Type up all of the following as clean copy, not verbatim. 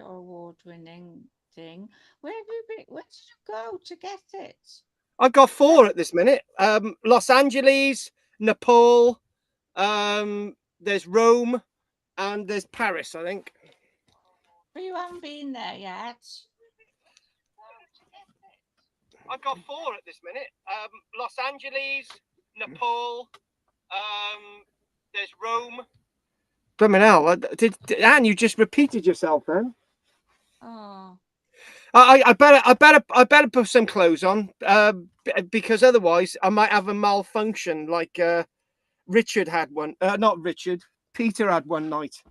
award-winning thing. Where did you go to get it? I've got 4 at this minute. Los Angeles, Nepal, there's Rome, and there's Paris, I think. But you haven't been there yet. I've got 4 at this minute. Los Angeles, Nepal, there's Rome. Blumming hell! Anne, you just repeated yourself then. Oh. I better put some clothes on, because otherwise I might have a malfunction like Richard had one. Not Richard. Peter had one night.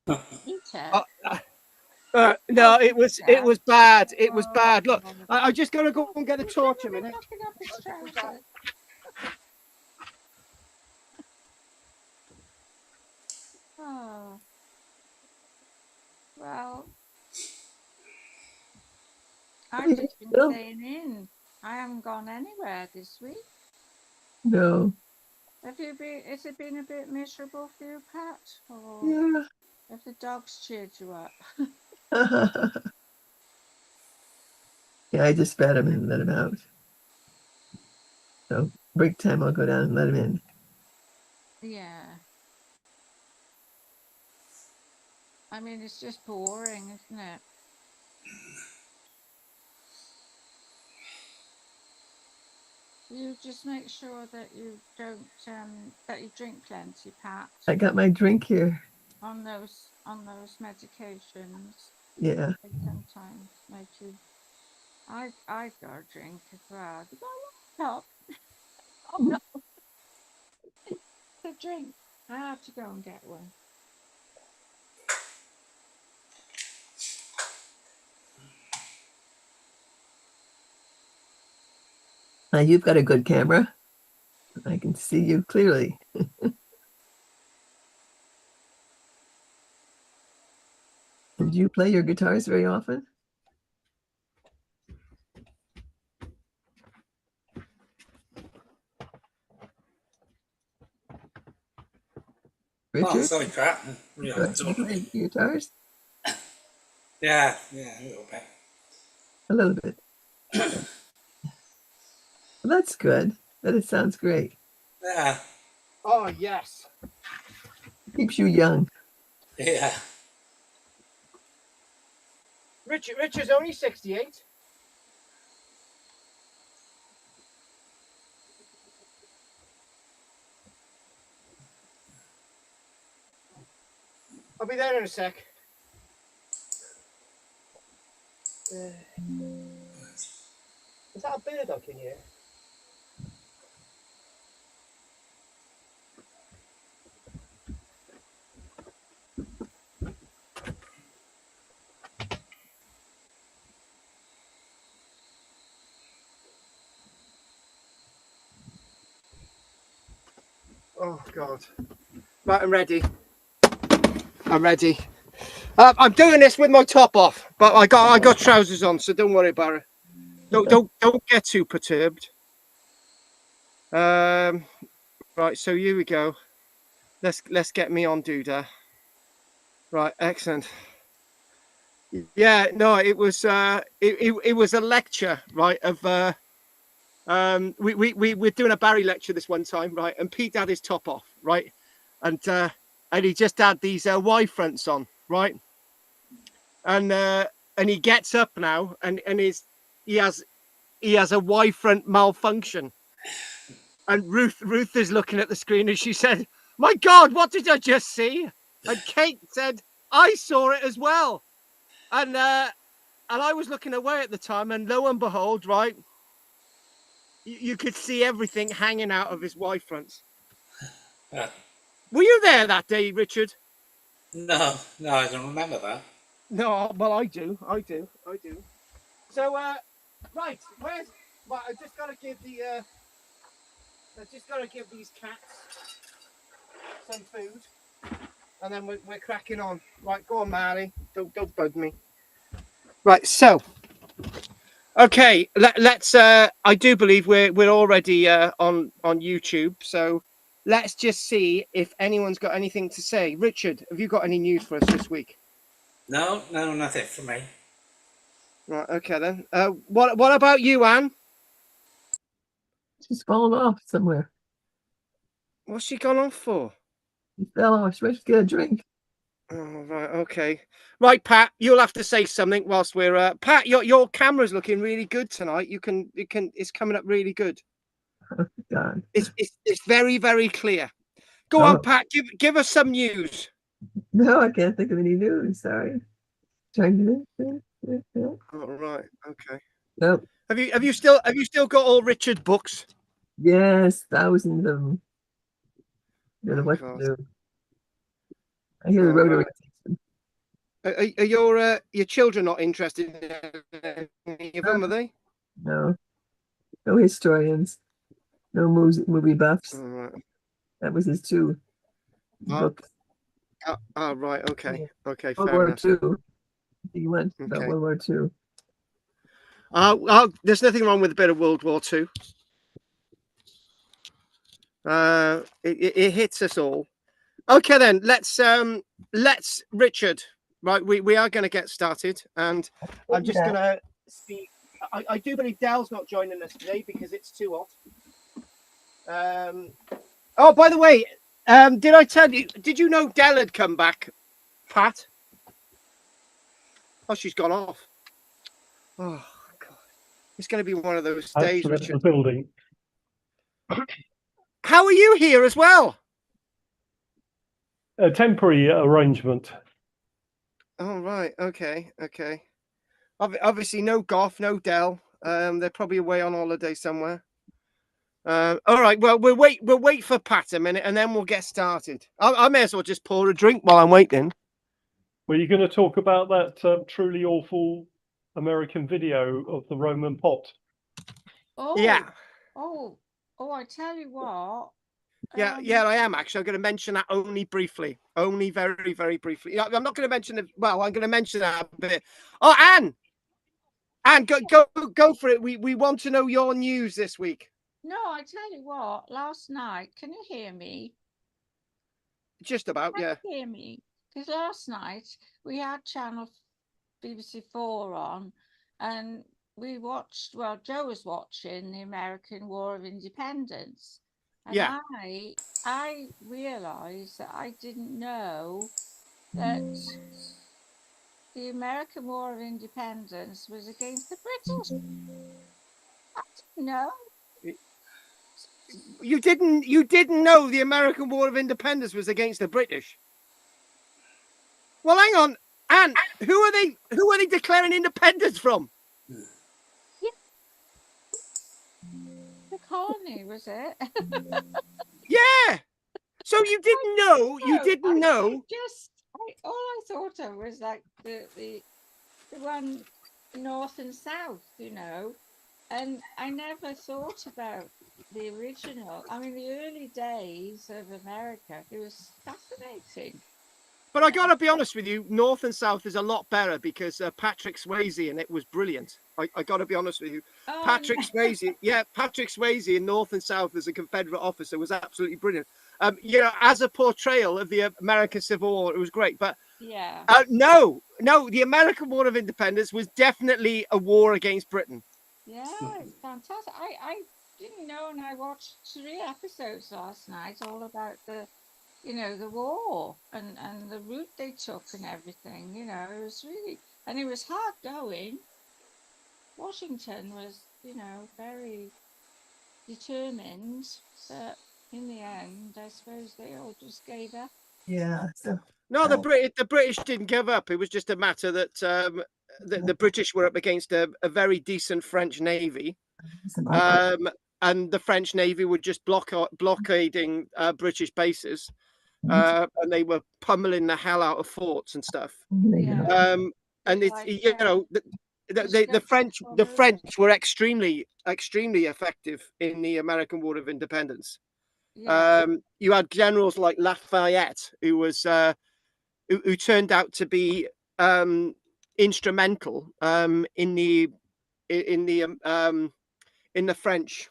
Peter. No, it was bad. It was bad. Look, I just gotta go and get a torch a minute. Oh. Well, I've just been staying in. I haven't gone anywhere this week. No. Has it been a bit miserable for you, Pat? Or Yeah. have the dogs cheered you up? Yeah, I just fed him and let him out. So break time, I'll go down and let him in. Yeah. I mean, it's just boring, isn't it? You just make sure that you don't that you drink plenty, Pat. I got my drink here. On those medications. Yeah. They sometimes make you. I've got a drink as well. You got a laptop? Oh no. It's a drink. I have to go and get one. Now you've got a good camera. I can see you clearly. Do you play your guitars very often? Richard? Oh, sorry, Pat. Yeah, Do you play guitars? Yeah, a little bit. A little bit. Well, that's good. That sounds great. Yeah. Oh yes. Keeps you young. Yeah. Richard's only 68. I'll be there in a sec. Is that a bird I can hear? Oh God! Right, I'm ready. I'm doing this with my top off, but I got trousers on, so don't worry about it. Don't get too perturbed. Right, so here we go. Let's get me on Duda. Right, excellent. Yeah, no, it was it was a lecture, right? Of we're doing a Barry lecture this one time, right? And Pete had his top off, right? And he just had these Y fronts on, right? And he gets up now, and he has a Y front malfunction. And Ruth is looking at the screen, and she said, "My God, what did I just see?" And Kate said, "I saw it as well." And I was looking away at the time, and lo and behold, right, you could see everything hanging out of his Y fronts. Were you there that day, Richard? No, I don't remember that. No, well, I do. So, right, I just got to give these cats some food, and then we're cracking on. Right, go on, Mary. Don't bug me. Right, so, okay, let's. I do believe we're already on YouTube, so let's just see if anyone's got anything to say. Richard, have you got any news for us this week? No, no, nothing for me. Right. Okay then. What about you, Anne? She's fallen off somewhere. What's she gone off for? She fell off. She went to get a drink. Oh, right. Okay. Right, Pat. You'll have to say something whilst we're. Pat, your camera's looking really good tonight. You can. It's coming up really good. Oh, God. It's very, very clear. Go on, Oh, Pat. Give us some news. no, I can't think of any news. Sorry. Trying to. All right. Okay. Nope. Have you still got all Richard's books? Yes, thousands of them. Don't know Oh what to God. do. I hear the All rotary. right. Are your children not interested in any of them? Are they? No, no historians, no movie All buffs. right. That was his two Oh, books. right. Okay. Okay. World Fair War enough. II. He went about Okay. World War II. There's nothing wrong with a bit of World War II. It hits us all. Okay, then let's Richard. Right, we are going to get started, and I'm just going to see. I do believe Dell's not joining us today because it's too hot. Oh, by the way, did I tell you? Did you know Dell had come back, Pat? Oh, she's gone off. Oh God, it's going to be one of those days, Accident Richard. the building. How are you here as well? A temporary arrangement. Oh, right. Okay. Okay. Obviously, no Goff, no Dell. They're probably away on holiday somewhere. All right. Well, we'll wait. We'll wait for Pat a minute, and then we'll get started. I may as well just pour a drink while I'm waiting. Were you going to talk about that truly awful American video of the Roman pot? Oh, Yeah. oh, oh! I tell you what. Yeah. Yeah. I am actually. I'm going to mention that only briefly. Only very, very briefly. I'm not going to mention it. Well, I'm going to mention that a bit. Oh, Anne, go for it. We want to know your news this week. No, I tell you what. Last night, can you hear me? Just about. Can Yeah. you hear me? Because last night we had channel BBC 4 on, and we watched. Well, Joe was watching the American War of Independence, and Yeah. I realised that I didn't know that the American War of Independence was against the British. I didn't know. You didn't know the American War of Independence was against the British. Well, hang on, Anne. Who are they declaring independence from? Yeah, the colony was it? Yeah. So you didn't know. You No, didn't know. all I thought of was like the one north and south, and I never thought about the original. I mean, the early days of America, it was fascinating. But I gotta be honest with you, North and South is a lot better because Patrick Swayze and it was brilliant. I gotta be honest with you. Oh, Patrick Swayze, yeah, Patrick Swayze in North and South as a Confederate officer was absolutely brilliant. As a portrayal of the American Civil War, it was great. But yeah. no, the American War of Independence was definitely a war against Britain. Yeah, it's fantastic. I didn't know, and I watched 3 episodes last night, all about the war and the route they took and everything. It was and it was hard going. Washington was, very determined, but in the end, I suppose they all just gave up. Yeah. So, No, the British didn't give up. It was just a matter that the British were up against a very decent French navy, and the French navy were just blockading British bases, and they were pummeling the hell out of forts and stuff. Yeah, And it's like the French were extremely effective in the American War of Independence. yeah, You had generals like Lafayette, who was who turned out to be instrumental in the French,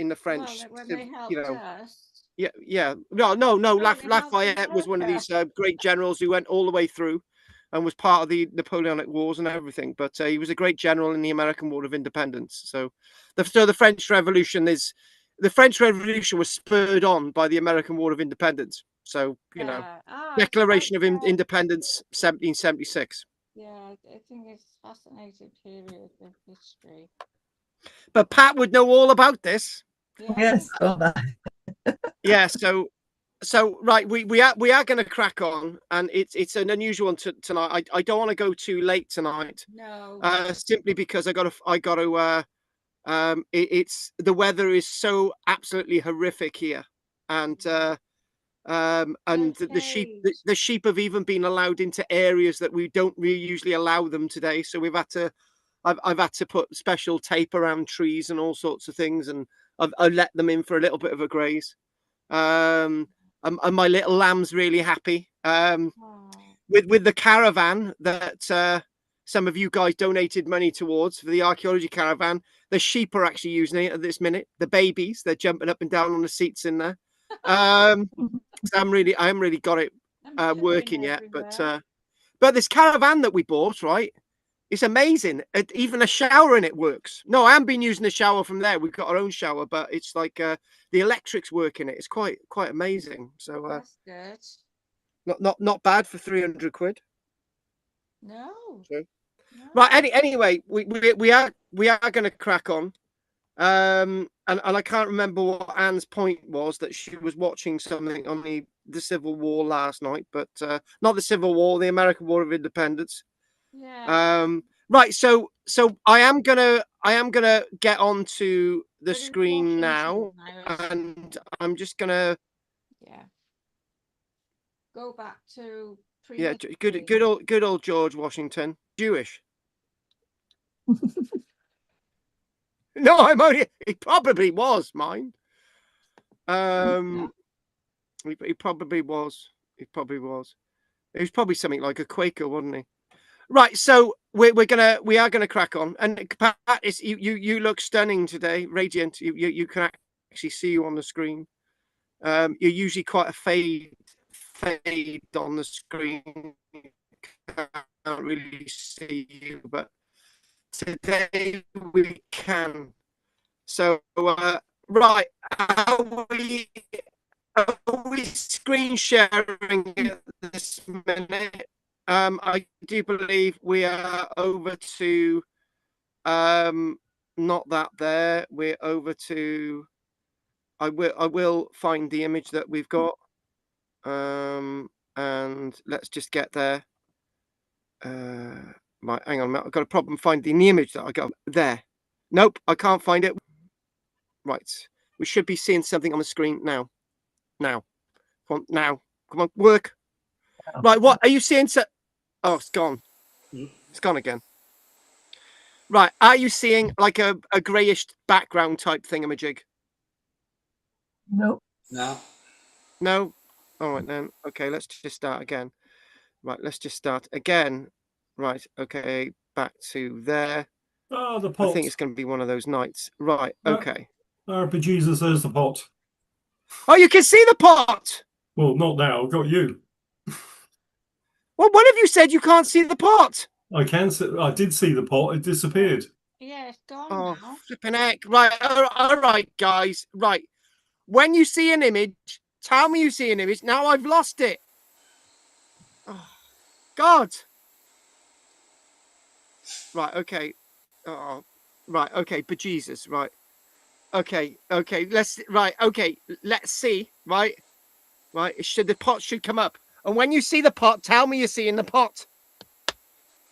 in the French, well, when they helped us, Yeah. No. Lafayette was one of these great generals who went all the way through, and was part of the Napoleonic Wars and everything. But he was a great general in the American War of Independence. So the French Revolution was spurred on by the American War of Independence. So Declaration of Independence, 1776. Yeah, I think it's a fascinating period of history. But Pat would know all about this. Yeah. Yes. Hold on. Yeah. So right, we are going to crack on, and it's an unusual one tonight. I don't want to go too late tonight. No. Simply because it's the weather is so absolutely horrific here, and the sheep have even been allowed into areas that we don't really usually allow them today. So I've had to put special tape around trees and all sorts of things, and I've let them in for a little bit of a graze. And my little lamb's really happy. With the caravan that some of you guys donated money towards for the archaeology caravan, the sheep are actually using it at this minute. The babies, they're jumping up and down on the seats in there. So I haven't really got it working yet, but this caravan that we bought, right? It's amazing. Even a shower in it works. No, I haven't been using the shower from there. We've got our own shower, but it's like the electrics work in it. It's quite amazing. So that's good. Not bad for 300 quid. No. So, right. Anyway, we are going to crack on. And I can't remember what Anne's point was, that she was watching something on the Civil War last night, but not the Civil War, the American War of Independence. Yeah. Right. So I am gonna get onto the screen now, and I'm just gonna go back to good old George Washington. Jewish. No, I'm only. He probably was, mind. He probably was. He was probably something like a Quaker, wasn't he? Right, so we are gonna crack on, and Pat, you look stunning today, radiant. You can actually see you on the screen. You're usually quite a fade on the screen. Can't really see you, but today we can. So right, are we screen sharing at this minute? I do believe we are over to not that there. We're over to I will find the image that we've got. And let's just get there. Right, hang on a minute. I've got a problem finding the image that I got there. Nope, I can't find it. Right. We should be seeing something on the screen now. Now. Come on, now. Come on, work. Right, what are you seeing? Oh, it's gone. It's gone again. Right, are you seeing like a greyish background type thingamajig? No. No? All right then. Okay, let's just start again. Right, let's just start again. Right, okay, back to there. Oh, the pot. I think it's going to be one of those nights. Right, okay. But Jesus, there's the pot. Oh, you can see the pot! Well, not now. I've got you. Well, one of you said you can't see the pot. I can see. I did see the pot. It disappeared. Yeah, it's gone now. Flipping heck. Right, all right, guys. Right. When you see an image, tell me you see an image. Now I've lost it. Oh, God. Right, okay. Oh, right, okay, but Jesus, right. Okay, let's see, right? The pot should come up. And when you see the pot, tell me you're seeing the pot.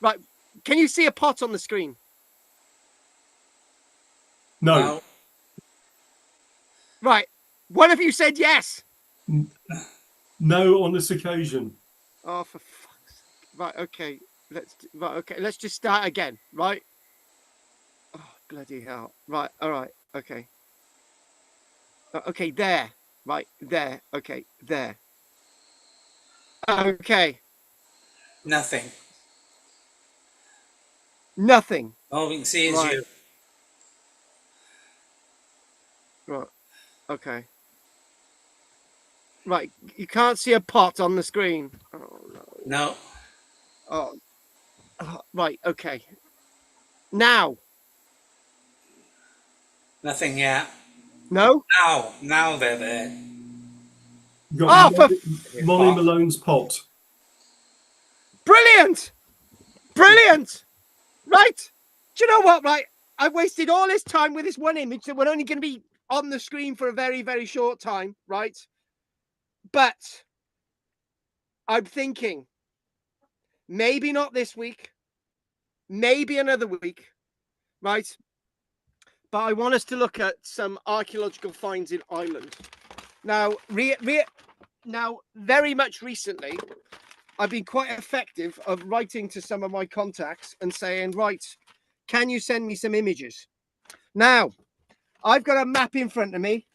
Right, can you see a pot on the screen? No. Right, one of you said yes. No, on this occasion. Oh, for fuck's sake. Right, okay, let's just start again, right? Oh, bloody hell. Right, all right, okay. Okay, there. Right, there. Okay, there. Okay. Nothing. All we can see is you. Right. Okay. Right, you can't see a pot on the screen. Oh no. No. Oh, right, okay. Now. Nothing yet. No? Now they're there. You got Oh, for Your Molly pot. Malone's pot. brilliant! Brilliant! Right. Do you know what, right? I've wasted all this time with this one image that we're only going to be on the screen for a very, very short time, right? But I'm thinking, maybe not this week, maybe another week, right? But I want us to look at some archaeological finds in Ireland. Now, very much recently, I've been quite effective of writing to some of my contacts and saying, right, can you send me some images? Now, I've got a map in front of me,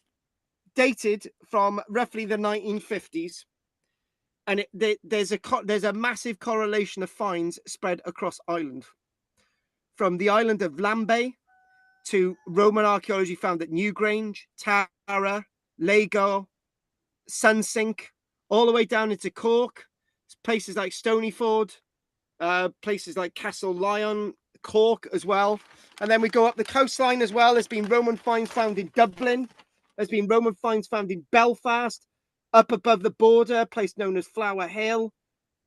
dated from roughly the 1950s, and there's a massive correlation of finds spread across Ireland, from the island of Lambay to Roman archaeology found at Newgrange, Tara, Lego, Sunsink, all the way down into Cork, places like Stonyford, places like Castle Lyon, Cork as well. And then we go up the coastline as well. There's been Roman finds found in Dublin. There's been Roman finds found in Belfast, up above the border, a place known as Flower Hill,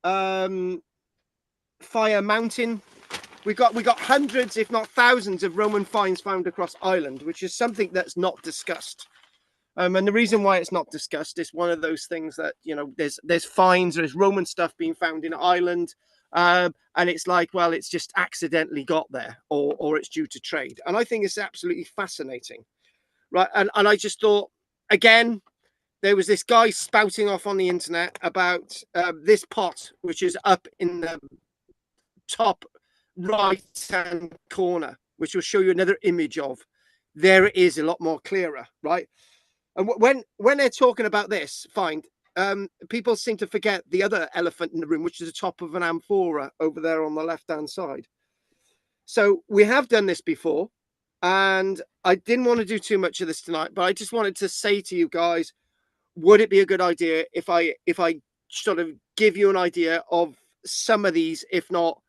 Fire Mountain. We got hundreds, if not thousands, of Roman finds found across Ireland, which is something that's not discussed. And the reason why it's not discussed is one of those things that, you know, there's finds, there's Roman stuff being found in Ireland, and it's like, well, it's just accidentally got there, or it's due to trade. And I think it's absolutely fascinating, right? And I just thought, again, there was this guy spouting off on the internet about this pot, which is up in the top right hand corner, which will show you another image of. There it is, a lot more clearer, right? And when they're talking about this find, people seem to forget the other elephant in the room, which is the top of an amphora over there on the left hand side. So we have done this before, and I didn't want to do too much of this tonight, but I just wanted to say to you guys, would it be a good idea if I sort of give you an idea of some of these, if not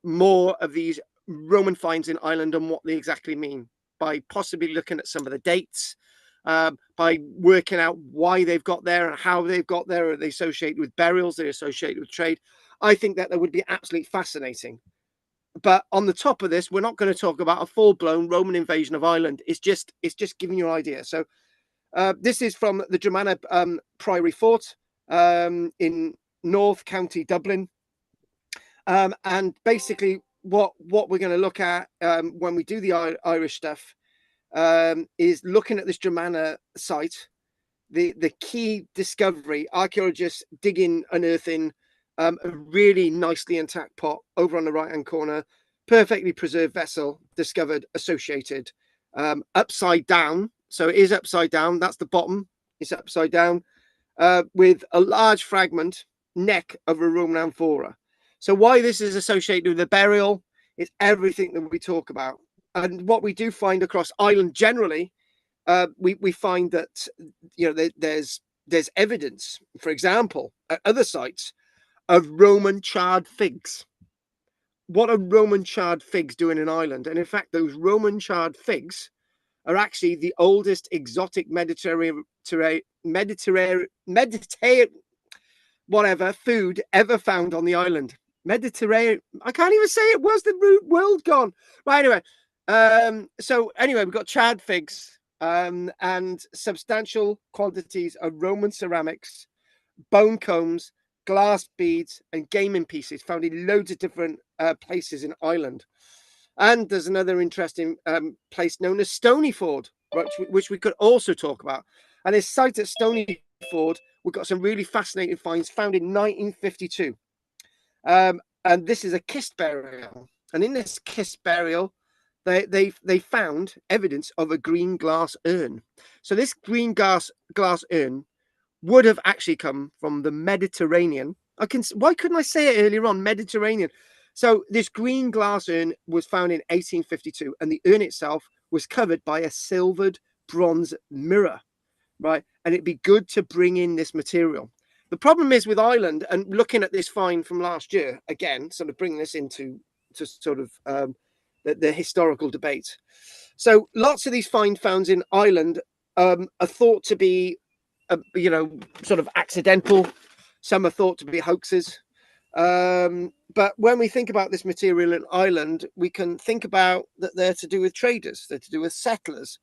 more of these Roman finds in Ireland, and what they exactly mean, by possibly looking at some of the dates, by working out why they've got there and how they've got there. Are they associated with burials? They're associated with trade? I think that would be absolutely fascinating. But on the top of this, we're not going to talk about a full-blown Roman invasion of Ireland. It's just giving you an idea. So this is from the Germana Priory Fort in North County Dublin, and basically what we're going to look at when we do the Irish stuff is looking at this Germana site. The key discovery: archaeologists digging, unearthing a really nicely intact pot over on the right hand corner, perfectly preserved vessel discovered, associated, upside down. So it is upside down. That's the bottom. It's upside down, with a large fragment neck of a Roman amphora. So why this is associated with the burial is everything that we talk about. And what we do find across Ireland generally, we find that, you know, there's evidence, for example, at other sites, of Roman charred figs. What are Roman charred figs doing in Ireland? And in fact, those Roman charred figs are actually the oldest exotic Mediterranean whatever food ever found on the island. Mediterranean. I can't even say it. Where's the world gone? Right, anyway. So anyway, we've got charred figs, and substantial quantities of Roman ceramics, bone combs, glass beads, and gaming pieces found in loads of different places in Ireland. And there's another interesting place known as Stonyford, which we could also talk about. And this site at Stonyford, we've got some really fascinating finds found in 1952. And this is a kist burial. And in this kist burial, they found evidence of a green glass urn. So this green glass urn would have actually come from the Mediterranean. Why couldn't I say it earlier on? Mediterranean. So this green glass urn was found in 1852, and the urn itself was covered by a silvered bronze mirror, right? and it'd be good to bring in this material. The problem is with Ireland, and looking at this find from last year, again, sort of bringing this into sort of the historical debate. So lots of these finds in Ireland are thought to be, sort of accidental. Some are thought to be hoaxes. But when we think about this material in Ireland, we can think about that they're to do with traders, they're to do with settlers,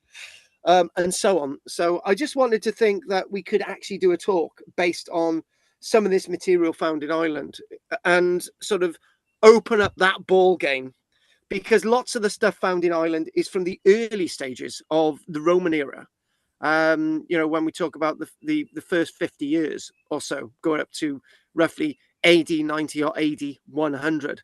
and so on. So I just wanted to think that we could actually do a talk based on some of this material found in Ireland and sort of open up that ball game, because lots of the stuff found in Ireland is from the early stages of the Roman era. When we talk about the first 50 years or so, going up to roughly AD 90 or AD 100.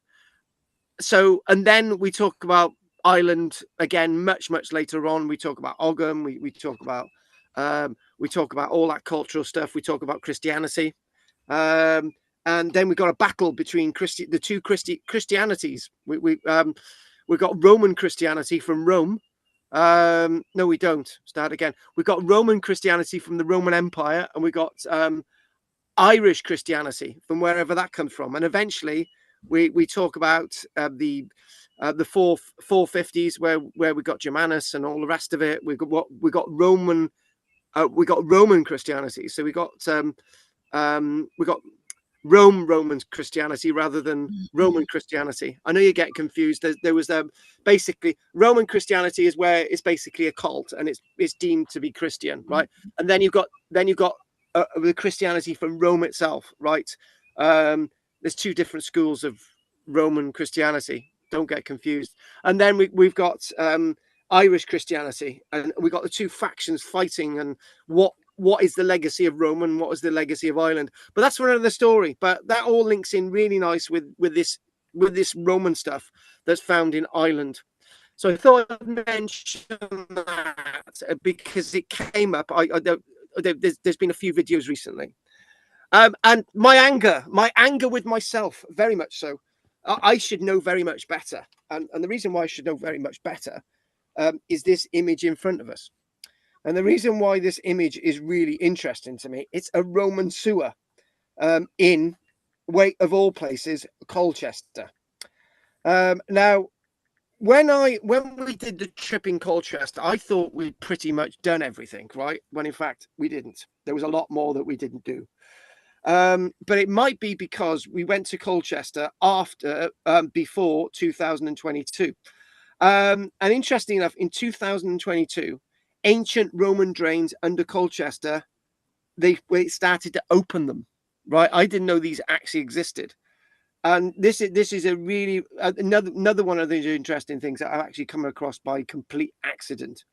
So, and then we talk about Ireland again much later on. We talk about Ogham. We talk about all that cultural stuff. We talk about Christianity, and then we got a battle between the two Christianities. We've got Roman Christianity from Rome. No, we don't. Start again. We've got Roman Christianity from the Roman Empire, and we got Irish Christianity from wherever that comes from. And eventually we talk about the 450s where we got Germanus and all the rest of it. We got Roman Christianity. So we got Roman Christianity rather than Roman Christianity. I know you get confused. There was basically Roman Christianity is where it's basically a cult and it's deemed to be Christian, right? And then you've got the Christianity from Rome itself, right? There's two different schools of Roman Christianity. Don't get confused. And then we've got Irish Christianity, and we got the two factions fighting. And what is the legacy of Rome and what is the legacy of Ireland? But that's for another story. But that all links in really nice with this Roman stuff that's found in Ireland. So I thought I'd mention that because it came up. There's been a few videos recently, and my anger with myself, very much so. I should know very much better, and the reason why I should know very much better is this image in front of us. And the reason why this image is really interesting to me, it's a Roman sewer in, of all places, Colchester. Now, when we did the trip in Colchester, I thought we'd pretty much done everything, right? When in fact we didn't. There was a lot more that we didn't do. But it might be because we went to Colchester before 2022. And interesting enough, in 2022, ancient Roman drains under Colchester, they started to open them, right? I didn't know these actually existed. And this is a really another one of these interesting things that I've actually come across by complete accident.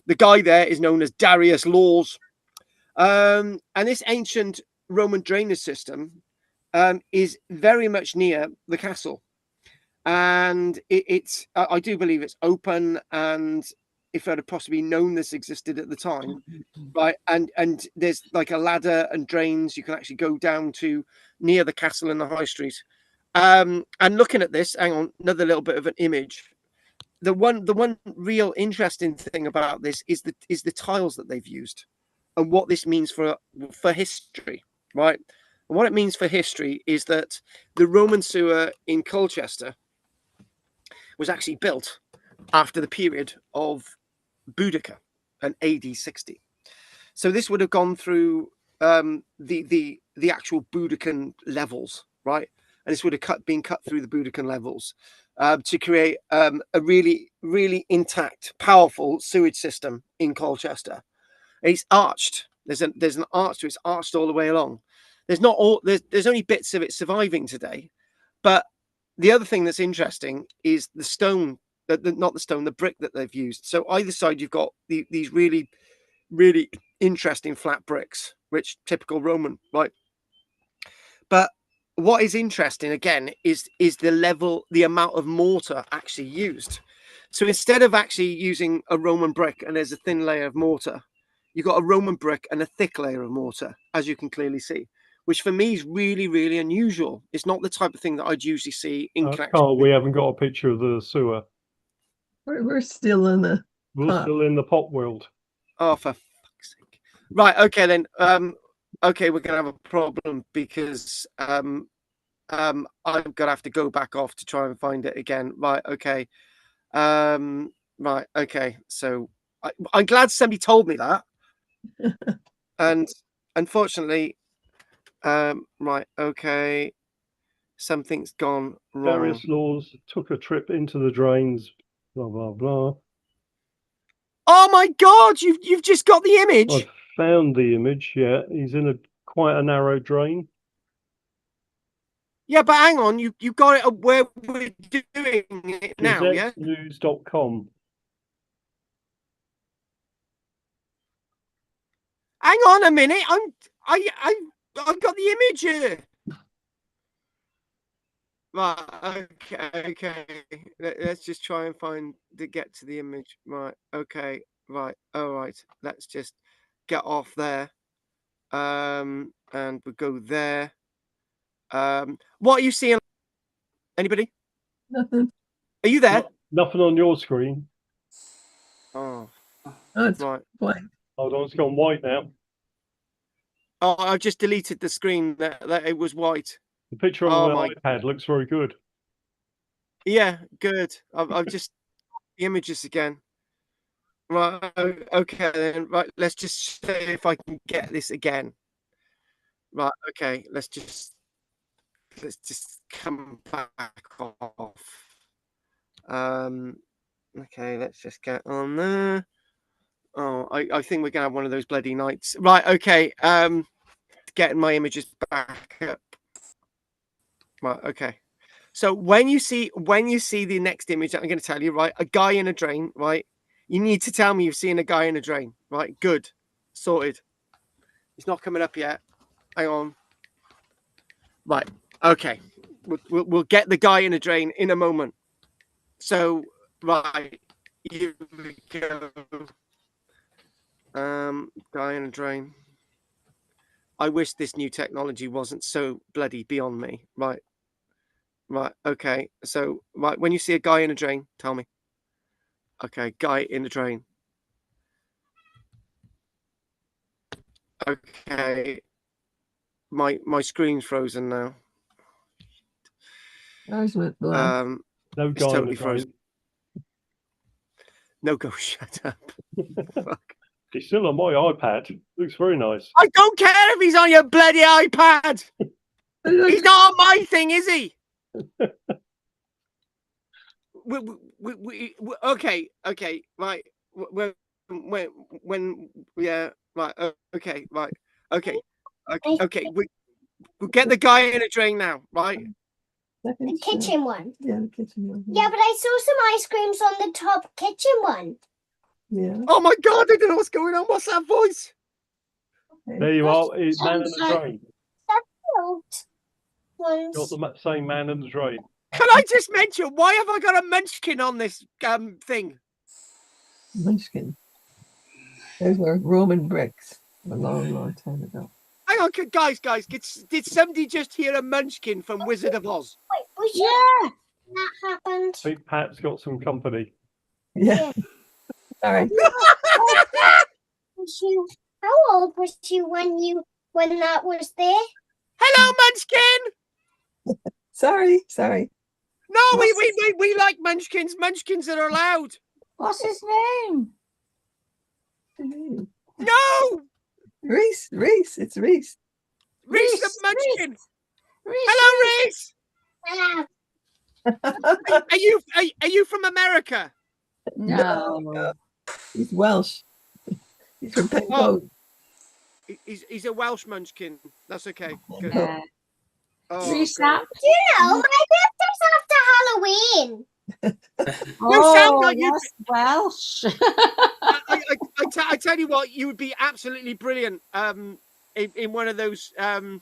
The guy there is known as Darius Laws. And this ancient Roman drainage system is very much near the castle. And I do believe it's open, and if I'd have possibly known this existed at the time, right? And there's like a ladder and drains you can actually go down to near the castle and the high street. And looking at this, hang on, another little bit of an image. The one real interesting thing about this is the tiles that they've used, and what this means for history, right? And what it means for history is that the Roman sewer in Colchester was actually built after the period of Boudica and AD 60. So this would have gone through the actual Boudican levels, right? And this would have been cut through the Boudican levels to create a really, really intact, powerful sewage system in Colchester. It's arched. There's an arch to it. It's arched all the way along. There's only bits of it surviving today, but the other thing that's interesting is the stone, the brick that they've used. So either side, you've got these really, really interesting flat bricks, which typical Roman, right? But what is interesting again is the amount of mortar actually used. So instead of actually using a Roman brick and there's a thin layer of mortar, you've got a Roman brick and a thick layer of mortar, as you can clearly see, which for me is really, really unusual. It's not the type of thing that I'd usually see in connection. Carl, we haven't got a picture of the sewer. We're still in the We're pot. still in the pot world. Oh, for fuck's sake. Right. Okay then. Okay, we're gonna have a problem because I'm gonna have to go back off to try and find it again. Right. Okay. Right. Okay. So I'm glad somebody told me that. And unfortunately, right. Okay. Something's gone wrong. Various laws took a trip into the drains. Blah blah blah. Oh my God! You've just got the image. I've found the image. Yeah, he's in quite a narrow drain. Yeah, but hang on. You got it where we're doing it now. Yeah. GazetteNews.com. Hang on a minute. I've got the image here. Right. Okay. Let's just try and get to the image. Right. Okay. Right. All right. Let's just get off there. And we go there. What are you seeing? Anybody? Nothing. Are you there? Nothing on your screen. Oh, Oh, it's right. blank. Hold on, it's gone white now. Oh, I've just deleted the screen that it was white. The picture on my iPad looks very good. Yeah, good. I've just the images again. Right. Okay. Then. Right. Let's just see if I can get this again. Right. Okay. Let's just come back off. Okay. Let's just get on there. Oh, I think we're gonna have one of those bloody nights. Right. Okay. Getting my images back up. Right. Okay. So when you see the next image that I'm going to tell you, right, a guy in a drain, right, you need to tell me you've seen a guy in a drain, right? Good, sorted. It's not coming up yet. Hang on. Right. Okay. We'll get the guy in a drain in a moment. So right, here we go. Guy in a drain. I wish this new technology wasn't so bloody beyond me. Right. Right. Okay. So, right, when you see a guy in a drain, tell me. Okay, guy in a drain. Okay. My screen's frozen now. Ours went blank. No It's guy in totally the drain. frozen. No go. Shut up. Fuck. It's still on my iPad. Looks very nice. I don't care if he's on your bloody iPad. He's not on my thing, is he? Okay, right. When, yeah, right. Okay, right. Okay. We'll get the guy in a drain now, right? The kitchen one. Yeah, the kitchen one. Yeah, but I saw some ice creams on the top kitchen one. Yeah. Oh my God, I don't know what's going on. What's that voice? Okay. There you are. It's man in Sounds the like- drain. Ones. Got the same man in the drain. Can I just mention, why have I got a munchkin on this thing? Munchkin. Those were Roman bricks a long, long time ago. Hang on, guys, did somebody just hear a munchkin from Wizard of Oz? Wait, was you Yeah. that happened? I think Pat's got some company. Yeah. All right. How old was you when that was there? Hello, munchkin! Sorry. No, we like munchkins. Munchkins are allowed. What's his name? No! Reese. It's Reese. Reese the munchkin. Reese. Hello, Reese. Ah, Are you from America? No. He's Welsh. He's from Penn Oh. Coat. He's a Welsh munchkin. That's okay. Good. Yeah. Oh, Reese, good. that. you know, my birthday's after Halloween. sound like you- that's Welsh. I tell you what, you would be absolutely brilliant in one of those in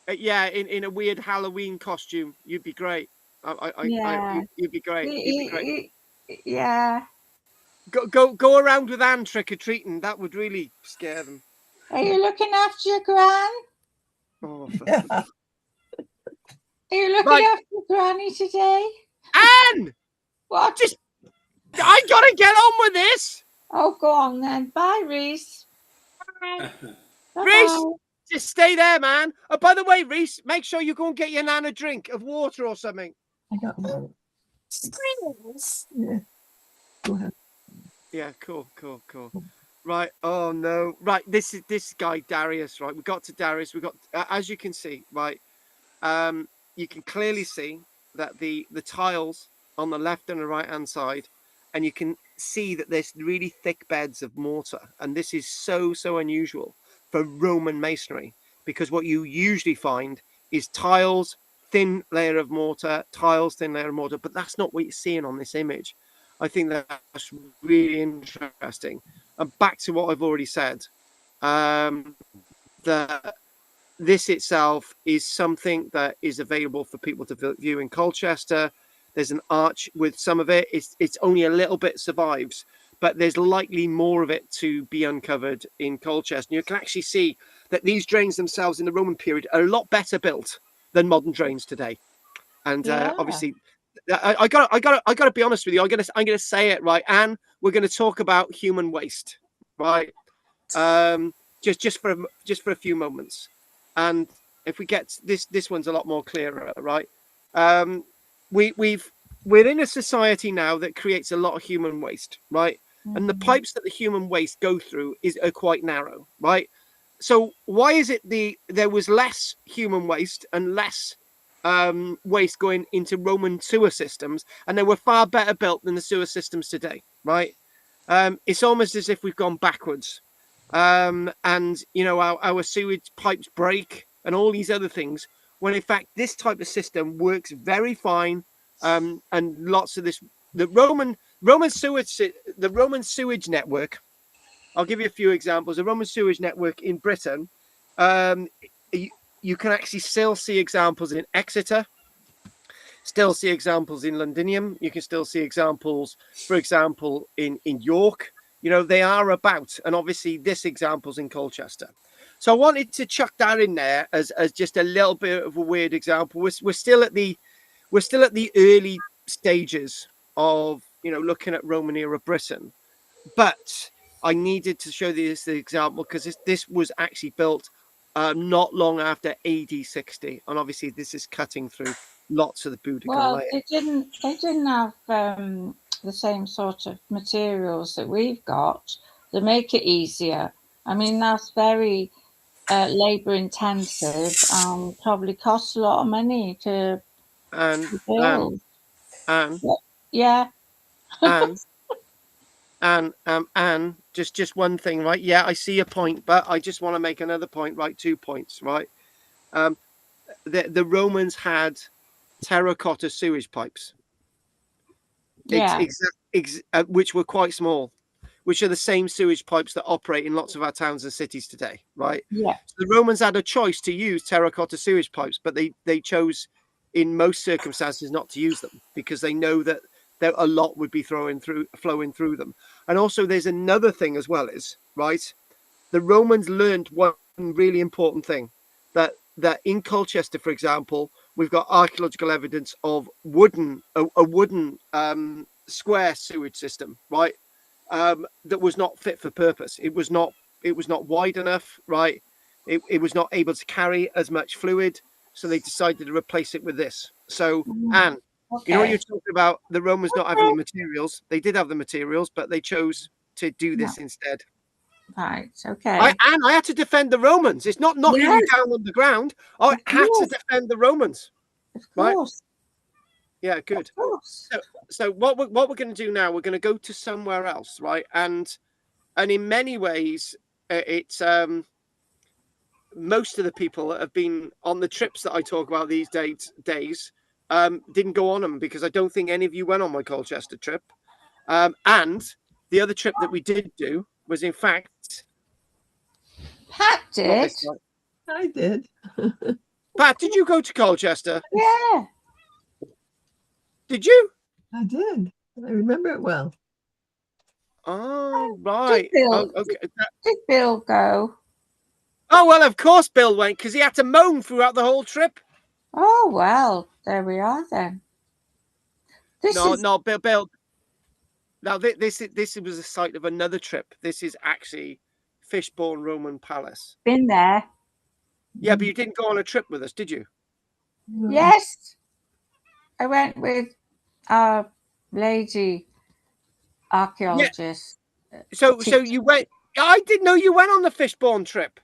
a weird Halloween costume. You'd be great. Yeah. You'd be great. You'd be great. Yeah. Go around with Anne trick or treating. That would really scare them. Are you looking after your gran? Oh, Yeah. Are you looking Right. after your granny today? Anne, What? I gotta get on with this. Oh, go on then. Bye, Reese. Reese, Bye-bye. just stay there, man. Oh, by the way, Reese, make sure you go and get your nan a drink of water or something. I got one. Screens. Yeah. Go ahead. Yeah, cool. Right. Oh no. Right. This is this guy Darius. Right. We got to Darius. We got as you can see. Right. You can clearly see that the tiles on the left and the right hand side, and you can see that there's really thick beds of mortar, and this is so unusual for Roman masonry, because what you usually find is tiles, thin layer of mortar, tiles, thin layer of mortar, but that's not what you're seeing on this image. I think that's really interesting. And back to what I've already said, that this itself is something that is available for people to view in Colchester. There's an arch with some of it. It's only a little bit survives, but there's likely more of it to be uncovered in Colchester. And you can actually see that these drains themselves in the Roman period are a lot better built than modern drains today. And Yeah. obviously, I got to be honest with you. I'm gonna say it right, Anne. We're going to talk about human waste, right? Just for a few moments, and if we get this one's a lot more clearer, right? We're in a society now that creates a lot of human waste, right? And the pipes that the human waste go through are quite narrow, right? So why is it there was less human waste and less waste going into Roman sewer systems, and they were far better built than the sewer systems today, right? It's almost as if we've gone backwards. And you know, our sewage pipes break and all these other things, when in fact this type of system works very fine. And lots of this, the Roman sewage network, I'll give you a few examples. The Roman sewage network in Britain, you can actually still see examples in Exeter, still see examples in Londinium. You can still see examples, for example, in York. You know, they are about, and obviously this example's in Colchester. So I wanted to chuck that in there as just a little bit of a weird example. We're still at the early stages of, you know, looking at Roman era Britain, but I needed to show this the example because this was actually built not long after AD 60, and obviously this is cutting through lots of the Boudican Well, layer. they didn't have the same sort of materials that we've got that make it easier. I mean, that's very labor intensive and probably costs a lot of money to And build. and Yeah. and and just one thing, right? Yeah, I see a point, but I just want to make another point, right? 2 points, right? The Romans had terracotta sewage pipes, Yeah. which were quite small, which are the same sewage pipes that operate in lots of our towns and cities today, right? Yeah. So the Romans had a choice to use terracotta sewage pipes, but they chose, in most circumstances, not to use them because they know that a lot would be flowing through them. And also, there's another thing as well, is right. The Romans learned one really important thing, that in Colchester, for example, we've got archaeological evidence of a wooden square sewage system, right? That was not fit for purpose. It was not wide enough, right? It was not able to carry as much fluid, so they decided to replace it with this. So, Anne, you know what Okay. you're talking about, the Romans not having the materials. They did have the materials, but they chose to do No. this instead. Right. Okay. I had to defend the Romans. It's not knocking you Yes, down on the ground. I of had to course. defend the Romans, Of right? course. Yeah, Of good. course. So what we're going to do now, we're going to go to somewhere else, right? And in many ways, it's most of the people that have been on the trips that I talk about these days didn't go on them, because I don't think any of you went on my Colchester trip. And the other trip that we did do was, in fact, Pat not did. this one. I did. Pat, did you go to Colchester? Yeah. Did you? I did. I remember it well. Oh, right. Oh, okay. Did Bill go? Oh, well, of course Bill went, because he had to moan throughout the whole trip. Oh well, there we are then. No, Bill. Now, this was the site of another trip. This is actually Fishbourne Roman Palace? Been there. Yeah, but you didn't go on a trip with us, did you? Yes, I went with our lady Yeah. archaeologist. So Teacher. you went. I didn't know you went on the Fishbourne trip.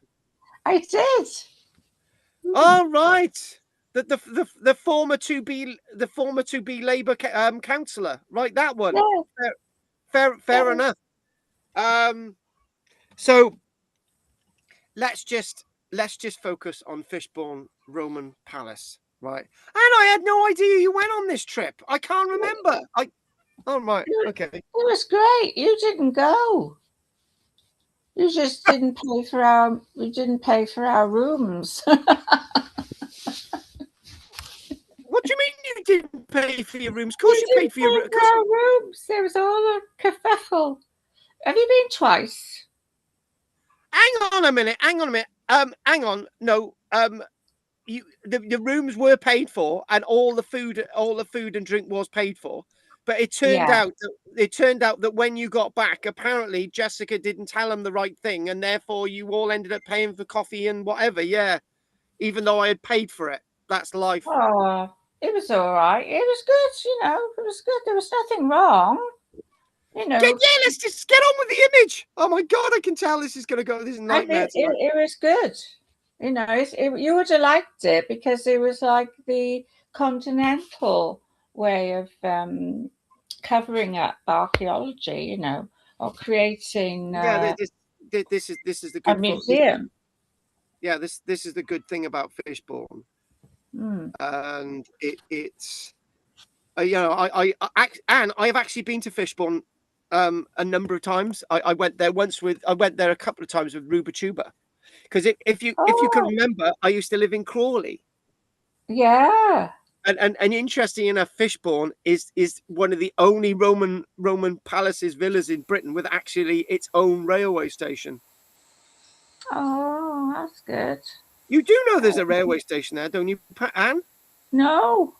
I did. All right. The former to be Labour councillor, right? That one. Yeah, Fair yeah. enough. So let's just focus on Fishbourne Roman Palace, right? And I had no idea you went on this trip. I can't remember. Oh right, okay. It was great. You didn't go. You just didn't pay for our. You didn't pay for our rooms. What do you mean you didn't pay for your rooms? Of course You you didn't paid for your pay rooms. for our rooms. There was all a kerfuffle. Have you been twice? Hang on a minute. Hang on. No. The rooms were paid for, and all the food and drink was paid for. But it turned Yeah. out that when you got back, apparently Jessica didn't tell him the right thing, and therefore you all ended up paying for coffee and whatever. Yeah, even though I had paid for it. That's life. Oh, it was all right. It was good. It was good. There was nothing wrong. Let's just get on with the image. Oh my god, I can tell this is going to go. This is a I nightmare did. tonight. It was good. You would have liked it because it was like the continental way of covering up archaeology, or creating Yeah, this is the a good museum. yeah, this is the good thing about Fishbourne, and it's I have actually been to Fishbourne a number of times. I went there I went there a couple of times with Ruba Tuba, because if you can Oh, remember, I used to live in Crawley. yeah. And interesting enough, Fishbourne is one of the only Roman palaces, villas in Britain with actually its own railway station. Oh, that's good. You do know there's a railway station there, don't you, Anne? No,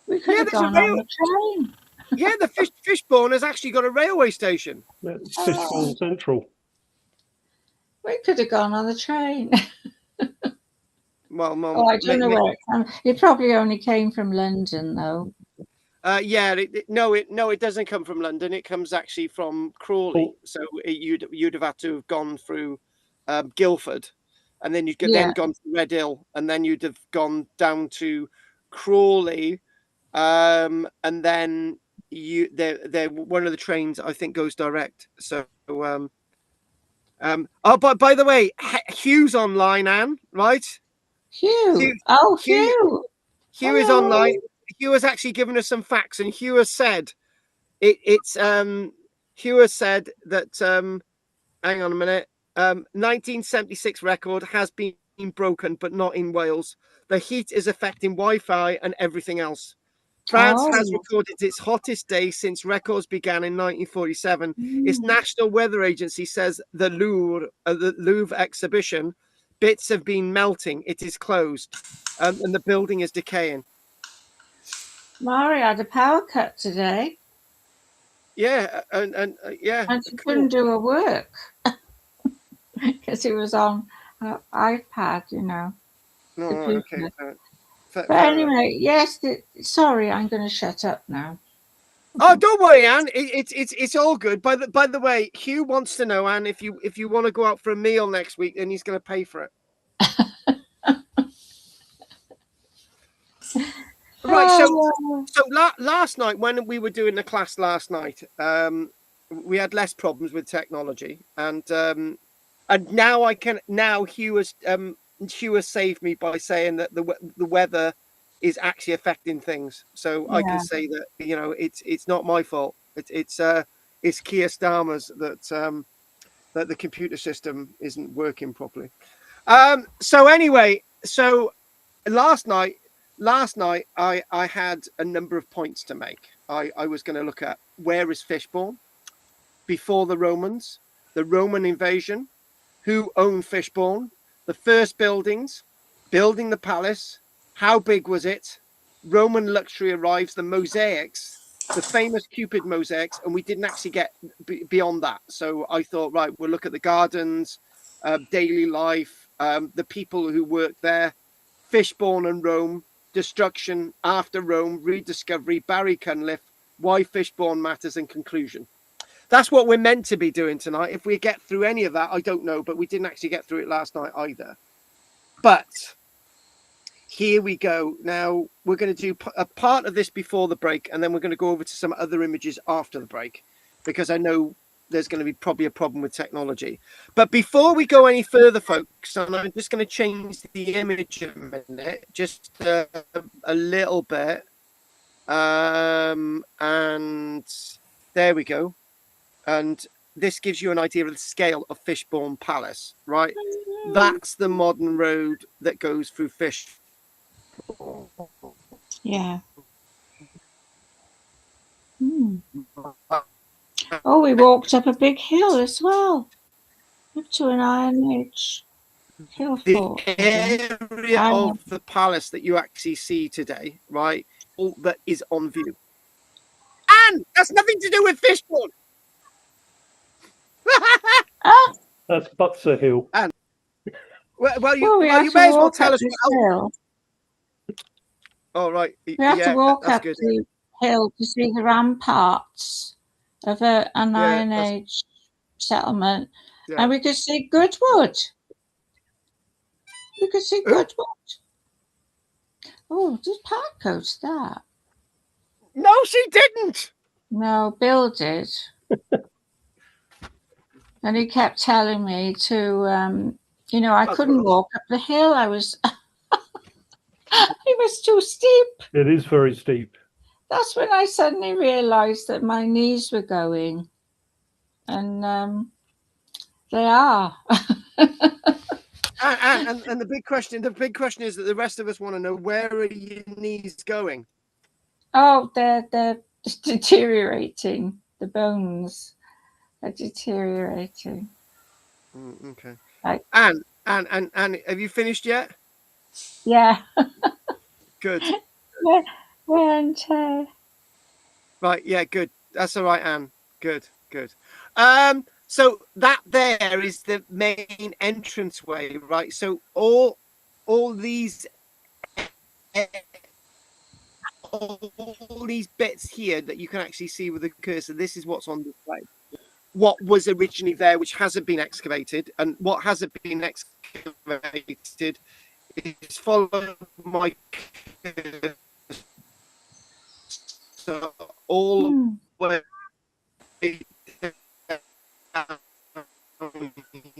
we could Yeah, have there's a gone on the train. Yeah, the Fishbourne has actually got a railway station. Fishbourne Central. We could have gone on the train. Well, Oh, I don't know where it came. It probably only came from London, though. yeah, it doesn't come from London. It comes actually from Crawley. So you'd have had to have gone through Guildford, and then you'd then Yeah. gone to Red Hill, and then you'd have gone down to Crawley, and then there one of the trains I think goes direct. So but by the way, Hugh's online, Anne, right? Hugh. Hugh, Oh, Hugh, Hugh. Hugh is online. Hello. Hugh has actually given us some facts, and Hugh has said Hugh has said that hang on a minute. 1976 record has been broken, but not in Wales. The heat is affecting Wi-Fi and everything else. France has Oh. recorded its hottest day since records began in 1947. Its National Weather Agency says the Louvre exhibition bits have been melting. It is closed, and the building is decaying. Mari had a power cut today. Yeah, and yeah, And she cool. couldn't do her work because it was on her iPad, No, okay. But anyway, yes. Sorry, I'm going to shut up now. Oh, don't worry, Anne. It's all good. By the way, Hugh wants to know, Anne, if you want to go out for a meal next week, then he's going to pay for it. Right. So last night when we were doing the class last night, we had less problems with technology, and now Hugh has saved me by saying that the weather is actually affecting things, so I can say that it's not my fault. It's Keir Starmer's that the computer system isn't working properly. So anyway, last night I had a number of points to make. I was going to look at where is Fishbourne before the Romans, the Roman invasion, who owned Fishbourne, the first buildings, building the palace, how big was it, Roman luxury arrives, the mosaics, the famous Cupid mosaics, and we didn't actually get beyond that. So I thought, right, we'll look at the gardens, daily life, the people who worked there, Fishbourne and Rome, destruction after Rome, rediscovery, Barry Cunliffe, why Fishbourne matters, and conclusion. That's what we're meant to be doing tonight. If we get through any of that, I don't know, but we didn't actually get through it last night either. But here we go. Now we're going to do a part of this before the break, and then we're going to go over to some other images after the break, because I know there's going to be probably a problem with technology. But before we go any further, folks, and I'm just going to change the image a minute, just a little bit. And there we go. And this gives you an idea of the scale of Fishbourne Palace, right? That's the modern road that goes through Fishbourne. Yeah. Oh, we walked up a big hill as well, up to an Iron Age hill fort. The area of the palace that you actually see today, right, all that is on view. And that's nothing to do with Fishbourne. That's Butser Hill. And well, you we may as well tell us what else. Oh, right. We have to walk up the hill to see the ramparts of an Iron Age settlement. Yeah. And we could see Goodwood. You could see Goodwood. Oh, did Pat go to that? No, she didn't. No, Bill did. And he kept telling me to, you know, I couldn't walk up the hill. I was, it was too steep. It is very steep. That's when I suddenly realized that my knees were going. And they are. and the big question is that the rest of us want to know, where are your knees going? Oh, they're deteriorating. The bones are deteriorating. Okay. Right. And have you finished yet? Yeah. Good. Right. Yeah. Good. That's all right, Anne. Good. So that there is the main entranceway, right? So all these bits here that you can actually see with the cursor, this is what's on display. What was originally there, which hasn't been excavated, and what hasn't been excavated is follow my cursor. So all the way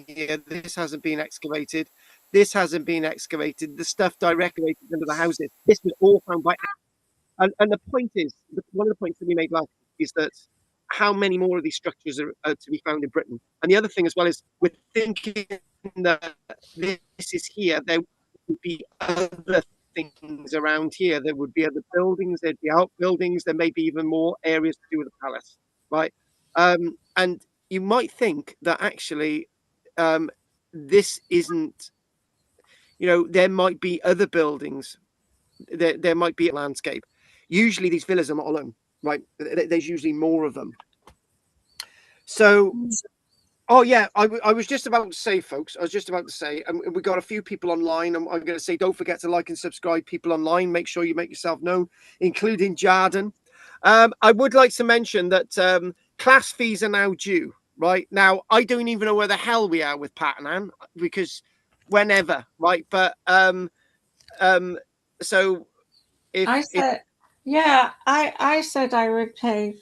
yeah, this hasn't been excavated. This hasn't been excavated. The stuff directly under the houses. This was all found by. And the point is, one of the points that we made last is that how many more of these structures are to be found in Britain. And the other thing as well is we're thinking that this is here. There would be other things around here. There would be other buildings. There'd be outbuildings. There may be even more areas to do with the palace, right? And you might think that actually this isn't, you know, there might be other buildings. There might be a landscape. Usually these villas are not alone, right? There's usually more of them. So, oh yeah, I was just about to say, folks, and we got a few people online. I'm going to say, don't forget to like and subscribe, people online. Make sure you make yourself known, including Jarden. I would like to mention that class fees are now due, right? Now, I don't even know where the hell we are with Pat and Anne, because whenever, right? But so if I said, yeah, I said I would pay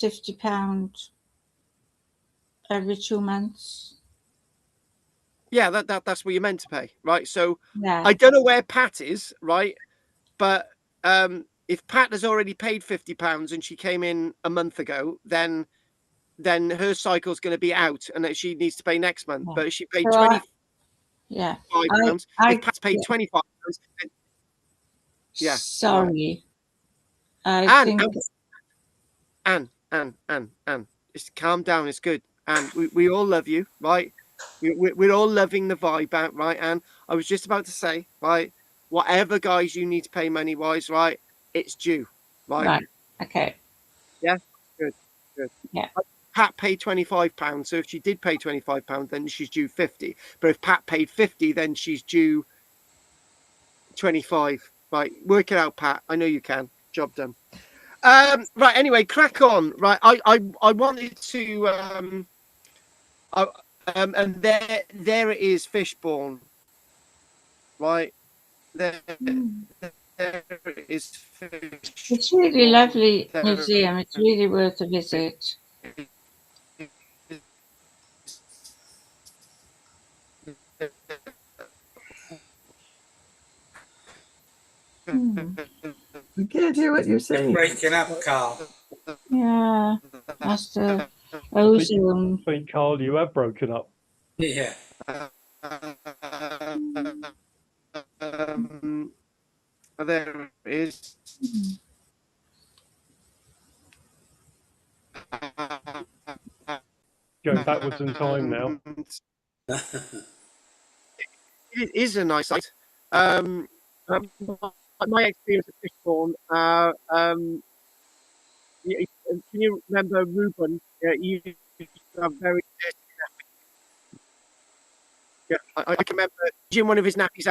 £50 every 2 months. Yeah, that's what you're meant to pay, right? So yeah. I don't know where Pat is, right? But if Pat has already paid £50 and she came in a month ago, then her cycle's going to be out and that she needs to pay next month. Yeah. But if she paid £25, if Pat's paid £25, then, yeah. Sorry. Right. Anne, just calm down. It's good. And we all love you, right? We're all loving the vibe out, right? And I was just about to say, right, whatever guys you need to pay money wise, right, it's due, right? Right. Okay. Yeah, good, good. Yeah. Pat paid £25, so if she did pay £25, then she's due 50. But if Pat paid 50, then she's due 25. Right, work it out, Pat. I know you can. Job done. Right. Anyway, crack on. Right. I wanted to and there it is, Fishbourne. Right there, Mm. there it is, It's really Fishbourne. lovely There museum. It's really worth a visit. Mm. We can't hear what you're You're saying. breaking up, Carl. Yeah, that's the I ozone. think, Carl, you have broken up. Yeah. There it is. Mm. Going backwards in time now. It is a nice site. Um, my experience at Fishbourne, can you remember Ruben? You used to have very yeah, I can remember using one of his nappies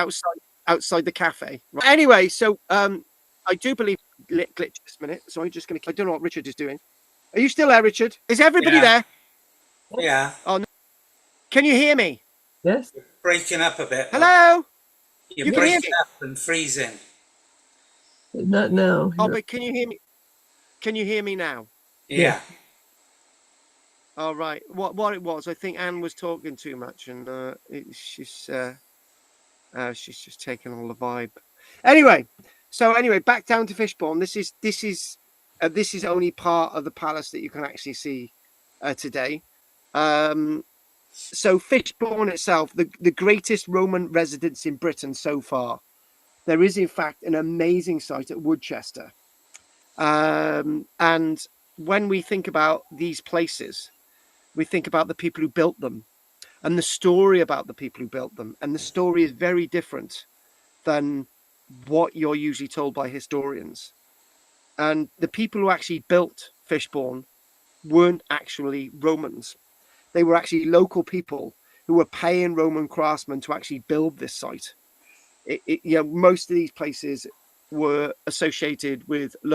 outside the cafe. Right. Anyway, so I do believe glitch this minute, so I'm just going to. I don't know what Richard is doing. Are you still there, Richard? Is everybody Yeah. there? Yeah. Oh, no. Can you hear me? Yes? Breaking up a bit. Hello? You're You can hear breaking me? up and freezing. Not now. Oh, No. but can you hear me? Can you hear me now? Yeah. All right. What it was? I think Anne was talking too much, and she's just taking all the vibe. Anyway, back down to Fishbourne. This is only part of the palace that you can actually see today. So Fishbourne itself, the greatest Roman residence in Britain so far. There is in fact an amazing site at Woodchester, and when we think about these places, we think about the people who built them and the story about the people who built them, and the story is very different than what you're usually told by historians. And the people who actually built Fishbourne weren't actually Romans. They were actually local people who were paying Roman craftsmen to actually build this site. Most of these places were associated with the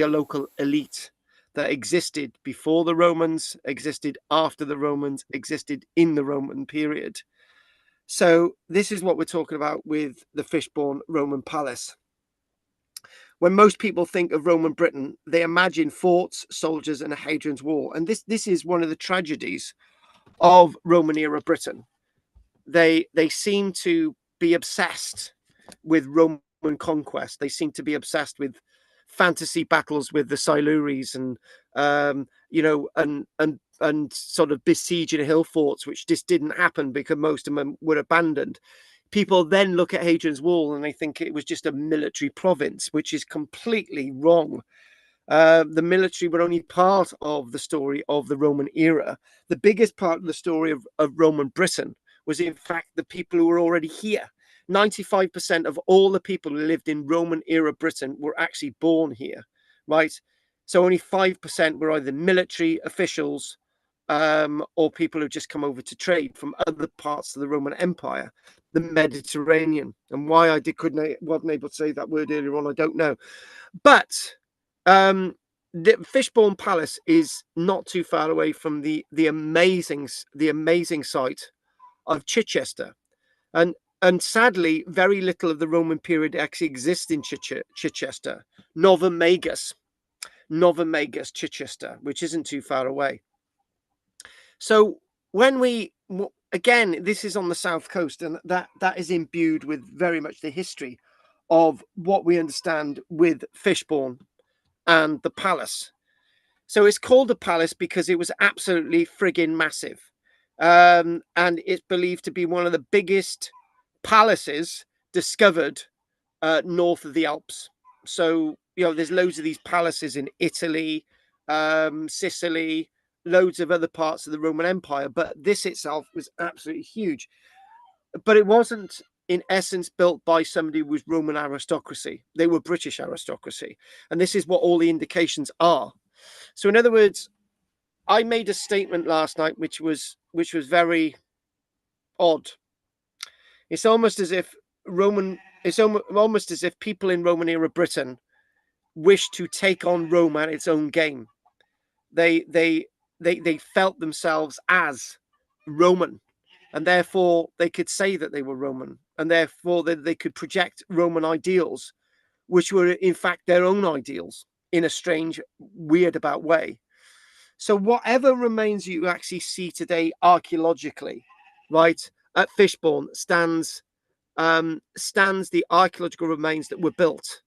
local elite that existed before the Romans, existed after the Romans, existed in the Roman period. So this is what we're talking about with the Fishbourne Roman Palace. When most people think of Roman Britain, they imagine forts, soldiers, and a Hadrian's Wall. And this is one of the tragedies of Roman era Britain. They seem to be obsessed with Roman conquest. They seem to be obsessed with fantasy battles with the Silures and and sort of besieging hill forts, which just didn't happen because most of them were abandoned. People then look at Hadrian's Wall and they think it was just a military province, which is completely wrong. The military were only part of the story of the Roman era. The biggest part of the story of Roman Britain was, in fact, the people who were already here. 95% of all the people who lived in Roman era Britain were actually born here, right? So only 5% were either military officials or people who just come over to trade from other parts of the Roman Empire, the Mediterranean. And why I wasn't able to say that word earlier on, I don't know. But the Fishbourne Palace is not too far away from the amazing site of Chichester, and sadly, very little of the Roman period actually exists in Chichester. Nova Magus, Chichester, which isn't too far away. So when again, this is on the south coast, and that is imbued with very much the history of what we understand with Fishbourne and the palace. So it's called a palace because it was absolutely friggin' massive. And it's believed to be one of the biggest palaces discovered north of the Alps. So, there's loads of these palaces in Italy, Sicily, loads of other parts of the Roman Empire, but this itself was absolutely huge. But it wasn't in essence built by somebody who was Roman aristocracy. They were British aristocracy. And this is what all the indications are. So in other words, I made a statement last night which was very odd. It's almost as if almost as if people in Roman era Britain wish to take on Rome at its own game. They felt themselves as Roman, and therefore they could say that they were Roman, and therefore they could project Roman ideals, which were in fact their own ideals in a strange, weird about way. So whatever remains you actually see today archaeologically, right, at Fishbourne stands the archaeological remains that were built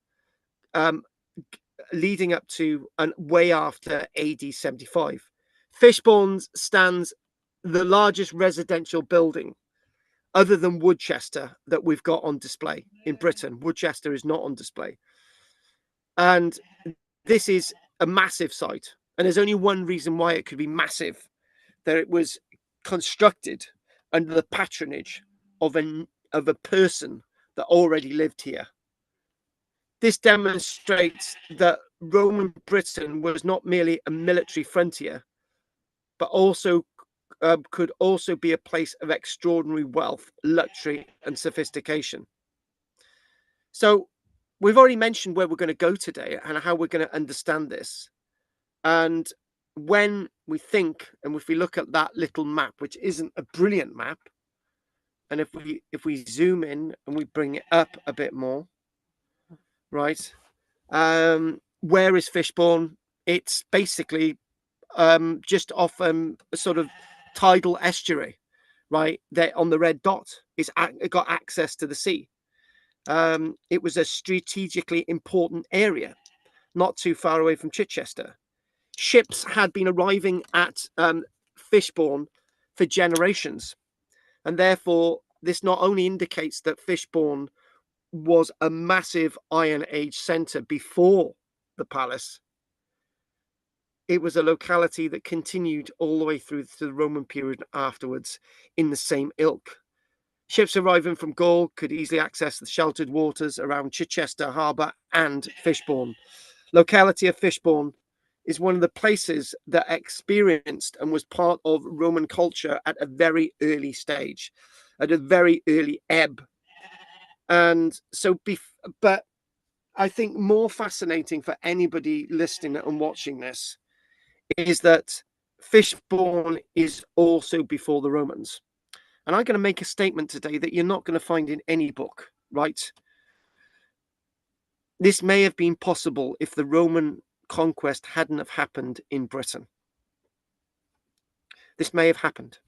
leading up to and way after AD 75. Fishbourne stands the largest residential building other than Woodchester that we've got on display in Britain. Woodchester is not on display. And this is a massive site. And there's only one reason why it could be massive, that it was constructed under the patronage of a person that already lived here. This demonstrates that Roman Britain was not merely a military frontier, but also could also be a place of extraordinary wealth, luxury, and sophistication. So we've already mentioned where we're going to go today and how we're going to understand this. And when we think, and if we look at that little map, which isn't a brilliant map, and if we zoom in and we bring it up a bit more, right? Where is Fishbourne? It's basically just off a sort of tidal estuary, right? There on the red dot. It got access to the sea. It was a strategically important area, not too far away from Chichester. Ships had been arriving at Fishbourne for generations, and therefore this not only indicates that Fishbourne was a massive Iron Age centre before the palace, it was a locality that continued all the way through to the Roman period afterwards in the same ilk. Ships arriving from Gaul could easily access the sheltered waters around Chichester Harbour and Fishbourne. Locality of Fishbourne is one of the places that experienced and was part of Roman culture at a very early stage, at a very early ebb. And so, but I think more fascinating for anybody listening and watching this is that Fishbourne is also before the Romans. And I'm going to make a statement today that you're not going to find in any book, right? This may have been possible if the Roman conquest hadn't have happened in Britain. This may have happened.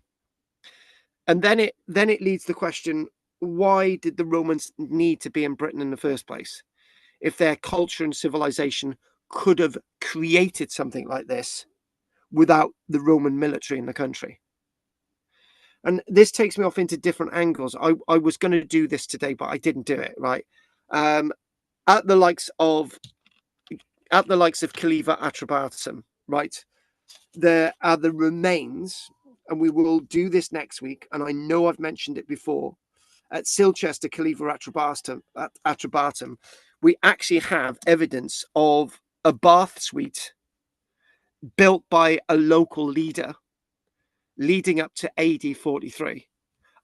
And then it leads the question, why did the Romans need to be in Britain in the first place? If their culture and civilization could have created something like this without the Roman military in the country. And this takes me off into different angles. I was going to do this today, but I didn't do it, right? At the likes of Caliva Atrebatum, right? There are the remains, and we will do this next week, and I know I've mentioned it before. At Silchester, Caliva Atrebatum, we actually have evidence of a bath suite built by a local leader leading up to AD 43.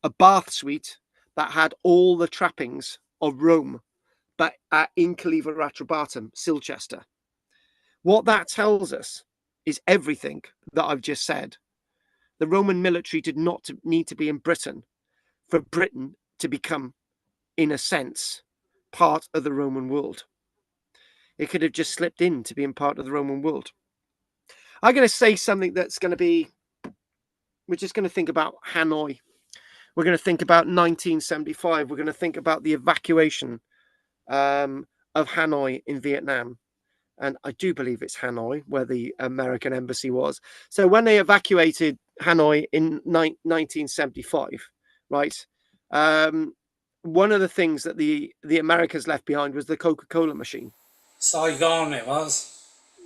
A bath suite that had all the trappings of Rome, but in Caliva Atrebatum, Silchester. What that tells us is everything that I've just said. The Roman military did not need to be in Britain for Britain to become, in a sense, part of the Roman world. It could have just slipped in to being part of the Roman world. I'm going to say something that's going to be, we're just going to think about Hanoi. We're going to think about 1975. We're going to think about the evacuation of Hanoi in Vietnam. And I do believe it's Hanoi where the American embassy was. So when they evacuated Hanoi in 1975, right, one of the things that the Americans left behind was the Coca-Cola machine. Saigon it was.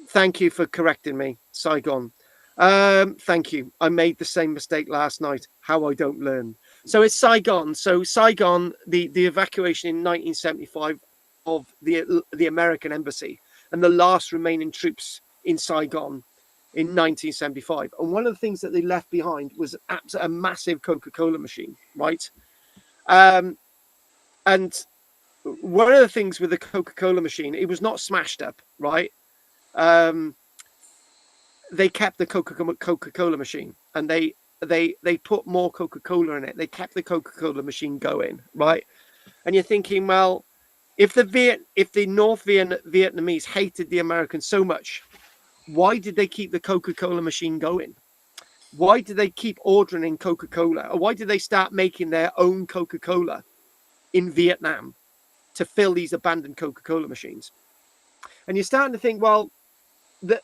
Thank you for correcting me, Saigon. Thank you. I made the same mistake last night. How I don't learn. So it's Saigon. So Saigon, the evacuation in 1975 of the American embassy and the last remaining troops in Saigon in 1975. And one of the things that they left behind was a massive Coca-Cola machine, right? And one of the things with the Coca-Cola machine, it was not smashed up, right? They kept the Coca-Cola machine, and they put more Coca-Cola in it. They kept the Coca-Cola machine going, right? And you're thinking, well, if the North Vietnamese hated the Americans so much, why did they keep the Coca-Cola machine going? Why did they keep ordering in Coca-Cola? Or why did they start making their own Coca-Cola in Vietnam to fill these abandoned Coca-Cola machines? And you're starting to think, well,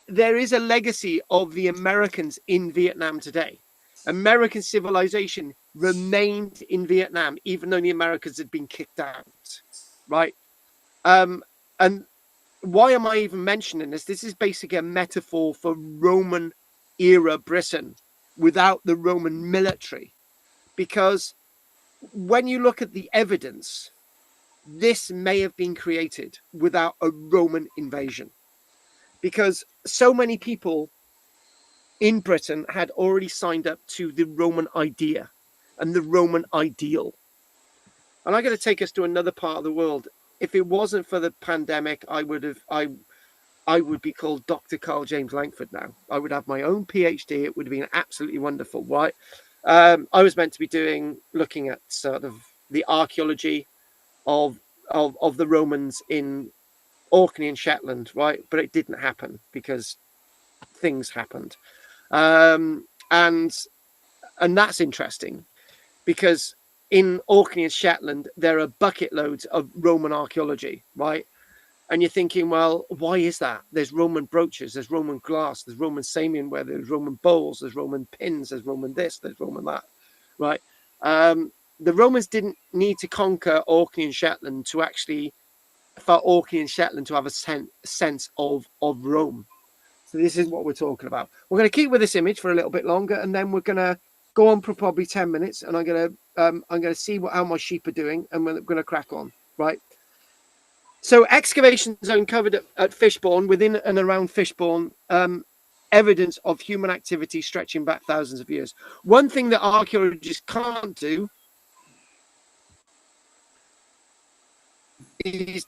there is a legacy of the Americans in Vietnam today. American civilization remained in Vietnam, even though the Americans had been kicked out, right? And why am I even mentioning this? This is basically a metaphor for Roman era Britain without the Roman military. Because when you look at the evidence, this may have been created without a Roman invasion. Because so many people in Britain had already signed up to the Roman idea and the Roman ideal. And I'm going to take us to another part of the world. If it wasn't for the pandemic, I would be called Dr. Karl-James Langford now. I would have my own PhD. It would have been absolutely wonderful, right? I was meant to be looking at sort of the archaeology of the Romans in Orkney and Shetland, right? But it didn't happen because things happened. And that's interesting because in Orkney and Shetland, there are bucket loads of Roman archaeology, right? And you're thinking, well, why is that? There's Roman brooches, there's Roman glass, there's Roman Samian ware, there's Roman bowls, there's Roman pins, there's Roman this, there's Roman that, right? The Romans didn't need to conquer Orkney and Shetland for Orkney and Shetland to have a sense of Rome. So this is what we're talking about. We're going to keep with this image for a little bit longer, and then we're going to go on for probably 10 minutes, and I'm going to see how my sheep are doing, and we're going to crack on, right? So excavations uncovered at Fishbourne, within and around Fishbourne, evidence of human activity stretching back thousands of years. One thing that archaeologists can't do is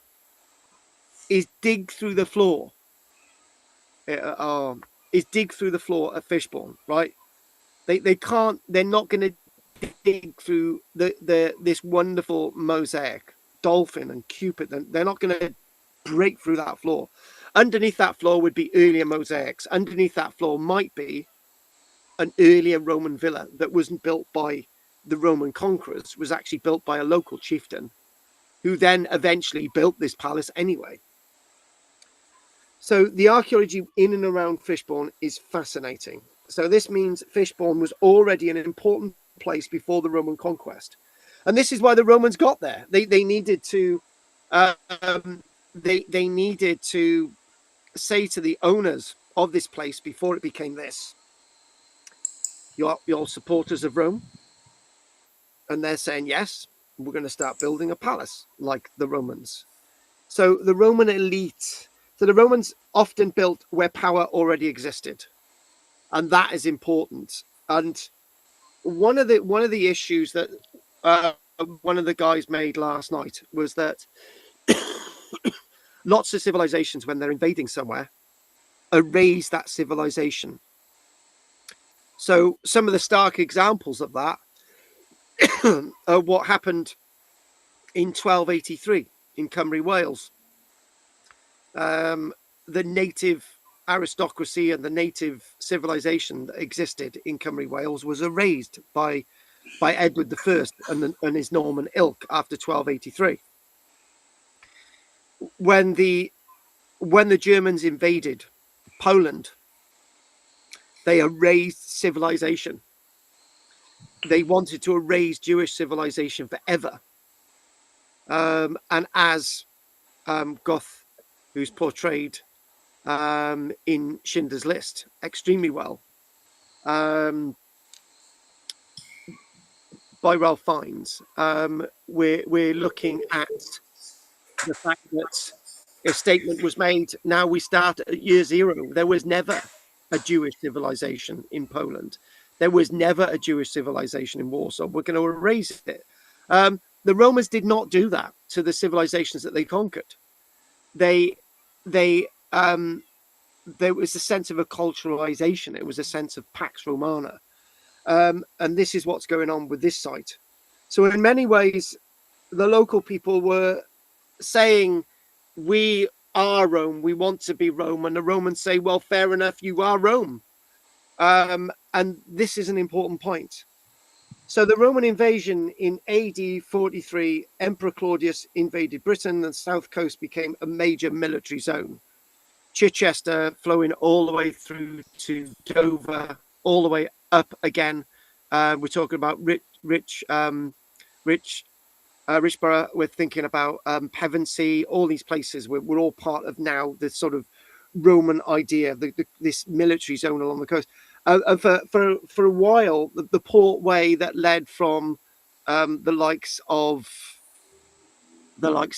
dig through the floor. Is dig through the floor at Fishbourne, right? They can't. They're not going to dig through this wonderful mosaic, dolphin and Cupid. They're not going to break through that floor. Underneath that floor would be earlier mosaics. Underneath that floor might be an earlier Roman villa that wasn't built by the Roman conquerors. Was actually built by a local chieftain, who then eventually built this palace anyway. So the archaeology in and around Fishbourne is fascinating. So this means Fishbourne was already an important place before the Roman conquest. And this is why the Romans got there. They needed to they needed to say to the owners of this place before it became this, you're supporters of Rome? And they're saying, yes, we're going to start building a palace like the Romans. So the Roman elite, so the Romans often built where power already existed. And that is important. And one of the issues that one of the guys made last night was that lots of civilizations, when they're invading somewhere, erase that civilization. So some of the stark examples of that are what happened in 1283 in Cymru, Wales. The native aristocracy and the native civilization that existed in Cymru, Wales was erased by Edward I and his Norman ilk after 1283. When the Germans invaded Poland, they erased civilization. They wanted to erase Jewish civilization forever. And as Goth, who's portrayed in Schindler's List extremely well, by spiral finds, we're looking at the fact that a statement was made. Now we start at year zero. There was never a Jewish civilization in Poland. There was never a Jewish civilization in Warsaw. We're going to erase it. The Romans did not do that to the civilizations that they conquered. There was a sense of acculturalization. It was a sense of Pax Romana. And this is what's going on with this site. So in many ways, the local people were saying, we are Rome, we want to be Rome. And the Romans say, well, fair enough, you are Rome. And this is an important point. So the Roman invasion in AD 43, Emperor Claudius invaded Britain, and the south coast became a major military zone. Chichester flowing all the way through to Dover, all the way up again. We're talking about Richborough. We're thinking about Pevensey. All these places we're all part of now. The sort of Roman idea, this military zone along the coast. And for a while, the port way that led from the likes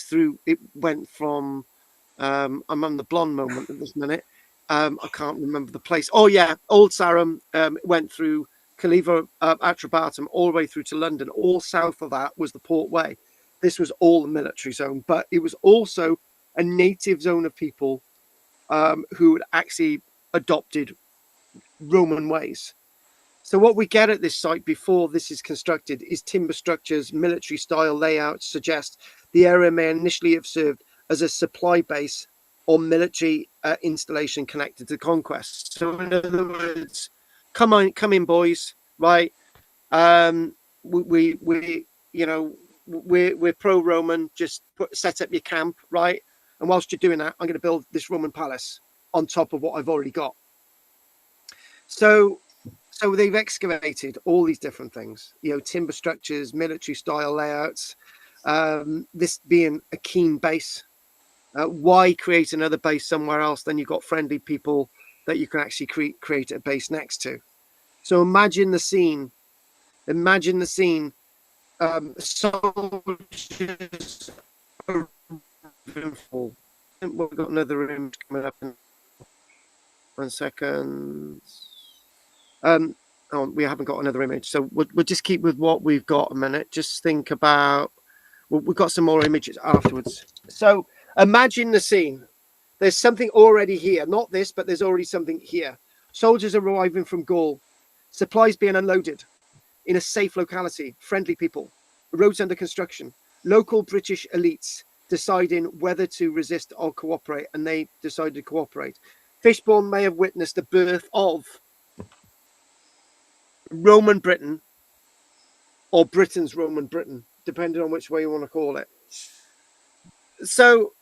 through, it went from. I'm on the blonde moment at this minute. I can't remember the place. Oh yeah, Old Sarum went through Caliva Atrabatum all the way through to London. All south of that was the port way. This was all the military zone, but it was also a native zone of people who had actually adopted Roman ways. So what we get at this site before this is constructed is timber structures, military style layouts suggest the area may initially have served as a supply base or military installation connected to conquest. So in other words, come in, boys, right? We're pro-Roman. Just set up your camp, right? And whilst you're doing that, I'm going to build this Roman palace on top of what I've already got. So they've excavated all these different things, timber structures, military style layouts. This being a keen base. Why create another base somewhere else? Then you've got friendly people that you can actually create a base next to. So imagine the scene. Imagine the scene. Soldiers arriving full. We've got another image coming up in 1 second. We haven't got another image, so we'll just keep with what we've got a minute. Just think about. We've got some more images afterwards. So imagine the scene. There's something already here. Not this, but there's already something here. Soldiers arriving from Gaul. Supplies being unloaded in a safe locality. Friendly people. Roads under construction. Local British elites deciding whether to resist or cooperate, and they decided to cooperate. Fishbourne may have witnessed the birth of Roman Britain or Britain's Roman Britain, depending on which way you want to call it. So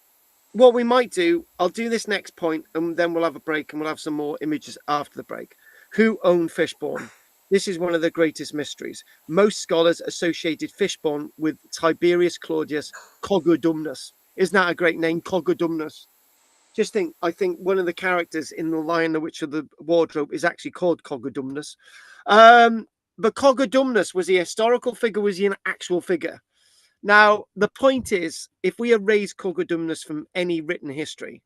what we might do, I'll do this next point and then we'll have a break and we'll have some more images after the break. Who owned Fishbourne? This is one of the greatest mysteries. Most scholars associated Fishbourne with Tiberius Claudius Cogodumnus. Isn't that a great name, Cogodumnus? Just think, I think one of the characters in The Lion, the Witch of the Wardrobe is actually called Cogodumnus. But Cogodumnus, was he a historical figure? Was he an actual figure? Now, the point is, if we erase Cogodumnus from any written history,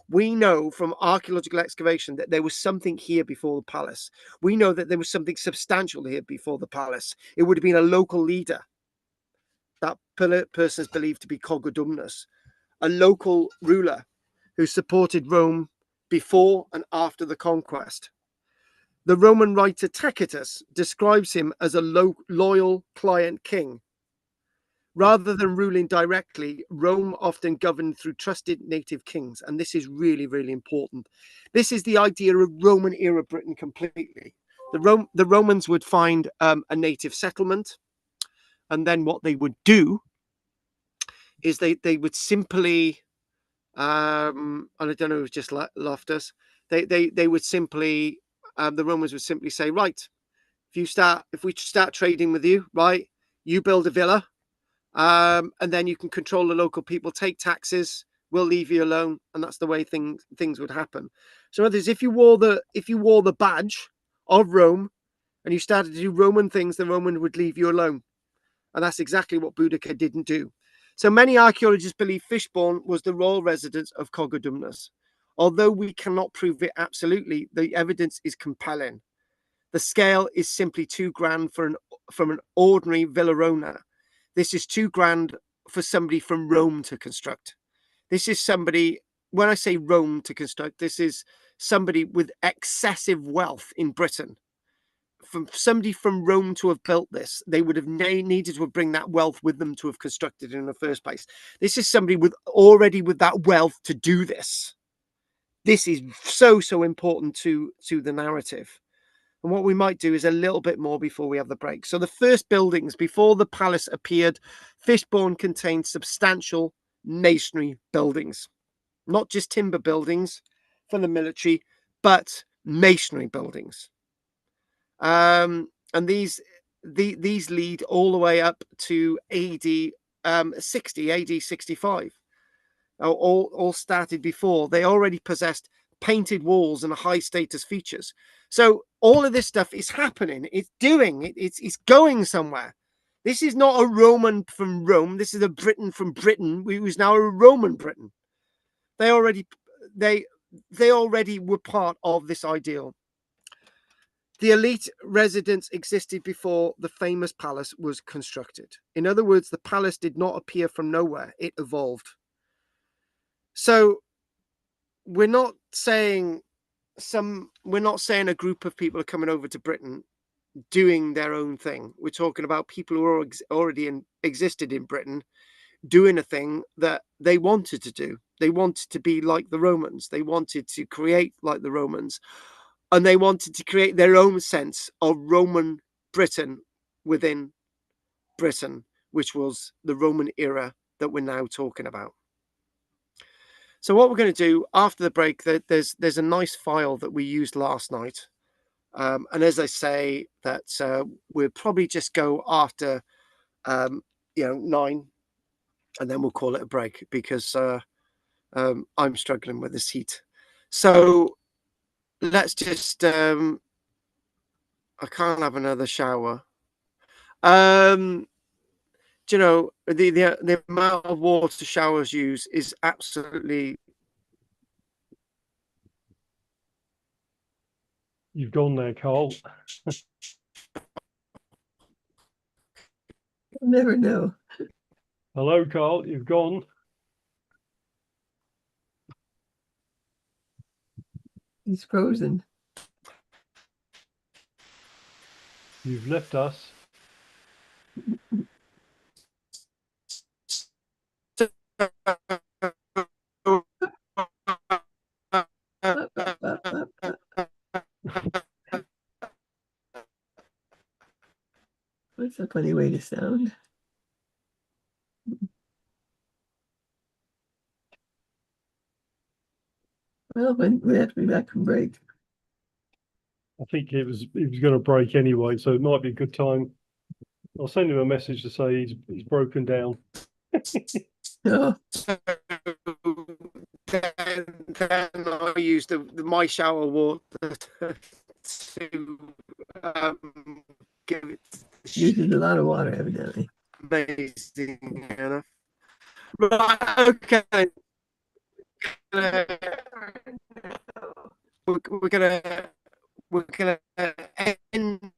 we know from archaeological excavation that there was something here before the palace. We know that there was something substantial here before the palace. It would have been a local leader. That person is believed to be Cogodumnus, a local ruler who supported Rome before and after the conquest. The Roman writer Tacitus describes him as a loyal client king. Rather than ruling directly, Rome often governed through trusted native kings. And this is really, really important. This is the idea of Roman era Britain completely. The Romans would find a native settlement. And then what they would do is they would simply, and I don't know, it was just Loftus. They would simply, the Romans would simply say, right, if we start trading with you, right, you build a villa. And then you can control the local people, take taxes, we'll leave you alone, and that's the way things would happen. So others, if you wore the badge of Rome and you started to do Roman things, the Roman would leave you alone. And that's exactly what Boudica didn't do. So many archaeologists believe Fishbourne was the royal residence of Cogadumnus. Although we cannot prove it absolutely, the evidence is compelling. The scale is simply too grand from an ordinary Villarona. This is too grand for somebody from Rome to construct. This is somebody, when I say Rome to construct, this is somebody with excessive wealth in Britain. From somebody from Rome to have built this, they would have needed to bring that wealth with them to have constructed it in the first place. This is somebody with that wealth to do this. This is so important to the narrative. And what we might do is a little bit more before we have the break. So the first buildings before the palace appeared, Fishbourne contained substantial masonry buildings, not just timber buildings for the military, but masonry buildings. And these lead all the way up to AD 60, AD 65. All started before. They already possessed painted walls and high status features. So all of this stuff is happening. It's going somewhere. This is not a Roman from Rome. This is a Briton from Britain, who's now a Roman Britain. They already were part of this ideal. The elite residence existed before the famous palace was constructed. In other words, the palace did not appear from nowhere. It evolved. So we're not saying a group of people are coming over to Britain doing their own thing. We're talking about people who already existed in Britain doing a thing that they wanted to do. They wanted to be like the Romans. They wanted to create like the Romans. And they wanted to create their own sense of Roman Britain within Britain, which was the Roman era that we're now talking about. So what we're going to do after the break, there's a nice file that we used last night. And as I say, that we'll probably just go after 9, and then we'll call it a break because I'm struggling with this heat. So let's just I can't have another shower. The amount of water showers use is absolutely. You've gone there, Carl. You'll never know. Hello, Carl. You've gone. He's frozen. You've left us. That's a funny way to sound. Well, we have to be back from break. I think it was going to break anyway, so it might be a good time. I'll send him a message to say he's broken down. Oh, then I use my shower water to give it. uses a lot of water, evidently. Amazing enough. Right, okay. We're gonna end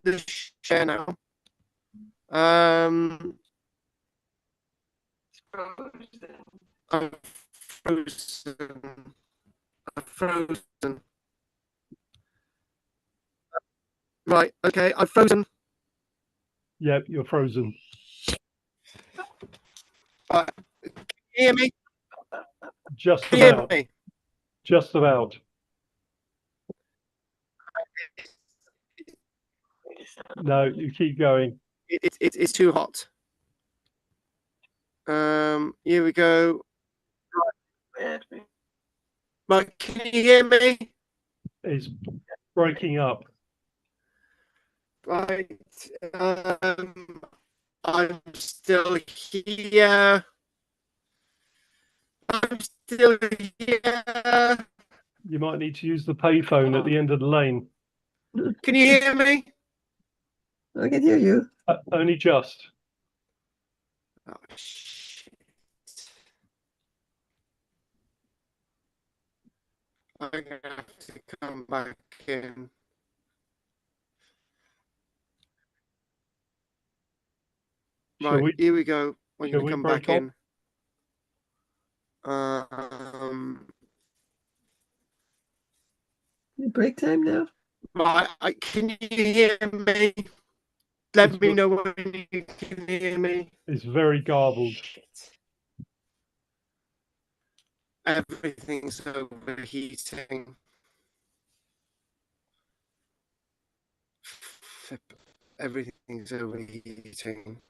the share now. I'm frozen. Right, okay, I've frozen. Yep, you're frozen. Can you hear me? Just Can you hear about. me? Just about. No, you keep going. It's too hot. Here we go. Right, can you hear me? It's breaking up. Right. I'm still here. I'm still here. You might need to use the payphone at the end of the lane. Can you hear me? I can hear you. Only just. Oh, shit. I'm gonna have to come back in. Right, here we go. I'm Shall gonna we come break back off? in. Break time now? Right, can you hear me? Let me know when you can hear me. It's very garbled. Shit. Everything's overheating. Everything's overheating.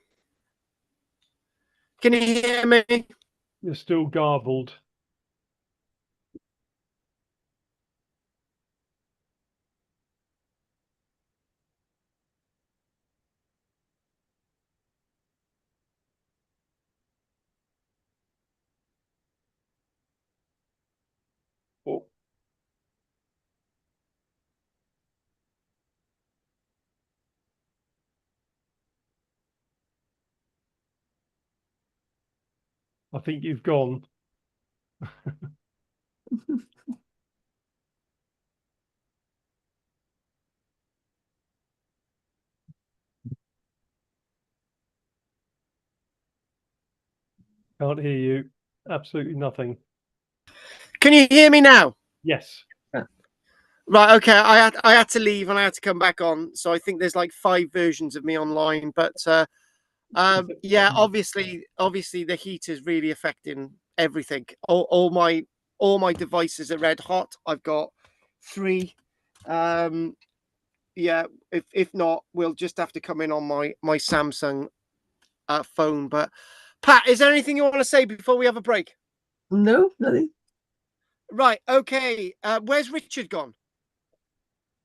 Can you hear me? You're still garbled. Oh. I think you've gone. Can't hear you. Absolutely nothing. Can you hear me now? Yes. Right, okay. I had to leave and I had to come back on. So I think there's like 5 versions of me online. But yeah, obviously the heat is really affecting everything. All my devices are red hot. I've got 3. Yeah, if not, we'll just have to come in on my Samsung phone. But Pat, is there anything you want to say before we have a break? No, nothing. Right, okay. Where's Richard gone?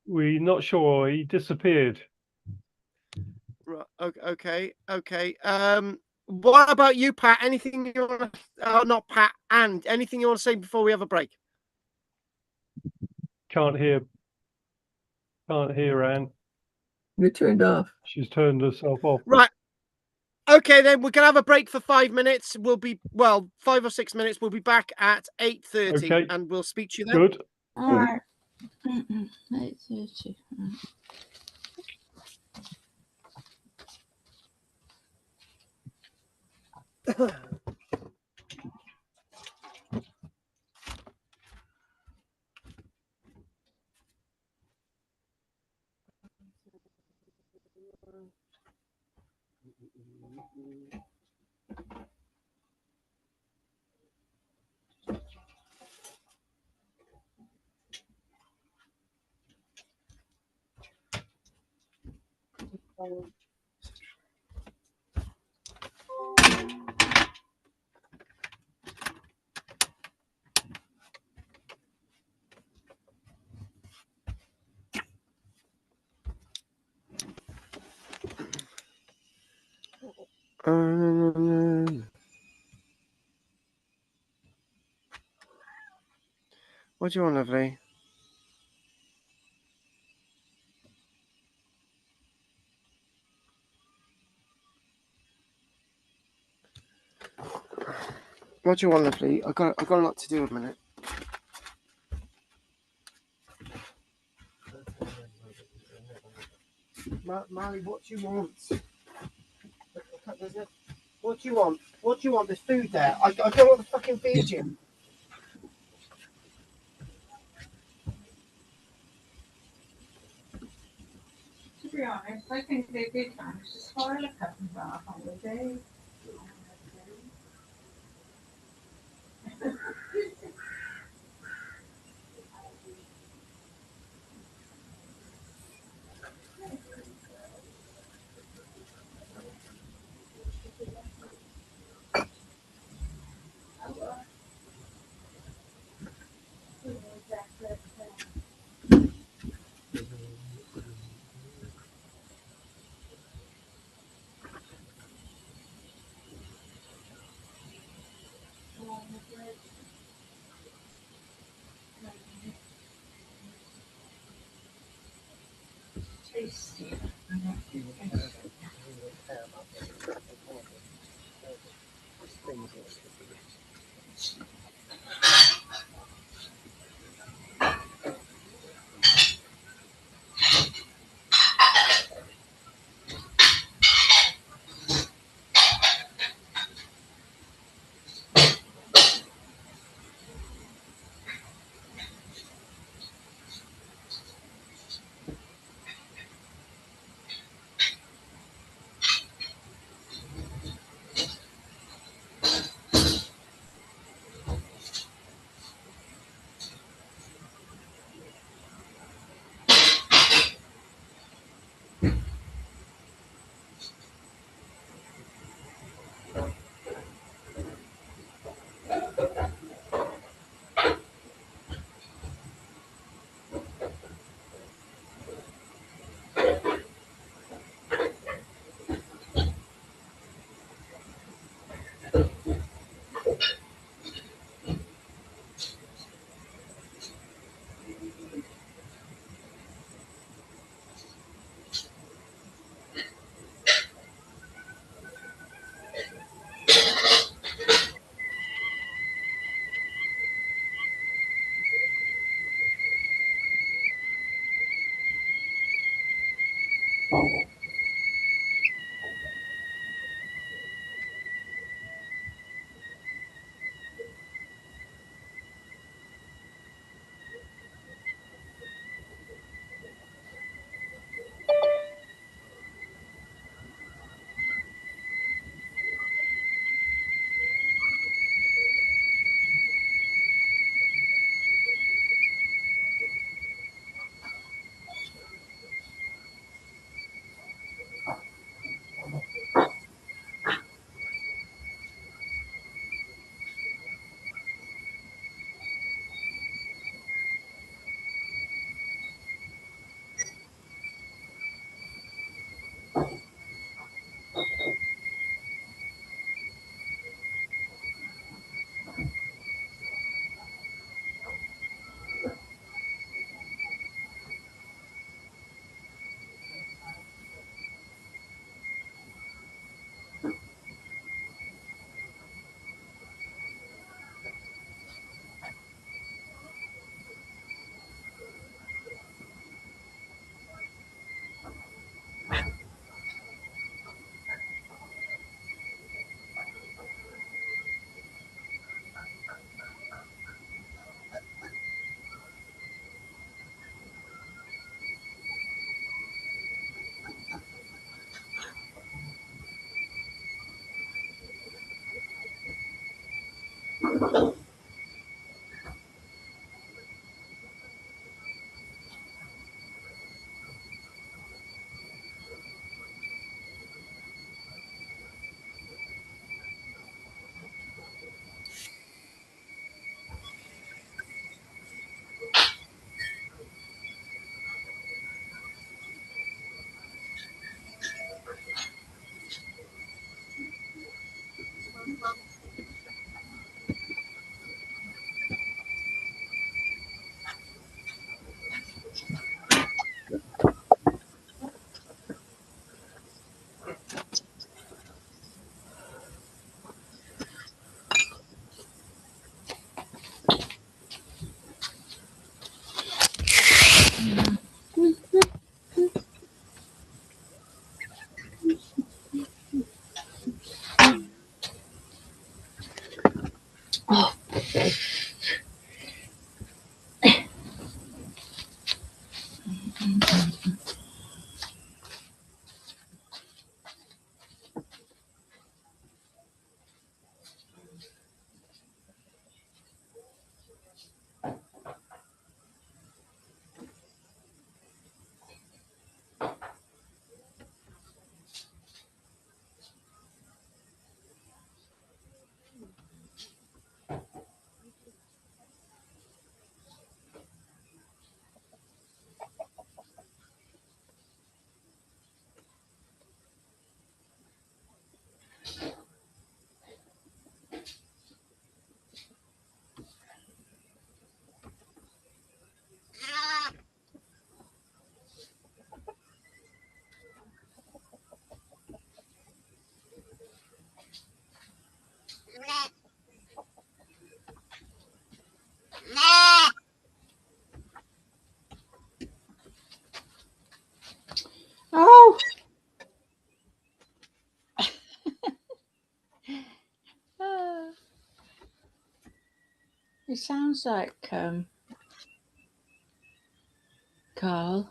We're not sure. He disappeared. Right, okay. What about you, Pat? Anything you want to? Not Pat, and anything you want to say before we have a break? Can't hear Anne. You're turned off. She's turned herself off. Right. Okay, then we're gonna have a break for 5 minutes. We'll be 5 or 6 minutes. We'll be back at 8:30, Okay. and we'll speak to you then. Good. All right. 8:30. What do you want, lovely? What do you want, lovely? I got a lot to do in a minute. Marley, what do you want? What do you want? What do you want? There's food there. I don't want to fucking feed you. To be honest, I think they did manage to spoil a couple of our holidays. Tasty. Oh, ah, it sounds like Carl.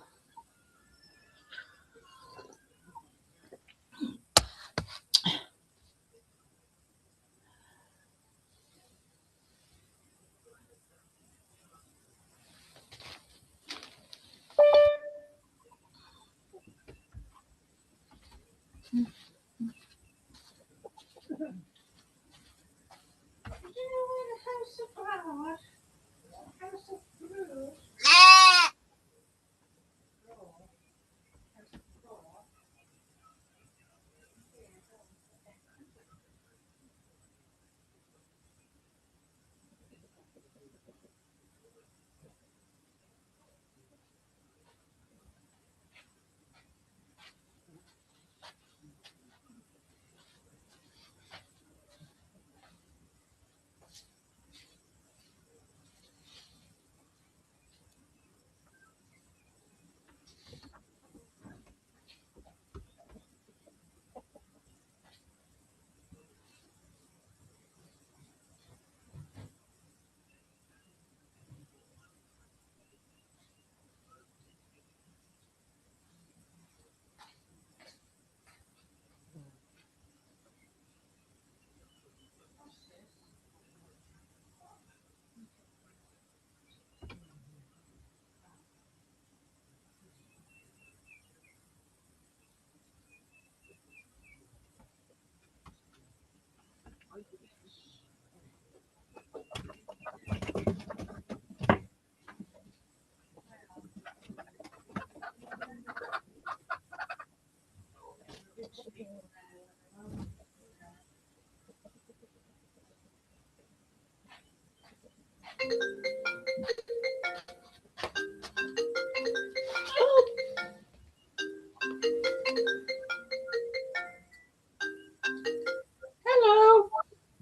Hello.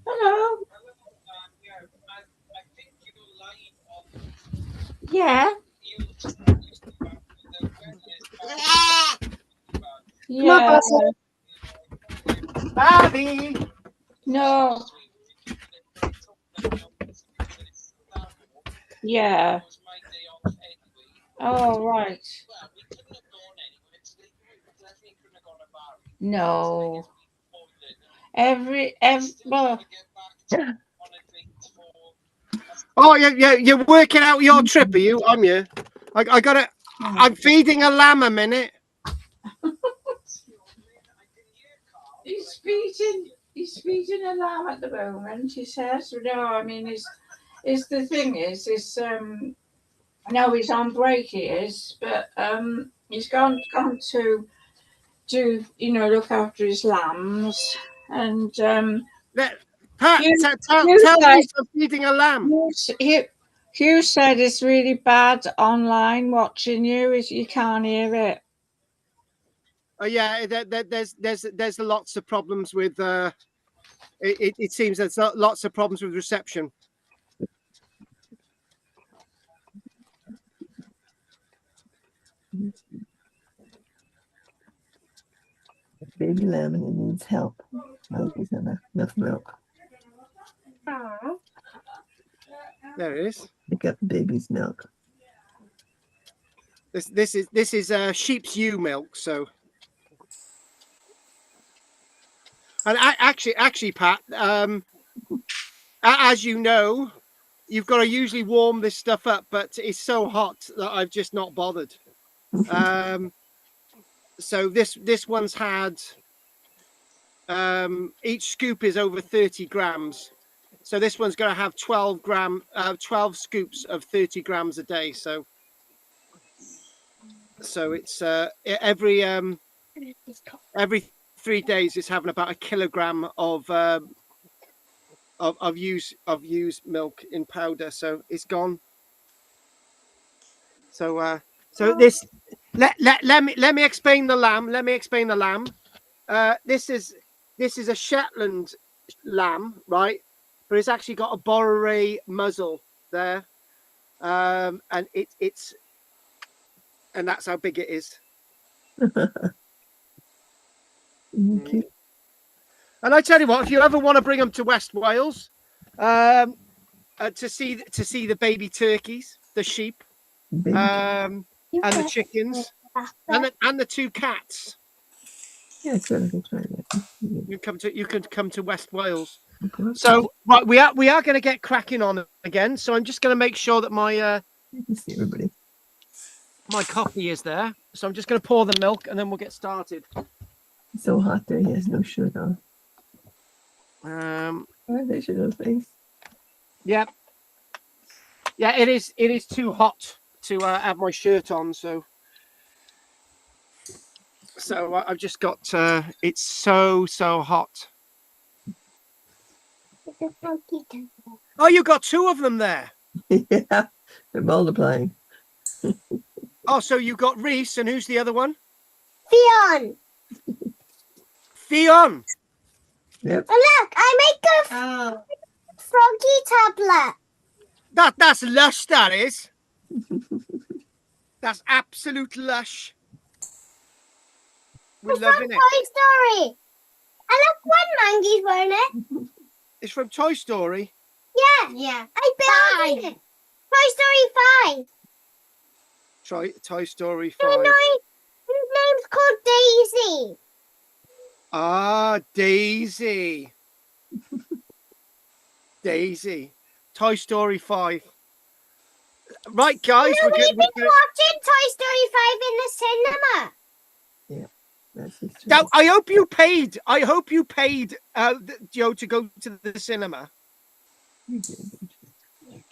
Hello. Yeah. Come on, Yeah. Bobby. No. Yeah. Oh, right. No. Well, Oh, you're working out your trip, are you? I'm you. I got it. I'm feeding a lamb a minute. he's feeding a lamb at the moment, he says. No, I mean is the thing is no, he's on break, he is, but he's gone to do, look after his lambs. And Pat, Hugh, Hugh tell said Reese I'm feeding a lamb. Hugh said it's really bad online watching you, you can't hear it. Oh yeah, there's lots of problems with. It seems there's lots of problems with reception. Baby lamb and it needs help. He's not enough milk. There it is. Pick up the baby's milk. This is sheep's ewe milk. So, and actually, Pat, as you know, you've got to usually warm this stuff up, but it's so hot that I've just not bothered. So this one's had each scoop is over 30 grams. So this one's going to have 12 scoops of 30 grams a day. So it's every 3 days it's having about a kilogram of used milk in powder. So it's gone. So this let me explain the lamb. Let me explain the lamb. This is a Shetland lamb, right? But it's actually got a Borere muzzle there, and it's and that's how big it is. Okay. And I tell you what, if you ever want to bring them to West Wales, to see the baby turkeys, the sheep, Baby. and the chickens, and the 2 cats, Yeah, good. I can try that. you can come to West Wales. Okay. So right, we are going to get cracking on it again. So I'm just going to make sure that my You can see everybody. my coffee is there. So I'm just going to pour the milk and then we'll get started. It's so hot there. He has no shirt on. Oh, they should have face. Yeah, it is too hot to have my shirt on. So I've just got. It's so hot. Oh, you got 2 of them there. Yeah, they're multiplying. Oh, so you got Reese, and who's the other one? Fion. Theon. Yep. Oh, look, I make a froggy tablet. That's lush. That is. That's absolute lush. We're It's loving from it. Toy Story. I look one monkey's wearing it. It's from Toy Story. Yeah. I built it. Toy Story 5. Toy Story 5. No, his name's called Daisy. Ah, Daisy. Daisy. Toy Story 5. Right, guys. We've been watching Toy Story 5 in the cinema. Yeah, that's his choice. Now, I hope you paid. Joe to go to the cinema. You did.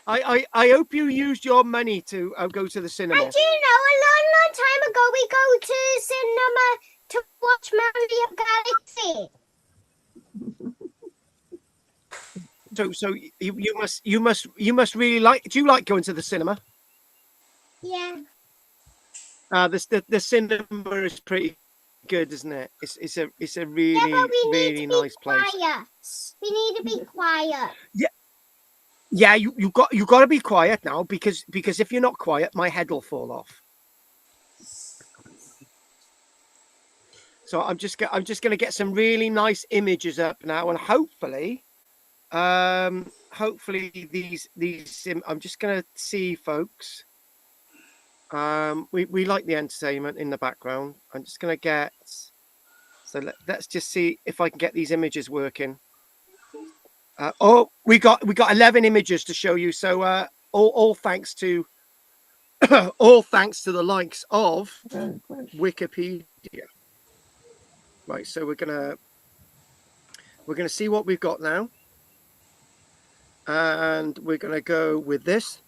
I hope you used your money to go to the cinema. And you know, a long time ago, we go to cinema to watch Mario Galaxy. So you must really like. Do you like going to the cinema? Yeah. The cinema is pretty good, isn't it? It's a Yeah, but really we need really to be nice place. quiet. We need to be quiet. Yeah, you got to be quiet now because if you're not quiet, my head will fall off. So I'm just gonna get some really nice images up now, and hopefully I'm just gonna see, folks. We like the entertainment in the background. I'm just gonna get, so let's just see if I can get these images working. Oh, we got 11 images to show you. So all thanks to all thanks to the likes of Wikipedia. Right, so we're gonna see what we've got now, and we're gonna go with this.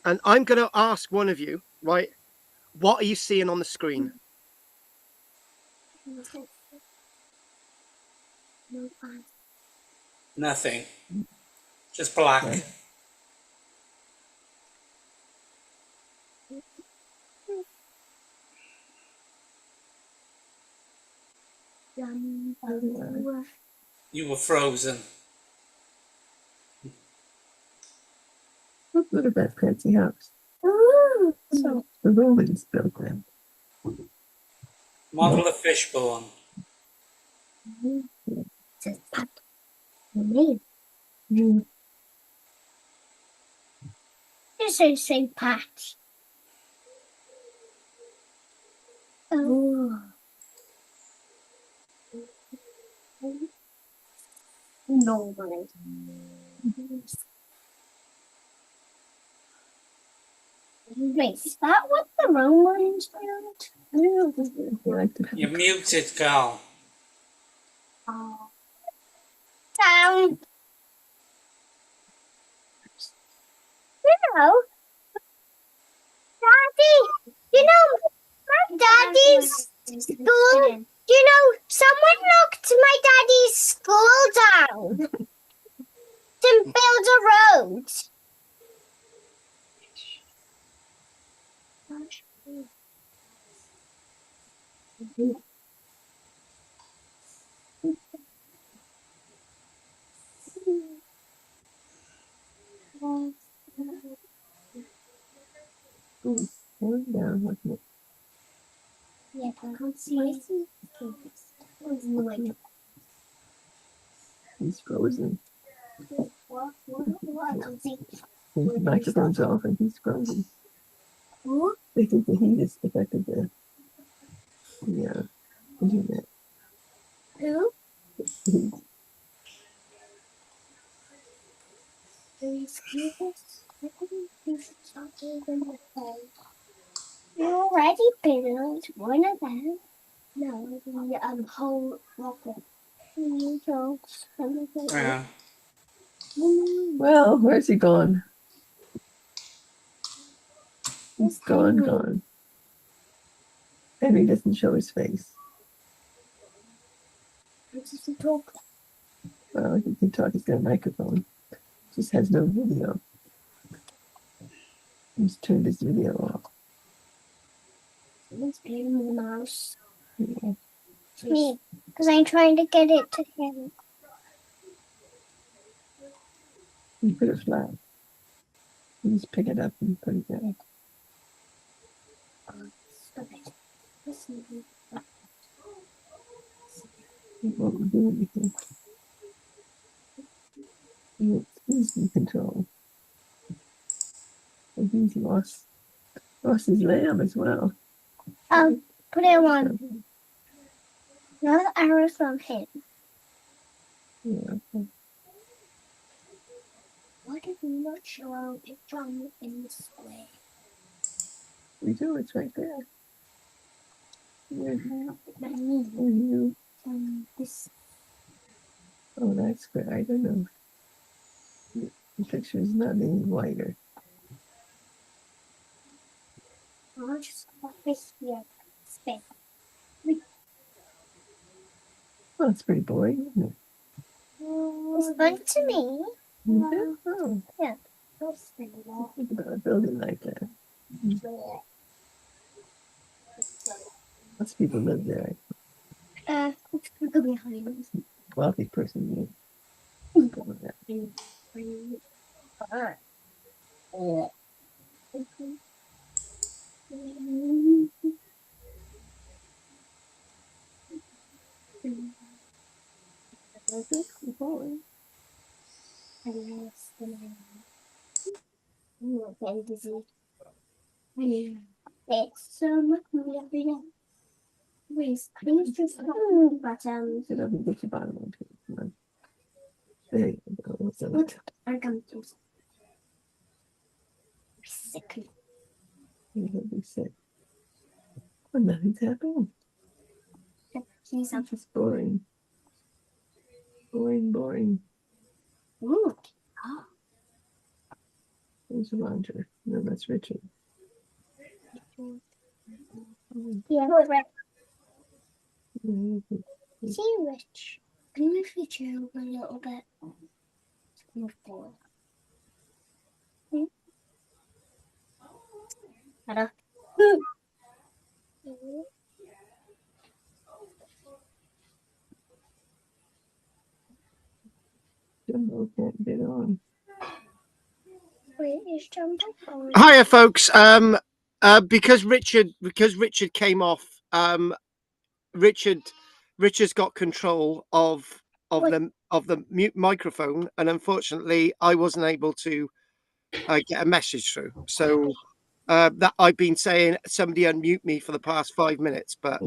And I'm going to ask one of you, right? What are you seeing on the screen? Nothing. Just black. You were frozen. What about fancy house? So the Romans built them. Model of Fishbone. This is St. Pat. Oh. No, wait, is that what the Romans built? You're muted, Carl. Down. No. Daddy, my daddy's school. Someone knocked my daddy's school down to build a road. Down, wasn't it? Yeah, I can't see it. He's frozen. What? His microphone's off and he's frozen. Who? They think the heat has affected the internet. Who? Heat. You already built one of them. No, the whole rocket. Yeah. Well, where's he gone? He's gone. And he doesn't show his face. Does he talk? Well, he can talk. He's got a microphone. Just has no video. He's turned his video off. Let's get him the mouse. Yeah. Me, because I'm trying to get it to him. You put it flat. You just pick it up and put it there. Stop it. Listen. It won't do anything. He's in control. And he's lost his lamb as well. Put it on. Another arrow from him. Yeah. Why did we not show our picture in the square? We do, it's right there. Where's Me. you? This. Oh, that's good. I don't know. The picture is not any wider. I'll just put this here. Space. Well, it's pretty boring, isn't it? It's fun to me. Is it? Oh, Yeah. think about a building like that. Lots of people live there. It's gonna be behind. Wealthy person. It's so much more please just but Sit up and get your bottom on it. Come on. There you go. So what are going to sick. you'll be sick. Well, nothing's happening. He's up. It's just boring. Boring. Ooh. There's Roger. No, that's Richard. Yeah, right. Mhm. See, Rich. I'm gonna feature you a little bit. Move forward. Hello. Jumbo can't get on. Wait, is Jumbo on? Hiya, folks. Because Richard came off. Richard's got control of the mute microphone, and unfortunately, I wasn't able to get a message through. So that I've been saying somebody unmute me for the past 5 minutes, but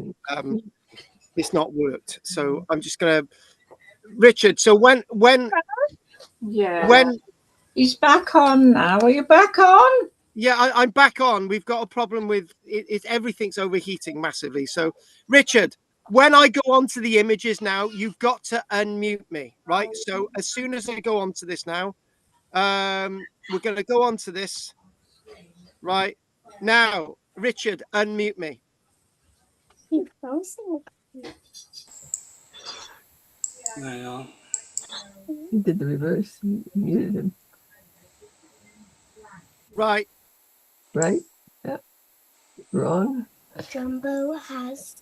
it's not worked. So I'm just gonna Richard. So when Yeah. He's back on now. Are you back on? Yeah, I'm back on. We've got a problem with it. Everything's overheating massively. So, Richard, when I go onto the images now, you've got to unmute me, right? So as soon as I go onto this now, we're going to go onto this right now. Richard, unmute me. He's frozen. Hang on. He did the reverse. He muted him. Right. Right? Yep. Wrong. Jumbo has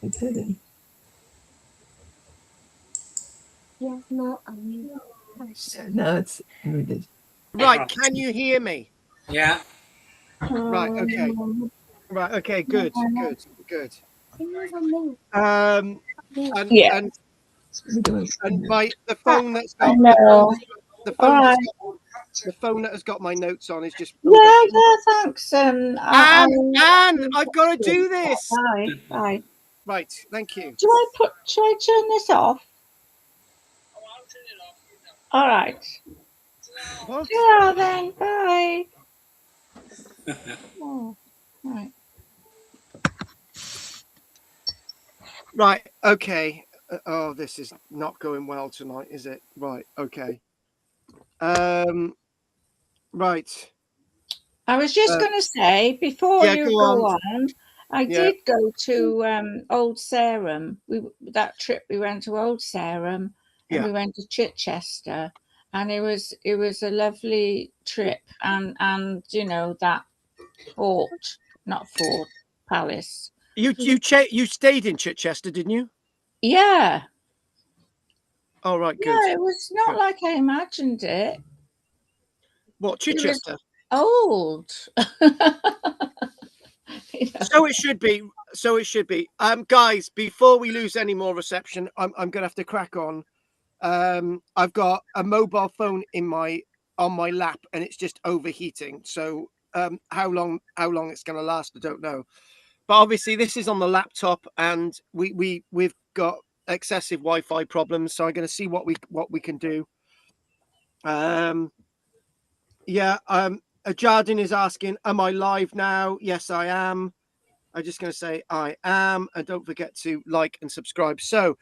It's hidden. yeah, not Now it's muted. Right. Can you hear me? Yeah. Right. Okay. Right. Okay. Good. Good. And Yeah. and We're doing the phone that's got know. the phone All that's right. got, the phone that has got my notes on is just Yeah, thanks. And I've got to do this. Bye. Right, thank you. Should I turn this off? All right. What? Yeah, then. Bye. Oh, right. Right, okay. Oh, this is not going well tonight, is it? Right, okay. Right. I was just going to say before Yeah, you go go on. on, I did go to Old Sarum. That trip we went to Old Sarum and we went to Chichester, and it was a lovely trip. And you know that palace. You stayed in Chichester, didn't you? Yeah. Oh, right, good. Yeah, it was not like I imagined it. What, Chichester? Old. So it should be. Guys, before we lose any more reception, I'm gonna have to crack on. I've got a mobile phone on my lap and it's just overheating. So how long it's gonna last, I don't know. But obviously this is on the laptop and we've got excessive Wi-Fi problems. So I'm gonna see what we can do. Jardin is asking, am I live now? Yes, I am. I'm just going to say I am, and don't forget to like and subscribe. So,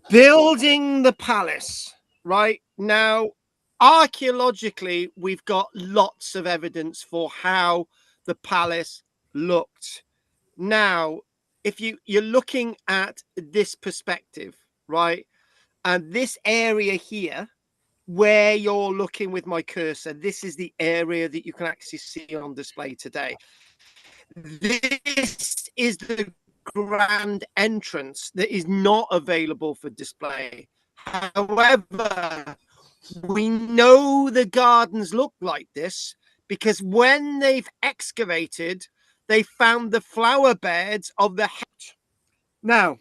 building the palace right now, archaeologically, we've got lots of evidence for how the palace looked. Now, if you're looking at this perspective, right, and this area here, where you're looking with my cursor, this is the area that you can actually see on display today. This is the grand entrance that is not available for display. However, we know the gardens look like this because when they've excavated, they found the flower beds of the house. Now,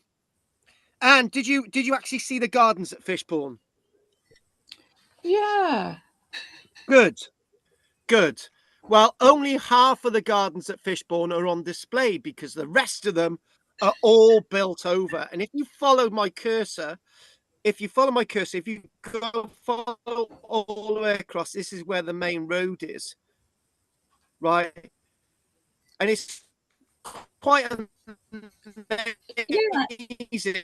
Anne, did you actually see the gardens at Fishbourne? Yeah. Good. Good. Well, only half of the gardens at Fishbourne are on display because the rest of them are all built over. And if you follow my cursor, if you go follow all the way across, this is where the main road is, right? And it's quite Yeah. amazing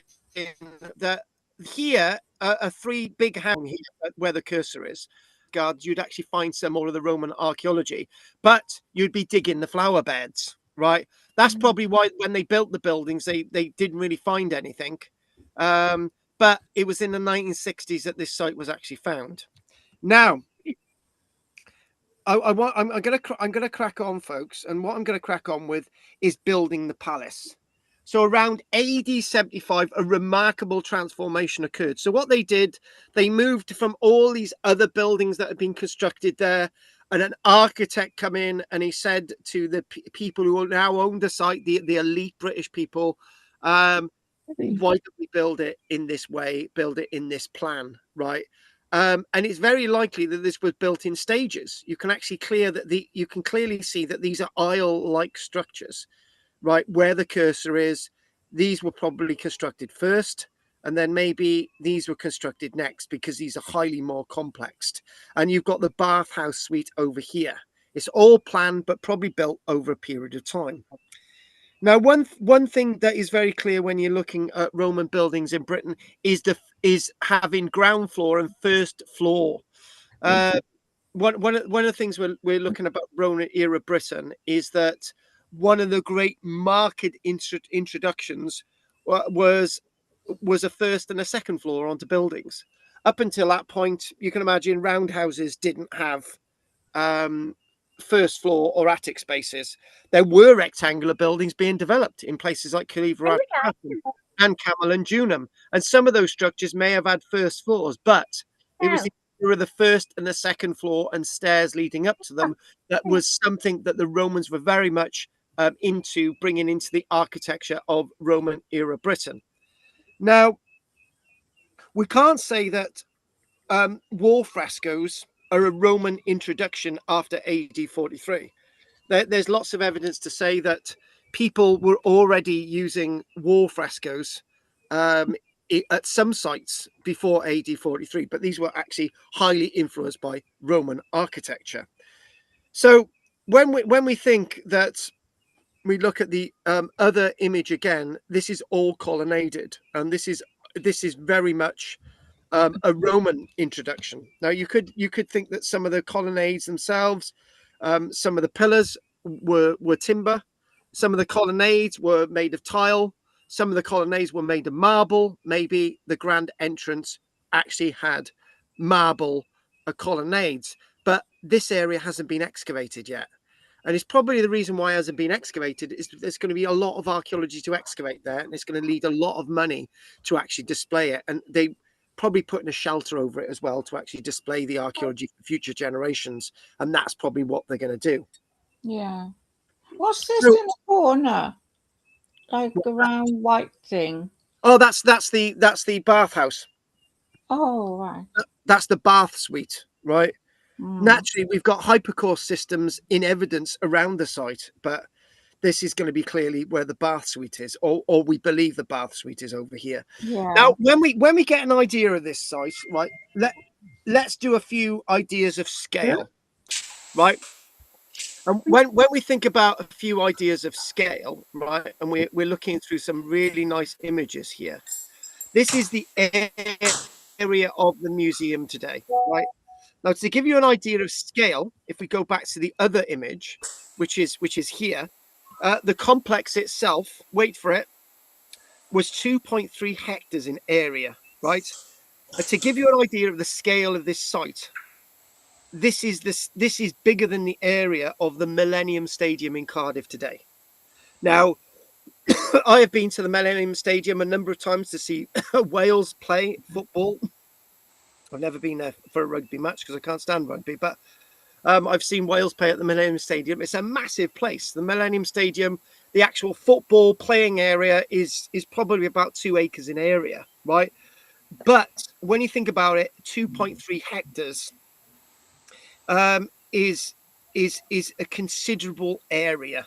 that here are three big houses here where the cursor is. Guards, you'd actually find some more of the Roman archaeology, but you'd be digging the flower beds, right? That's probably why when they built the buildings, they didn't really find anything. But it was in the 1960s that this site was actually found. Now, I'm gonna crack on, folks, and what I'm gonna crack on with is building the palace. So around AD 75, a remarkable transformation occurred. So what they did, they moved from all these other buildings that had been constructed there, and an architect come in and he said to the people who now own the site, the elite British people, why don't we build it in this way, build it in this plan, right? And it's very likely that this was built in stages. You can actually you can clearly see that these are aisle-like structures, right? Where the cursor is, these were probably constructed first, and then maybe these were constructed next because these are highly more complex. And you've got the bathhouse suite over here. It's all planned, but probably built over a period of time. Now, one thing that is very clear when you're looking at Roman buildings in Britain is having ground floor and first floor. One of the things we're looking about Roman era Britain is that one of the great market introductions was a first and a second floor onto buildings. Up until that point, you can imagine roundhouses didn't have first floor or attic spaces. There were rectangular buildings being developed in places like Cleaver and Camel and Junum, and some of those structures may have had first floors, but it was the era of the first and the second floor and stairs leading up to them that was something that the Romans were very much into bringing into the architecture of Roman era Britain. Now, we can't say that wall frescoes are a Roman introduction after AD 43. There's lots of evidence to say that people were already using wall frescoes at some sites before AD 43, but these were actually highly influenced by Roman architecture. So when we think that we look at the other image again, this is all colonnaded, and this is very much a Roman introduction. Now you could think that some of the colonnades themselves, some of the pillars were timber, some of the colonnades were made of tile, some of the colonnades were made of marble. Maybe the grand entrance actually had marble colonnades, but this area hasn't been excavated yet. And it's probably the reason why it hasn't been excavated is there's going to be a lot of archaeology to excavate there, and it's going to need a lot of money to actually display it. And they probably putting a shelter over it as well to actually display the archaeology for future generations. And that's probably what they're going to do. Yeah. What's this So, in the corner? Like a round white thing. oh, that's the bathhouse. Oh, right. That's the bath suite, right? Mm. Naturally, we've got hypercore systems in evidence around the site, but this is going to be clearly where the bath suite is, or we believe the bath suite is over here. Yeah. Now, when we get an idea of this site, right, let's do a few ideas of scale, right? And when we think about a few ideas of scale, right, and we're looking through some really nice images here. This is the area of the museum today, right? Now, to give you an idea of scale, if we go back to the other image, which is here. The complex itself, wait for it, was 2.3 hectares in area, right? To give you an idea of the scale of this site, this is bigger than the area of the Millennium Stadium in Cardiff today. Now, I have been to the Millennium Stadium a number of times to see Wales play football. I've never been there for a rugby match because I can't stand rugby, but I've seen Wales play at the Millennium Stadium. It's a massive place. The Millennium Stadium, the actual football playing area is probably about 2 acres in area, right? But when you think about it, 2.3 hectares is a considerable area.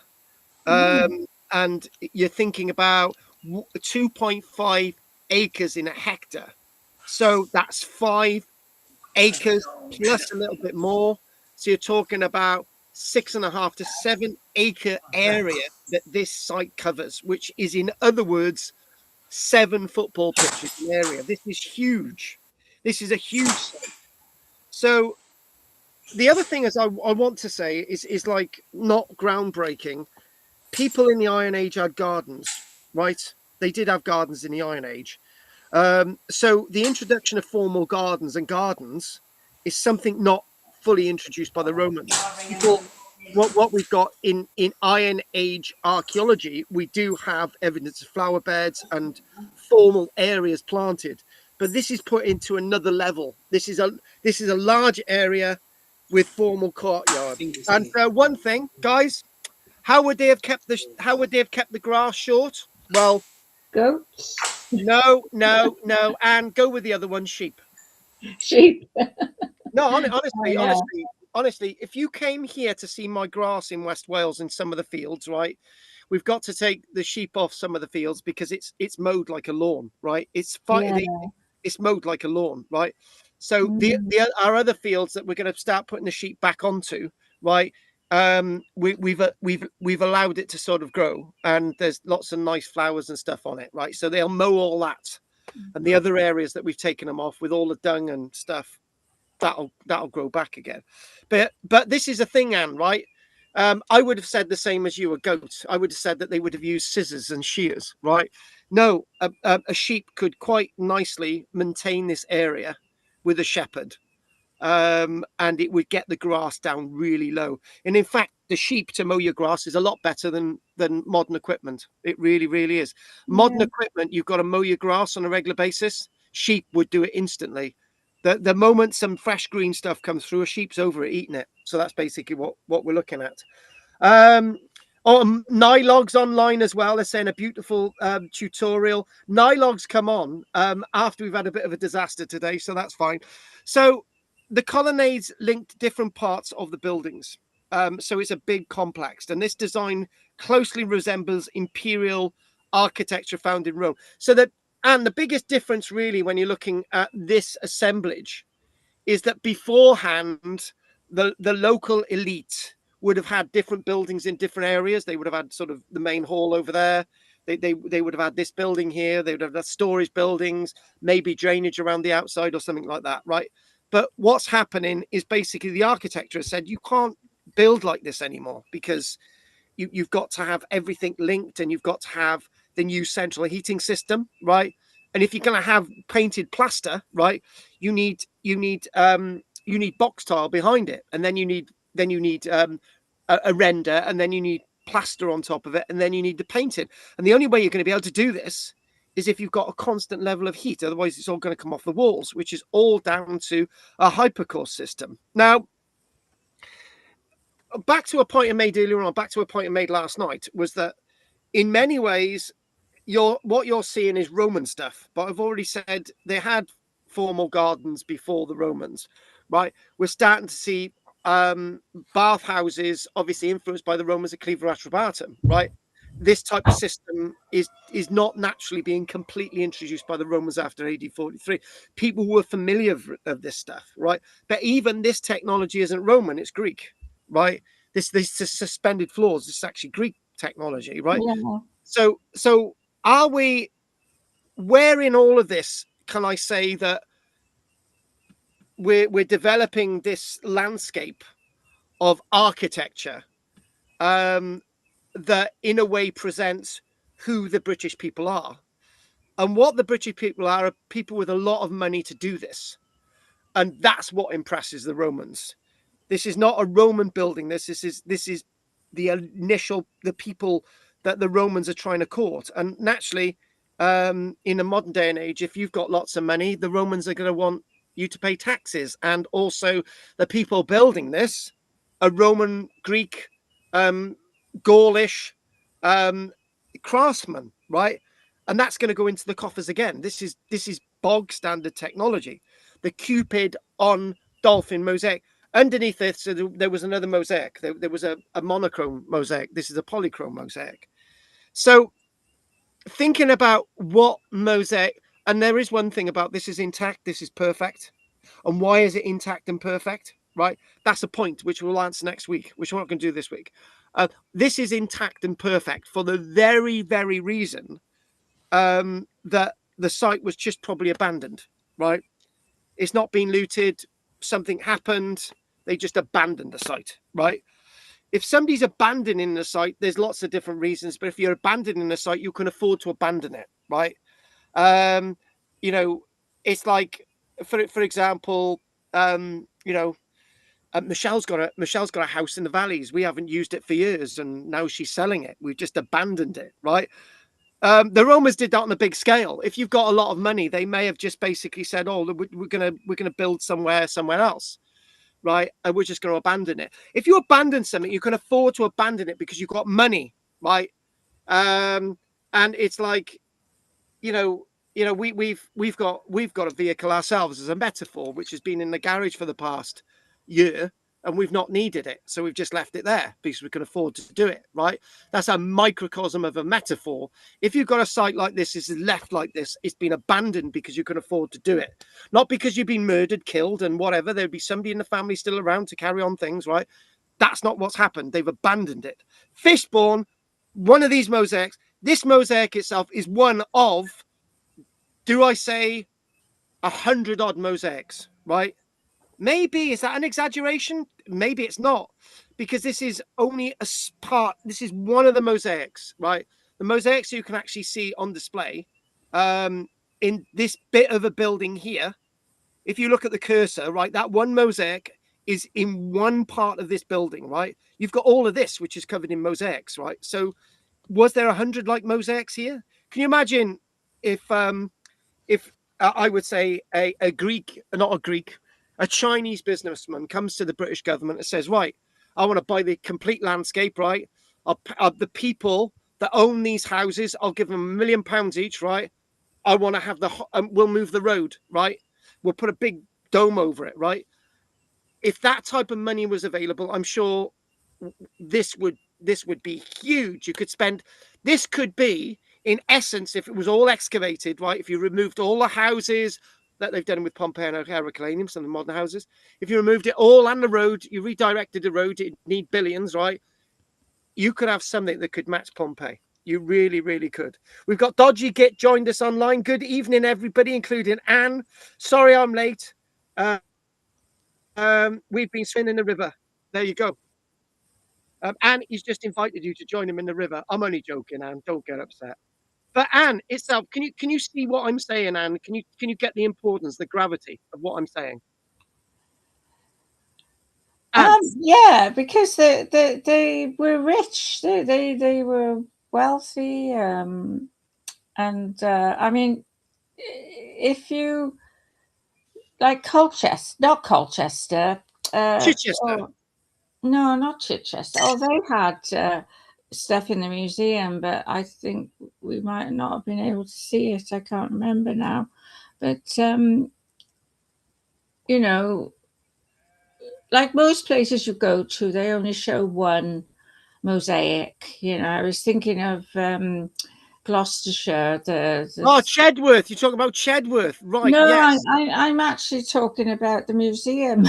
And you're thinking about 2.5 acres in a hectare. So that's 5 acres plus a little bit more. So you're talking about 6.5 to 7 acre area that this site covers, which is, in other words, 7 football pitches in area. This is huge. This is a huge site. So the other thing is I want to say is like not groundbreaking. People in the Iron Age had gardens, right? They did have gardens in the Iron Age. So the introduction of formal gardens is something not fully introduced by the Romans. People, what we've got in Iron Age archaeology, we do have evidence of flower beds and formal areas planted, but this is put into another level. This is a large area with formal courtyard. And one thing, guys, how would they have kept the grass short? Well, Goats, no, and go with the other one, sheep. sheep. No, Yeah. honestly, if you came here to see my grass in West Wales in some of the fields, right, we've got to take the sheep off some of the fields because it's mowed like a lawn, right? It's mowed like a lawn, right? So our other fields that we're going to start putting the sheep back onto, right? We've allowed it to sort of grow, and there's lots of nice flowers and stuff on it, right? So they'll mow all that, and the other areas that we've taken them off with all the dung and stuff, that'll grow back again. But this is a thing, Anne, right? I would have said the same as you, a goat. I would have said that they would have used scissors and shears, right? No, a sheep could quite nicely maintain this area with a shepherd, and it would get the grass down really low. And in fact, the sheep to mow your grass is a lot better than modern equipment. It really, really is. Modern equipment, you've got to mow your grass on a regular basis. Sheep would do it instantly. The moment some fresh green stuff comes through, a sheep's over it eating it. So that's basically what we're looking at. Nilogs online as well. They're saying a beautiful tutorial. Nilogs come on after we've had a bit of a disaster today, so that's fine. So the colonnades linked different parts of the buildings. So it's a big complex, and this design closely resembles imperial architecture found in Rome. And the biggest difference really when you're looking at this assemblage is that beforehand, the local elite would have had different buildings in different areas. They would have had sort of the main hall over there. They would have had this building here. They would have had storage buildings, maybe drainage around the outside or something like that, right? But what's happening is basically the architecture has said you can't build like this anymore because you've got to have everything linked, and you've got to have the new central heating system, right? And if you're going to have painted plaster, right, you need box tile behind it, and then you need a render, and then you need plaster on top of it, and then you need the painting. And the only way you're going to be able to do this is if you've got a constant level of heat. Otherwise, it's all going to come off the walls, which is all down to a hypercore system. Now, back to a point I made earlier on, back to a point I made last night, was that in many ways, what you're seeing is Roman stuff. But I've already said they had formal gardens before the Romans, right? We're starting to see bathhouses, obviously influenced by the Romans at Clever Atrobatum, right? This type of system is not naturally being completely introduced by the Romans after AD 43. People were familiar of this stuff, right? But even this technology isn't Roman; it's Greek, right? This suspended floors, this is actually Greek technology, right? Yeah. So are we, where in all of this can I say that we're developing this landscape of architecture that in a way presents who the British people are. And what the British people are people with a lot of money to do this. And that's what impresses the Romans. This is not a Roman building. This is the initial, the people that the Romans are trying to court. And naturally, in a modern day and age, if you've got lots of money, the Romans are going to want you to pay taxes. And also the people building this are Roman, Greek, Gaulish craftsmen, right? And that's going to go into the coffers again. This is bog standard technology. The Cupid on dolphin mosaic. Underneath this, so there was another mosaic. There was a monochrome mosaic. This is a polychrome mosaic. So thinking about what mosaic, and there is one thing about this is intact, this is perfect. And why is it intact and perfect? Right? That's a point which we'll answer next week, which we're not going to do this week. This is intact and perfect for the very, very reason that the site was just probably abandoned, right? It's not been looted. Something happened. They just abandoned the site, right? If somebody's abandoning the site, there's lots of different reasons. But if you're abandoning the site, you can afford to abandon it, right? You know, it's like, for example, Michelle's got a house in the valleys. We haven't used it for years, and now she's selling it. We've just abandoned it, right? The Romans did that on a big scale. If you've got a lot of money, they may have just basically said, "Oh, we're gonna build somewhere else." Right, and we're just going to abandon it. If you abandon something, you can afford to abandon it because you've got money, right? And it's like, we've got a vehicle ourselves as a metaphor, which has been in the garage for the past year, and we've not needed it, so we've just left it there because we can afford to do it, right? That's a microcosm of a metaphor. If you've got a site like this, is left like this, it's been abandoned because you can afford to do it, not because you've been murdered, killed, and whatever. There'd be somebody in the family still around to carry on things, right? That's not what's happened. They've abandoned it. Fishbourne, one of these mosaics. This mosaic itself is one of, do I say, 100 odd mosaics, right? Maybe, is that an exaggeration? Maybe it's not, because this is only a part. This is one of the mosaics, right? The mosaics you can actually see on display in this bit of a building here. If you look at the cursor, right, that one mosaic is in one part of this building, right? You've got all of this, which is covered in mosaics, right? So was there 100 like mosaics here? Can you imagine if I would say a Greek, not a Greek, a Chinese businessman comes to the British government and says, right, I want to buy the complete landscape, right? The people that own these houses, I'll give them £1 million each, right? I want to have we'll move the road, right? We'll put a big dome over it, right? If that type of money was available, I'm sure this would be huge. You could spend, this could be, in essence, if it was all excavated, right? If you removed all the houses that they've done with Pompeii and Herculaneum, some of the modern houses, if you removed it all and the road, you redirected the road, it'd need billions, right? You could have something that could match Pompeii. You really, really could. We've got Dodgy Git joined us online. Good evening, everybody, including Anne. Sorry I'm late. We've been swimming in the river. There you go. Anne, he's just invited you to join him in the river. I'm only joking, Anne. Don't get upset. But Anne itself, can you see what I'm saying, Anne? Can you get the importance, the gravity of what I'm saying? Anne. Yeah, because they were rich. They were wealthy. And I mean, if you like Colchester, not Colchester, Chichester. no, not Chichester. Oh, they had stuff in the museum, but I think we might not have been able to see it. I can't remember now. But, you know, like most places you go to, they only show one mosaic. You know, I was thinking of Gloucestershire. Oh, Chedworth. You're talking about Chedworth. Right, No, yes. I'm actually talking about the museum.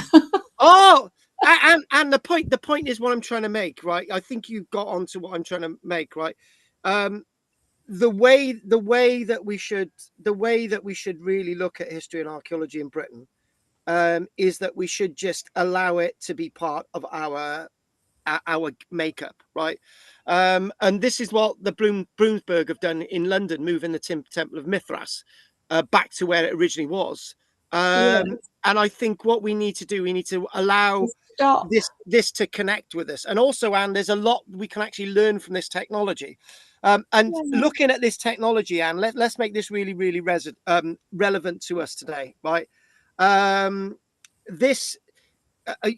Oh, and the point is what I'm trying to make, right? I think you got onto what I'm trying to make, right? The way that we should really look at history and archaeology in Britain is that we should just allow it to be part of our our makeup, right? And this is what the Bloomsburg have done in London, moving the Temple of Mithras back to where it originally was. Yeah. And I think what we need to do, we need to allow Stop. this to connect with us. And also, Anne, there's a lot we can actually learn from this technology. And Yeah. looking at this technology, Anne, let's make this really, really relevant to us today, right? This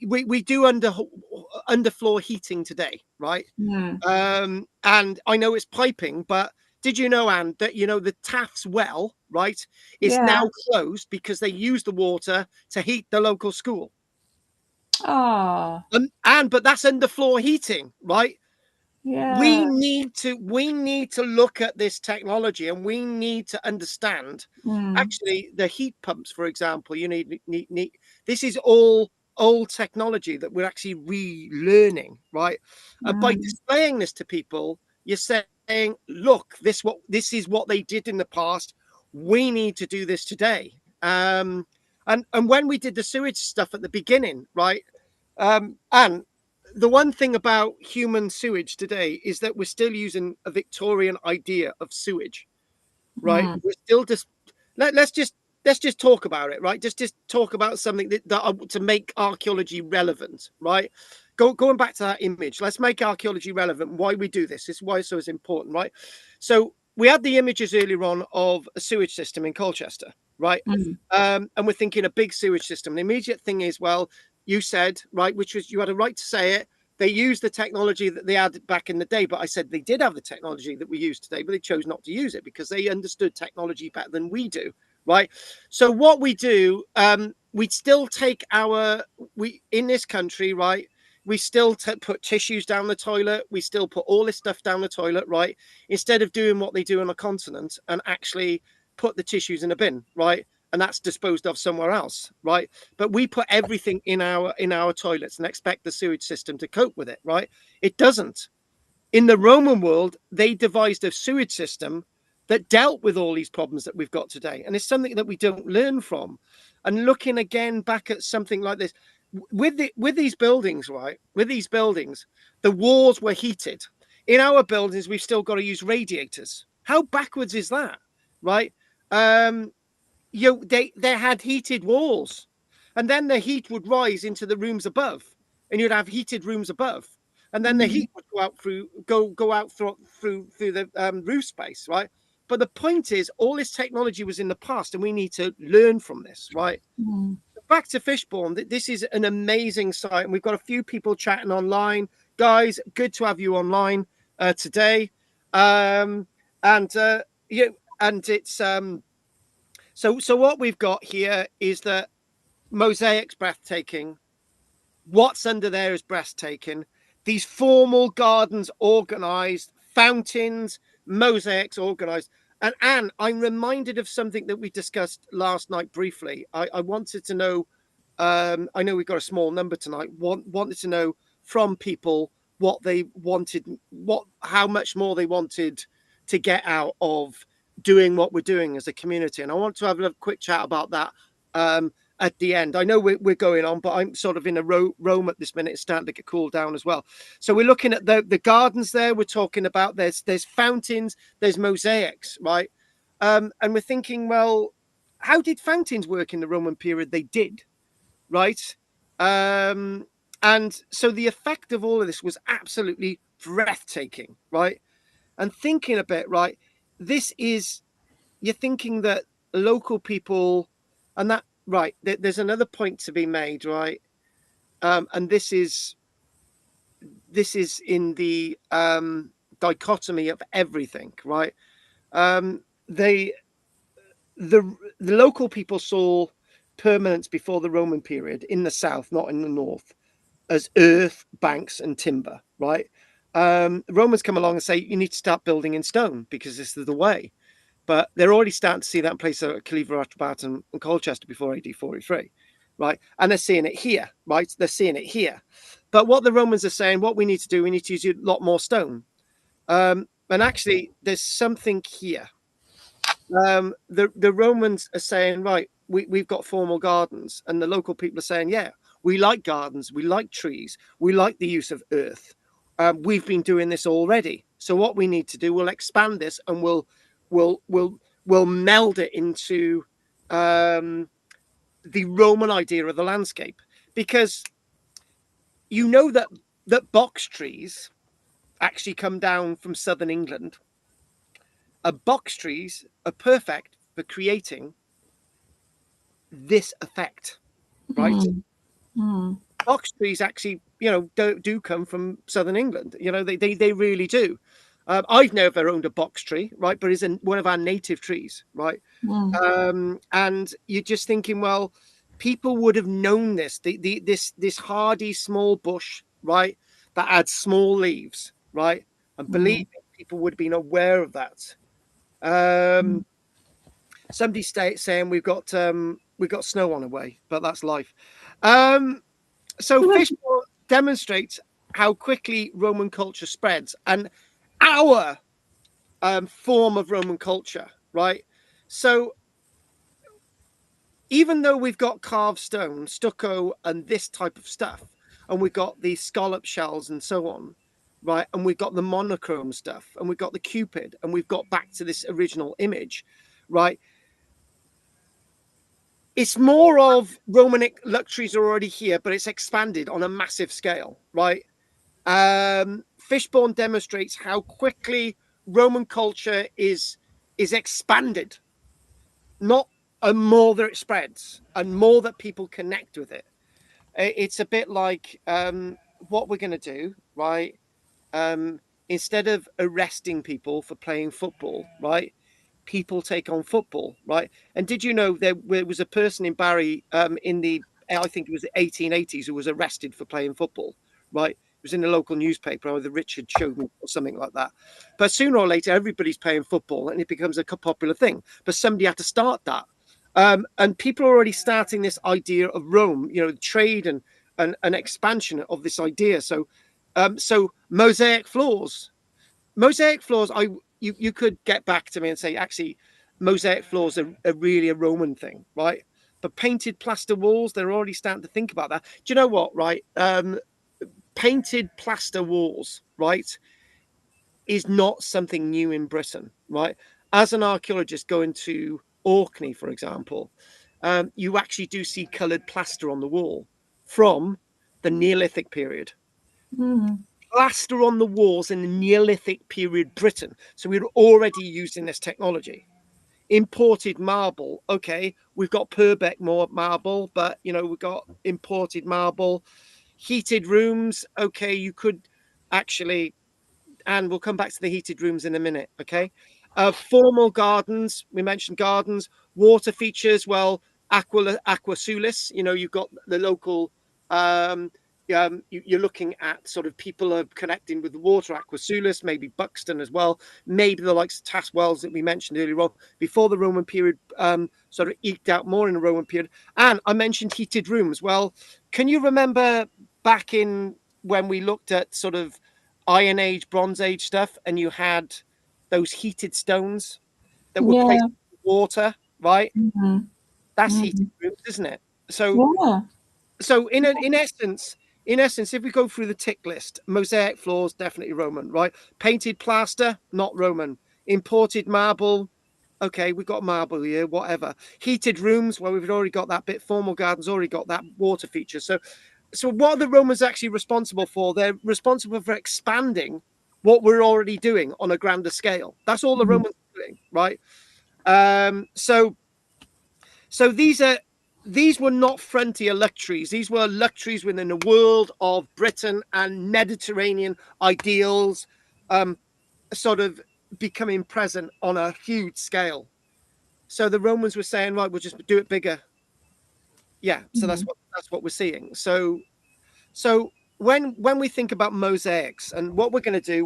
we do underfloor heating today, right? Mm. And I know it's piping, but did you know, Anne, that the Taft's well, right, is Yeah. now closed because they use the water to heat the local school. Oh, But that's underfloor heating, right? yeah. We need to look at this technology, and we need to understand Mm. actually the heat pumps, for example. Need this is all old technology that we're actually relearning, right? And by Mm. displaying this to people, you're saying, look, this is what they did in the past. We need to do this today. And when we did the sewage stuff at the beginning, right? And the one thing about human sewage today is that we're still using a Victorian idea of sewage, right? Mm. We're still just let's just talk about it, right? Just talk about something that to make archaeology relevant, right? Going back to that image, let's make archaeology relevant. Why we do this? This is why it's so important, right? So we had the images earlier on of a sewage system in Colchester, right? Mm. And we're thinking a big sewage system. The immediate thing is, well, you said, right, which was you had a right to say it. They used the technology that they had back in the day, but I said they did have the technology that we use today, but they chose not to use it because they understood technology better than we do, right? So what we do, we still take we in this country, right? We still put tissues down the toilet. We still put all this stuff down the toilet, right? Instead of doing what they do on a continent and actually put the tissues in a bin, right? And that's disposed of somewhere else, right? But we put everything in our toilets and expect the sewage system to cope with it, right? It doesn't. In the Roman world, they devised a sewage system that dealt with all these problems that we've got today. And it's something that we don't learn from. And looking again back at something like this, with these buildings, right? With these buildings, the walls were heated. In our buildings, we've still got to use radiators. How backwards is that, right? They had heated walls, and then the heat would rise into the rooms above, and you'd have heated rooms above, and then the Mm. heat would go out through the roof space, right? But the point is, all this technology was in the past, and we need to learn from this, right? Mm. Back to Fishbourne. This is an amazing site, and we've got a few people chatting online. Guys, good to have you online today. And and it's so what we've got here is that mosaic's breathtaking. What's under there is breathtaking. These formal gardens organized, fountains, mosaics organized. And Anne, I'm reminded of something that we discussed last night briefly. I wanted to know, I know we've got a small number tonight, wanted to know from people what they wanted, how much more they wanted to get out of doing what we're doing as a community. And I want to have a quick chat about that at the end. I know we're going on, but I'm sort of in a Rome at this minute. It's starting to get cooled down as well. So we're looking at the gardens there. We're talking about there's fountains, there's mosaics, right? And we're thinking, well, how did fountains work in the Roman period? They did, right? And so the effect of all of this was absolutely breathtaking, right? And thinking a bit, right? This is you're thinking that local people and that right there's another point to be made, right? And this is in the dichotomy of everything, right? They the local people saw permanence before the Roman period in the south, not in the north, as earth, banks, and timber, right? Romans come along and say you need to start building in stone because this is the way. But they're already starting to see that in places like Cleaver, Barton, and Colchester before AD 43, right? And they're seeing it here, right? They're seeing it here. But what the Romans are saying, what we need to do, we need to use a lot more stone. And actually, there's something here. The Romans are saying, right, we've got formal gardens, and the local people are saying, yeah, We like gardens. We like trees. We like the use of earth. We've been doing this already. So what we need to do, we'll expand this, and we'll meld it into the Roman idea of the landscape, because you know that box trees actually come down from southern England. Box trees are perfect for creating this effect, right? Box trees actually, do come from southern England. They really do. I've never owned a box tree, right? But it's one of our native trees, right? And you're just thinking, well, people would have known this hardy small bush, right, that had small leaves, right? And believe me, people would have been aware of that. Somebody's saying we've got snow on the way, but that's life. So Fishbowl demonstrates how quickly Roman culture spreads, and our form of Roman culture, right? So even though we've got carved stone, stucco, and this type of stuff, and we've got the scallop shells and so on, right? And we've got the monochrome stuff, and we've got the Cupid, and we've got back to this original image, right? It's more of Roman luxuries are already here, but it's expanded on a massive scale, right? Fishbourne demonstrates how quickly Roman culture is expanded, not more that it spreads and more that people connect with it. It's a bit like what we're going to do, right? Instead of arresting people for playing football, right? People take on football, right? And did you know there was a person in Barry in the, I think it was the 1880s, who was arrested for playing football, right? It was in the local newspaper, either Richard showed me or something like that. But sooner or later, everybody's playing football and it becomes a popular thing. But somebody had to start that. And people are already starting this idea of Rome, trade and an expansion of this idea. So mosaic floors, you could get back to me and say, actually, mosaic floors are really a Roman thing, right? But painted plaster walls, they're already starting to think about that. Do you know what, right? Painted plaster walls, right, is not something new in Britain, right? As an archaeologist going to Orkney, for example, you actually do see coloured plaster on the wall from the Neolithic period. Plaster on the walls in the Neolithic period Britain. So we were already using this technology. Imported marble. Okay, we've got Purbeck marble, but we've got imported marble. Heated rooms. Okay, you could actually, and we'll come back to the heated rooms in a minute. Okay, formal gardens. We mentioned gardens. Water features. Well, aqua sulis. You've got the local. You're looking at sort of people are connecting with the water, aqua sulis, maybe Buxton as well, maybe the likes of Tass Wells that we mentioned earlier on, before the Roman period sort of eked out more in the Roman period. And I mentioned heated rooms. Well, can you remember back in when we looked at sort of Iron Age, Bronze Age stuff, and you had those heated stones that were placed in water, right? That's heated rooms, isn't it? So in essence, if we go through the tick list, mosaic floors, definitely Roman, right? Painted plaster, not Roman. Imported marble, okay, we've got marble here, whatever. Heated rooms, well, we've already got that bit. Formal gardens, already got that water feature. So what are the Romans actually responsible for? They're responsible for expanding what we're already doing on a grander scale. That's all the Romans are doing, right? So these were not frontier luxuries. These were luxuries within the world of Britain and Mediterranean ideals, sort of becoming present on a huge scale. So the Romans were saying, right, we'll just do it bigger. Yeah, so that's what we're seeing. So when we think about mosaics, and what we're going to do,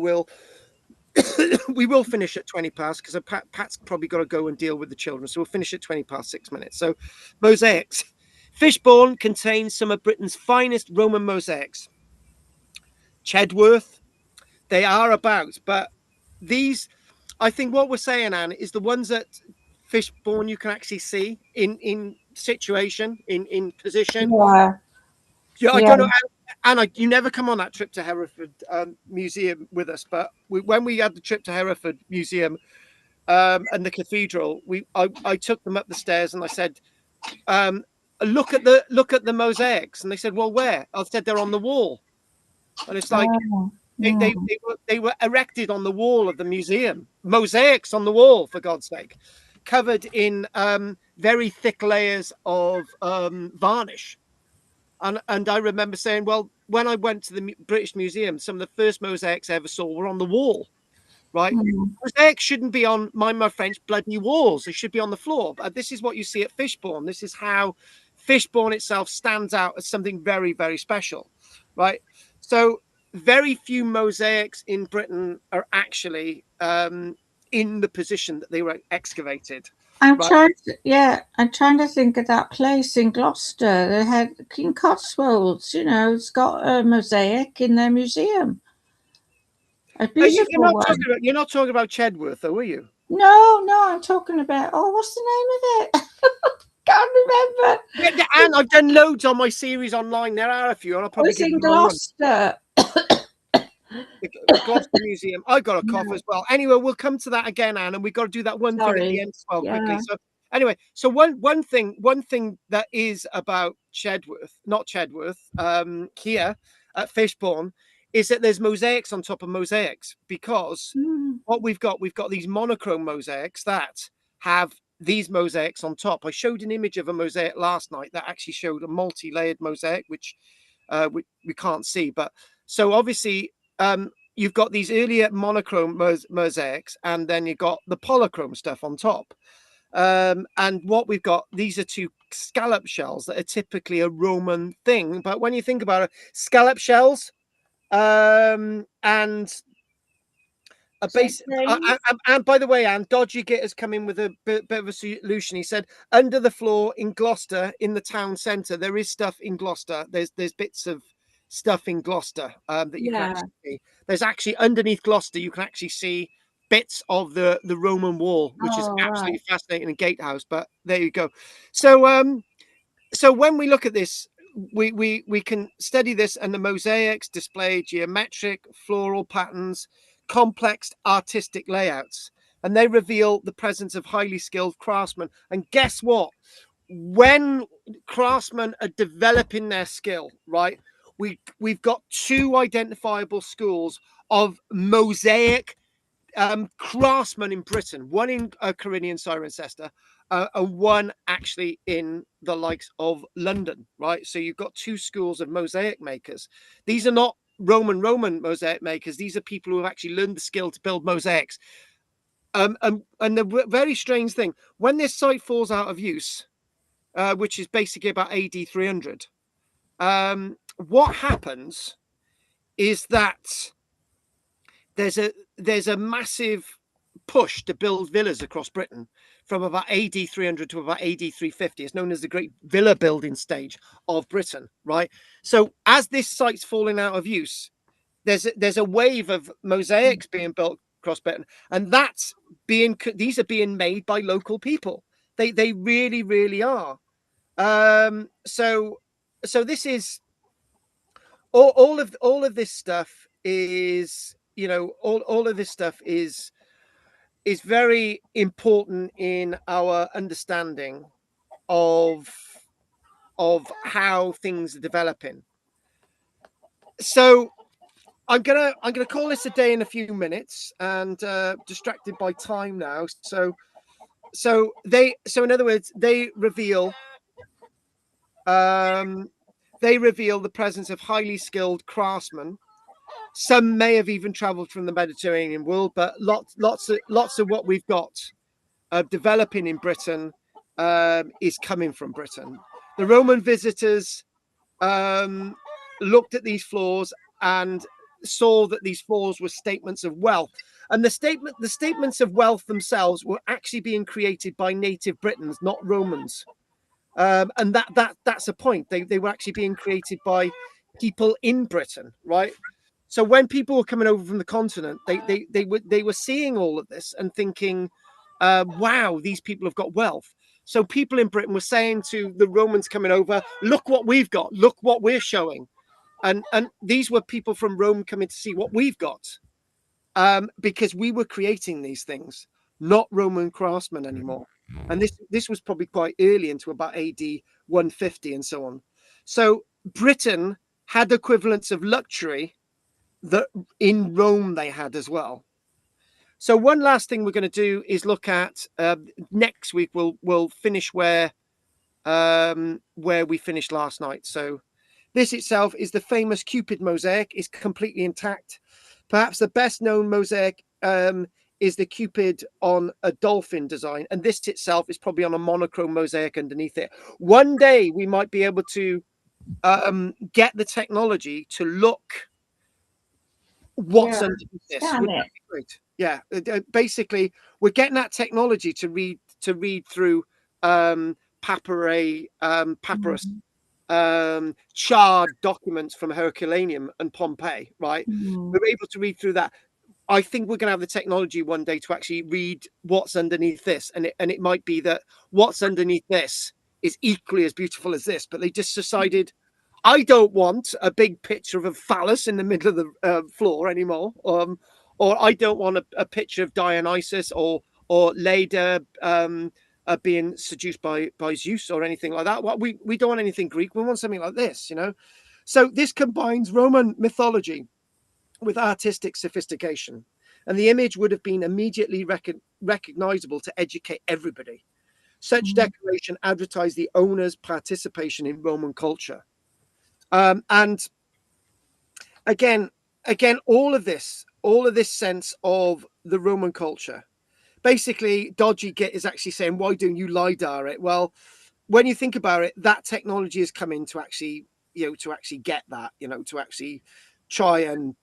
we will finish at 20 past, because Pat's probably got to go and deal with the children. So we'll finish at 20 past 6 minutes. So mosaics. Fishbourne contains some of Britain's finest Roman mosaics. Chedworth, they are about, but these, I think what we're saying, Anne, is the ones that Fishbourne you can actually see in situation, in position. Yeah, I Yeah. don't know, Anna. You never come on that trip to Hereford Museum with us, but when we had the trip to Hereford Museum and the cathedral, I took them up the stairs and I said, look at the mosaics, and they said, well, where? I said they're on the wall, and it's like Oh, they yeah. they were erected on the wall of the museum, mosaics on the wall, for God's sake, covered in very thick layers of varnish. And I remember saying, well, when I went to the British Museum, some of the first mosaics I ever saw were on the wall, right? Mm. Mosaics shouldn't be on, mind my French, bloody walls. They should be on the floor. But this is what you see at Fishbourne. This is how Fishbourne itself stands out as something very, very special, right? So very few mosaics in Britain are actually in the position that they were excavated, I'm right? trying to, yeah, I'm trying to think of that place in Gloucester. They had King Cotswolds, it's got a mosaic in their museum. A beautiful one. You're not talking about Chedworth, though, are you? No, no, I'm talking about, what's the name of it? Can't remember. Yeah, and I've done loads on my series online. There are a few, and I'll Oh, probably it's give in you the wrong one. Gloucester. The Gloucester Museum. I got a cough Yeah. as well. Anyway, we'll come to that again, Anne, and we've got to do that one thing at the Sorry. end as well, quickly. Yeah. So anyway, so one thing that is about Chedworth, not Chedworth, here at Fishbourne, is that there's mosaics on top of mosaics, because Mm. what we've got these monochrome mosaics that have these mosaics on top. I showed an image of a mosaic last night that actually showed a multi-layered mosaic, which we can't see. But so obviously, you've got these earlier monochrome mosaics, and then you've got the polychrome stuff on top. And what we've got, these are two scallop shells that are typically a Roman thing. But when you think about it, scallop shells and a base. And by the way, Anne, Dodgy Git has come in with a bit of a solution. He said, under the floor in Gloucester, in the town centre, there is stuff in Gloucester. There's bits of stuff in Gloucester that you can Yeah. actually see. There's actually underneath Gloucester, you can actually see bits of the Roman wall, which is Oh, right. absolutely fascinating, in Gatehouse. But there you go. So when we look at this, we can study this, and the mosaics display geometric floral patterns, complex artistic layouts, and they reveal the presence of highly skilled craftsmen. And guess what? When craftsmen are developing their skill, right, we've got two identifiable schools of mosaic craftsmen in Britain, one in Carinian Cirencester, and one actually in the likes of London, right? So you've got two schools of mosaic makers. These are not Roman mosaic makers. These are people who have actually learned the skill to build mosaics. And the very strange thing, when this site falls out of use, which is basically about AD 300, what happens is that there's a massive push to build villas across Britain from about AD 300 to about AD 350. It's known as the Great Villa Building Stage of Britain, right? So as this site's falling out of use, there's a wave of mosaics being built across Britain, and these are being made by local people. They really, really are. So this is all of this stuff is, all of this stuff is very important in our understanding of how things are developing. So I'm gonna call this a day in a few minutes, and distracted by time now. So in other words, they reveal the presence of highly skilled craftsmen. Some may have even traveled from the Mediterranean world, but lots of what we've got developing in Britain is coming from Britain. The Roman visitors looked at these floors and saw that these floors were statements of wealth, and the statements of wealth themselves were actually being created by native Britons, not Romans. And that's a point. They were actually being created by people in Britain, right? So when people were coming over from the continent, they were seeing all of this and thinking, wow, these people have got wealth. So people in Britain were saying to the Romans coming over, look what we've got, look what we're showing. And these were people from Rome coming to see what we've got, because we were creating these things, not Roman craftsmen anymore. And this was probably quite early into about AD 150 and so on. So Britain had equivalents of luxury that in Rome they had as well. So one last thing we're going to do is look at next week. We'll finish where we finished last night. So this itself is the famous Cupid mosaic. It's completely intact. Perhaps the best known mosaic is the Cupid on a dolphin design, and this itself is probably on a monochrome mosaic underneath it. One day we might be able to get the technology to look what's underneath this. Wouldn't that be great? Yeah, basically we're getting that technology to read through papyrus, charred documents from Herculaneum and Pompeii, right? We're able to read through that. I think we're going to have the technology one day to actually read what's underneath this, and it might be that what's underneath this is equally as beautiful as this, but they just decided, I don't want a big picture of a phallus in the middle of the floor anymore, or I don't want a picture of Dionysus or Leda being seduced by Zeus or anything like that. What we don't want anything Greek. We want something like this, you know. So this combines Roman mythology with artistic sophistication, and the image would have been immediately recognizable to educate everybody. Such decoration advertised the owner's participation in Roman culture. And again, all of this sense of the Roman culture. Basically, Dodgy Git is actually saying, why don't you LiDAR it? Well, when you think about it, that technology has come in to actually, to actually get that, to actually try and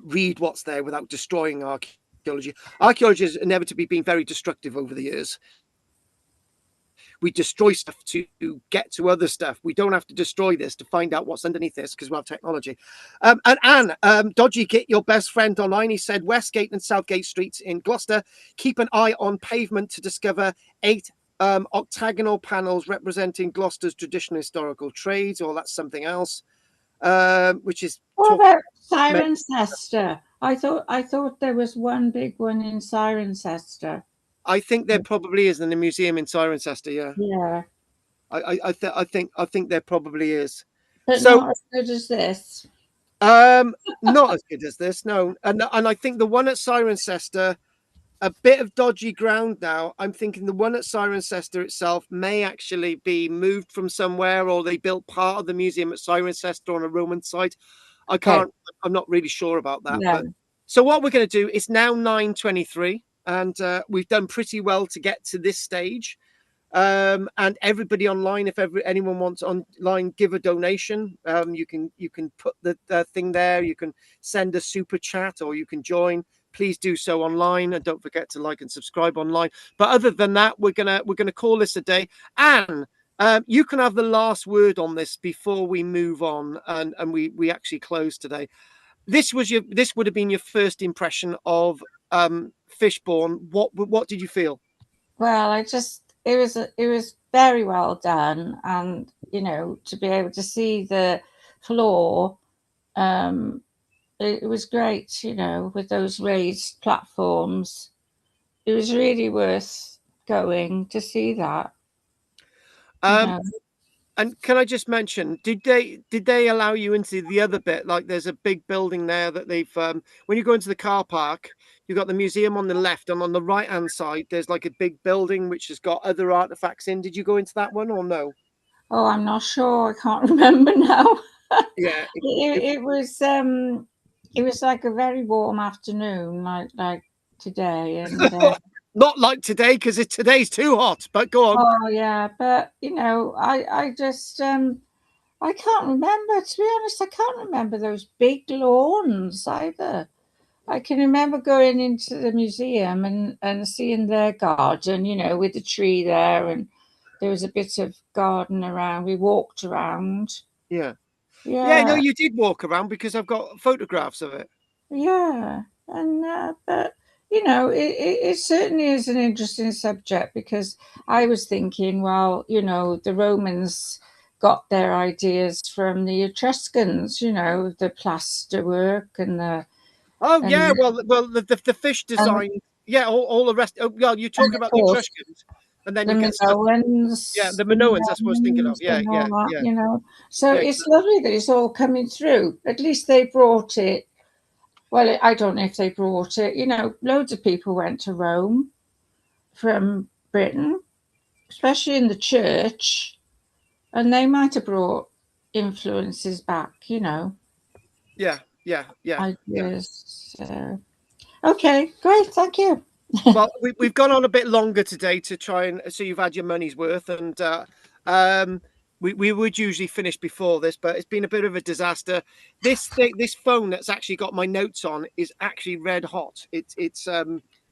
read what's there without destroying archaeology. Archaeology has inevitably been very destructive over the years. We destroy stuff to get to other stuff. We don't have to destroy this to find out what's underneath this because we have technology. And Anne, Dodgy Git, your best friend online, he said Westgate and Southgate streets in Gloucester. Keep an eye on pavement to discover 8 octagonal panels representing Gloucester's traditional historical trades, or that's something else. Which is what about Cirencester? I thought there was one big one in Cirencester. I think there probably is in the museum in Cirencester. Yeah. Yeah. I think there probably is. But so, not as good as this. Not as good as this, no. And I think the one at Cirencester, a bit of dodgy ground now. I'm thinking the one at Cirencester itself may actually be moved from somewhere, or they built part of the museum at Cirencester on a Roman site. I'm not really sure about that. Yeah. But so what we're going to do is now 9:23, and we've done pretty well to get to this stage. And everybody online, if anyone wants online, give a donation. You can put the thing there. You can send a super chat, or you can join. Please do so online, and don't forget to like and subscribe online. But other than that, we're gonna call this a day. Anne, you can have the last word on this before we move on, and we actually close today. This would have been your first impression of Fishbourne. What did you feel? Well, it was very well done, and to be able to see the floor, it was great. With those raised platforms, it was really worth going to see that. And can I just mention, did they allow you into the other bit? Like, there's a big building there that they've when you go into the car park, you've got the museum on the left, and on the right hand side there's like a big building which has got other artifacts in. Did you go into that one or no? Oh, I'm not sure. I can't remember now. Yeah, it was like a very warm afternoon, like today, and not like today, because today's too hot. But go on. oh yeah, but I just I can't remember. To be honest, I can't remember those big lawns either. I can remember going into the museum and seeing their garden, with the tree there, and there was a bit of garden around. We walked around. Yeah. Yeah. No, you did walk around because I've got photographs of it. Yeah. And but you know, it certainly is an interesting subject, because I was thinking, well, you know, the Romans got their ideas from the Etruscans, you know, the plaster work and the Oh yeah, and well, the fish and, design, yeah, all the rest. Oh, well, you're and talking of about the course Etruscans, and then the you get stuff. Yeah, Minoans, the Minoans. That's what I was thinking of. Yeah, and all yeah, that, yeah, you know. So yeah, it's lovely that it's all coming through. At least they brought it. Well, I don't know if they brought it. You know, loads of people went to Rome from Britain, especially in the church, and they might have brought influences back, you know, yeah, yeah, yeah, yeah. ideas. So, okay, great, thank you. Well, we've gone on a bit longer today to try and so you've had your money's worth, and um, we would usually finish before this, but it's been a bit of a disaster. This phone that's actually got my notes on is actually red hot. It's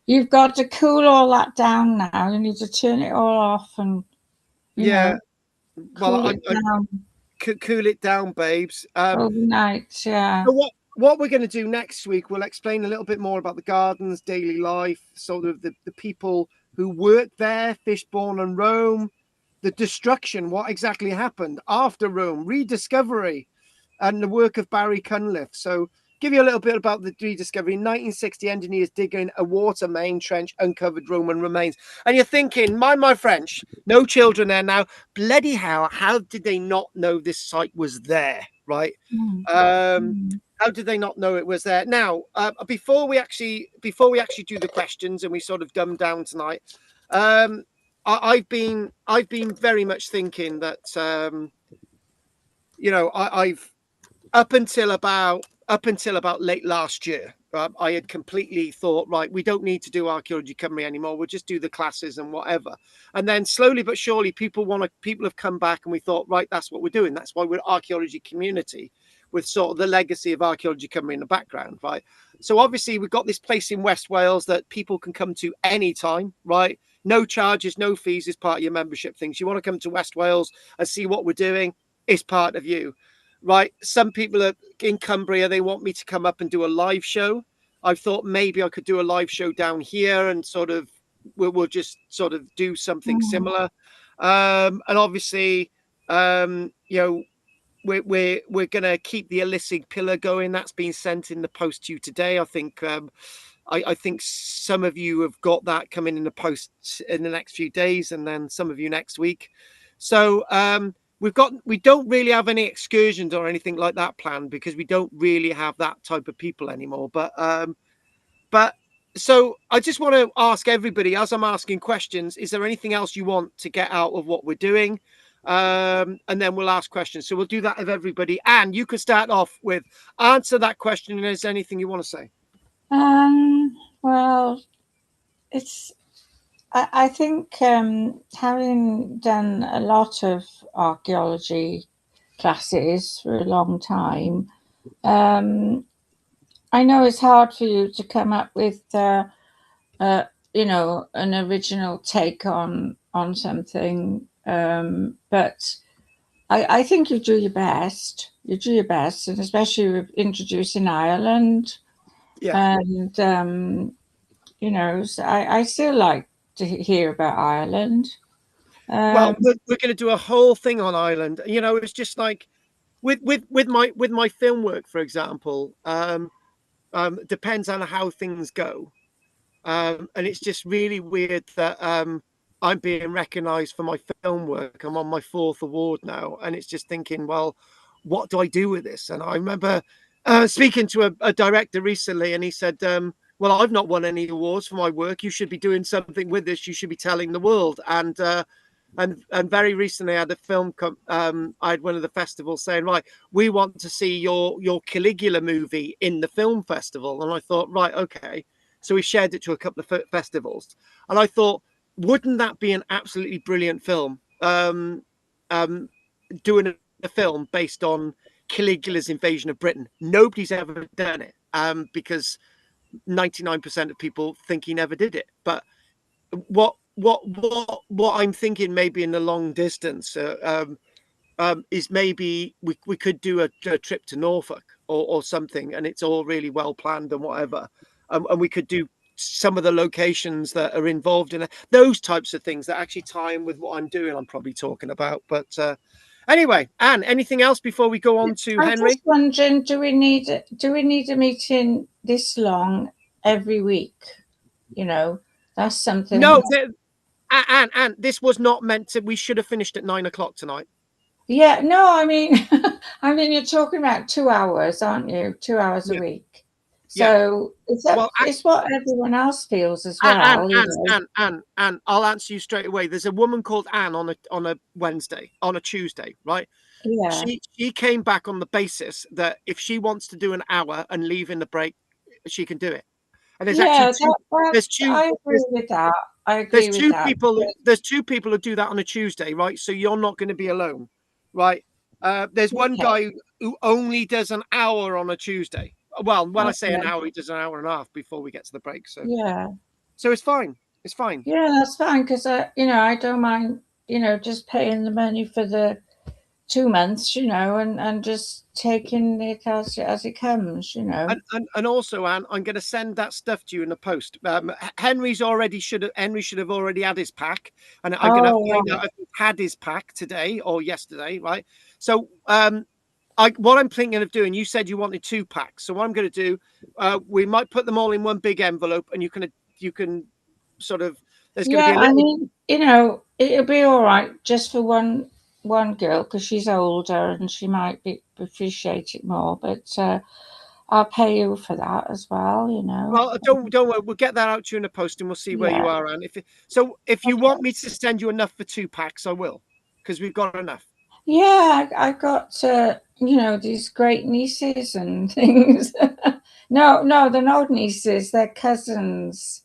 You've got to cool all that down now. You need to turn it all off and, you yeah. know, Well, cool it I'm down cool it down, babes. overnight. Yeah. So what we're going to do next week, we'll explain a little bit more about the gardens, daily life, sort of the people who work there, Fishbourne and Rome, the destruction, what exactly happened after Rome, rediscovery, and the work of Barry Cunliffe. So give you a little bit about the rediscovery. In 1960, engineers digging a water main trench uncovered Roman remains. And you're thinking, mind my French, no children there now. Bloody hell, how did they not know this site was there, right? Mm. Um, Mm. how did they not know it was there? Now, before we actually do the questions and we sort of dumb down tonight, I've been very much thinking that you know I've up until about late last year, I had completely thought, right, we don't need to do archaeology Cymru anymore. We'll just do the classes and whatever. And then slowly but surely, people have come back, and we thought, right, that's what we're doing. That's why we're archaeology community, with sort of the legacy of archaeology Cymru in the background, right? So obviously, we've got this place in West Wales that people can come to anytime, right? No charges, no fees as part of your membership things. You want to come to West Wales and see what we're doing, it's part of you. Right, some people are in Cumbria, they want me to come up and do a live show. I thought maybe I could do a live show down here, and sort of we'll just sort of do something Mm. similar. And obviously, you know, we're gonna keep the Illicig pillar going. That's been sent in the post to you today. I think I think some of you have got that coming in the post in the next few days, and then some of you next week. So we don't really have any excursions or anything like that planned, because we don't really have that type of people anymore. But so I just want to ask everybody, as I'm asking questions, is there anything else you want to get out of what we're doing? And then we'll ask questions. So we'll do that of everybody. And you can start off with answer that question. And is there anything you want to say? Well, it's I think having done a lot of archaeology classes for a long time, I know it's hard for you to come up with, you know, an original take on something, but I think you do your best. You do your best, and especially with introducing Ireland, Yeah. and you know, so I still like to hear about Ireland. Well, Um, we're going to do a whole thing on Ireland. You know, it's just like with my film work, for example. Depends on how things go. And it's just really weird that I'm being recognised for my film work. I'm on my 4th award now, and it's just thinking, well, what do I do with this? And I remember speaking to a director recently, and he said, well, I've not won any awards for my work. You should be doing something with this. You should be telling the world. And very recently, I had a film. I had one of the festivals saying, right, we want to see your Caligula movie in the film festival. And I thought, right, okay. So we shared it to a couple of festivals, and I thought, wouldn't that be an absolutely brilliant film? Doing a film based on Caligula's invasion of Britain. Nobody's ever done it, because 99% of people think he never did it. But what I'm thinking, maybe in the long distance, is maybe we could do a trip to Norfolk or something, and it's all really well planned and whatever, and we could do some of the locations that are involved in it, those types of things that actually tie in with what I'm doing, I'm probably talking about. But anyway, Anne, anything else before we go on to I'm Henry? just wondering, do we need a meeting this long every week? You know, that's something. No, Anne, this was not meant to. We should have finished at 9 o'clock tonight. Yeah, no, I mean, I mean, you're talking about 2 hours, aren't you? 2 hours a Yeah, week. yeah. So Well, it's what everyone else feels as well, you know. Anne, I'll answer you straight away. There's a woman called Anne on a Wednesday, on a Tuesday, right? Yeah. She came back on the basis that if she wants to do an hour and leave in the break, she can do it. And there's actually Yeah, two. There's two. I agree with that. I There's agree with two that. people. There's two people who do that on a Tuesday, right? So you're not going to be alone, right? There's one Okay. guy who only does an hour on a Tuesday. Well, when I say an Okay. hour, he does an hour and a half before we get to the break. Yeah. So it's fine. It's fine. Yeah, that's fine because I don't mind, just paying the money for the 2 months, and just taking it as it comes, And also, Anne, I'm going to send that stuff to you in the post. Henry should have already had his pack, and I'm going to Oh, find out if he had his pack today or yesterday, right? So, what I'm thinking of doing, you said you wanted 2 packs, so what I'm going to do, we might put them all in one big envelope, and you can sort of. There's going to be yeah. a I little. mean, it'll be all right just for one girl because she's older and she might appreciate it more. But I'll pay you for that as well. Well, don't worry. We'll get that out to you in the post, and we'll see where you Yeah. are, Anne. If you want me to send you enough for 2 packs, I will, because we've got enough. Yeah, I got these great nieces and things. No, they're not nieces; they're cousins.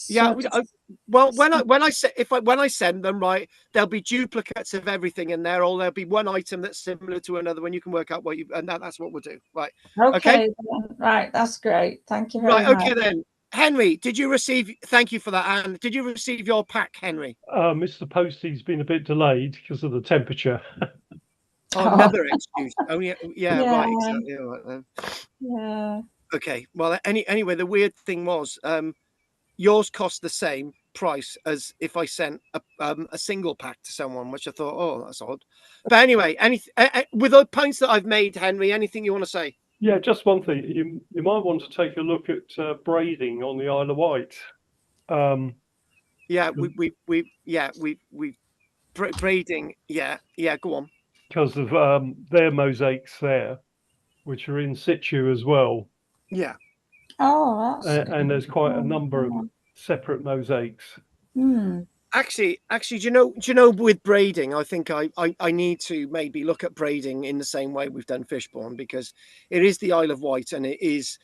Yeah, Sort of. well, when I send them, right, there'll be duplicates of everything in there, or there'll be one item that's similar to another when you can work out what you, and that's what we'll do, right? Okay, Okay, then. Right, that's great. Thank you very right, much. okay then. Henry, did you receive? Thank you for that, Anne. Did you receive your pack, Henry? Mr. Postie's been a bit delayed because of the temperature. Oh, Oh, another excuse. Oh yeah, yeah, right, exactly. All right, then. yeah. Okay. Well, anyway, the weird thing was, yours cost the same price as if I sent a single pack to someone, which I thought, oh, that's odd. But anyway, with the points that I've made, Henry, anything you want to say? Yeah, just one thing. You might want to take a look at braiding on the Isle of Wight. Yeah, we braiding. Yeah, go on. Because of their mosaics there, which are in situ as well. Yeah. Oh, that's And there's quite a number of good. separate mosaics. Hmm. Actually, do you know, with braiding, I think I need to maybe look at braiding in the same way we've done Fishbourne, because it is the Isle of Wight, and it is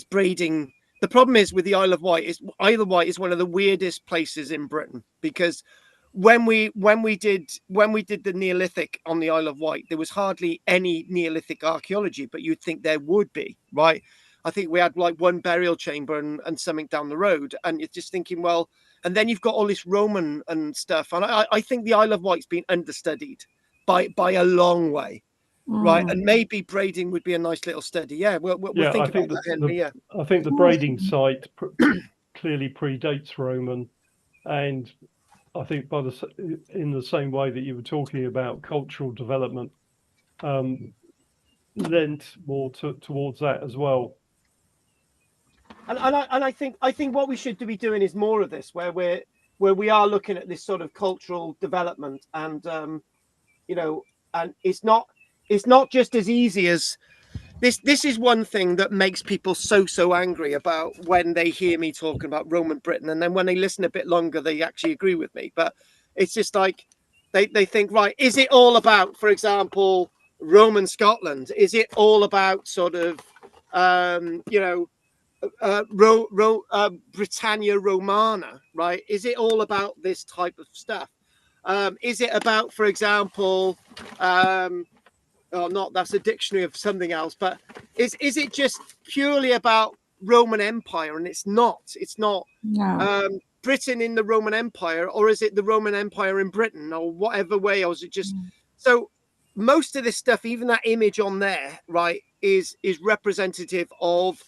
braiding. The problem is with the Isle of Wight is one of the weirdest places in Britain, because when we did the Neolithic on the Isle of Wight, there was hardly any Neolithic archaeology, but you'd think there would be, right? I think we had like one burial chamber and something down the road, and you're just thinking, well, and then you've got all this Roman and stuff, and I think the Isle of Wight's been understudied by a long way, right? Hmm. And maybe braiding would be a nice little study. Yeah, we'll think about that, Henry. Yeah, I think the braiding site clearly predates Roman, and I think in the same way that you were talking about cultural development, lent more towards that as well. and I think what we should be doing is more of this, where we are looking at this sort of cultural development, and and it's not just as easy as this is one thing that makes people so angry about when they hear me talking about Roman Britain, and then when they listen a bit longer, they actually agree with me. But it's just like they think, right, is it all about, for example, Roman Scotland? Is it all about sort of Britannia Romana, right? Is it all about this type of stuff? Is it about, for example, not that's a dictionary of something else, but is it just purely about Roman Empire? And it's not. No. Britain in the Roman Empire, or is it the Roman Empire in Britain, or whatever way? Or is it just so? Most of this stuff, even that image on there, right, is representative of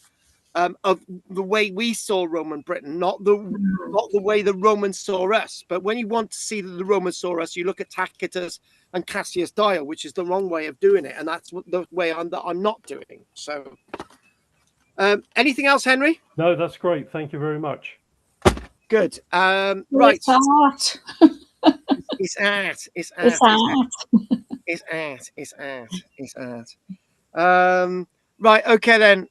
of the way we saw Roman Britain, not the way the Romans saw us. But when you want to see that the Romans saw us, you look at Tacitus and Cassius Dio, which is the wrong way of doing it, and that's the way I'm not doing. So, anything else, Henry? No, that's great. Thank you very much. Good. Right. It's art. It's art. It's art. It's art. It's art. It's art. It's art. Right. Okay then.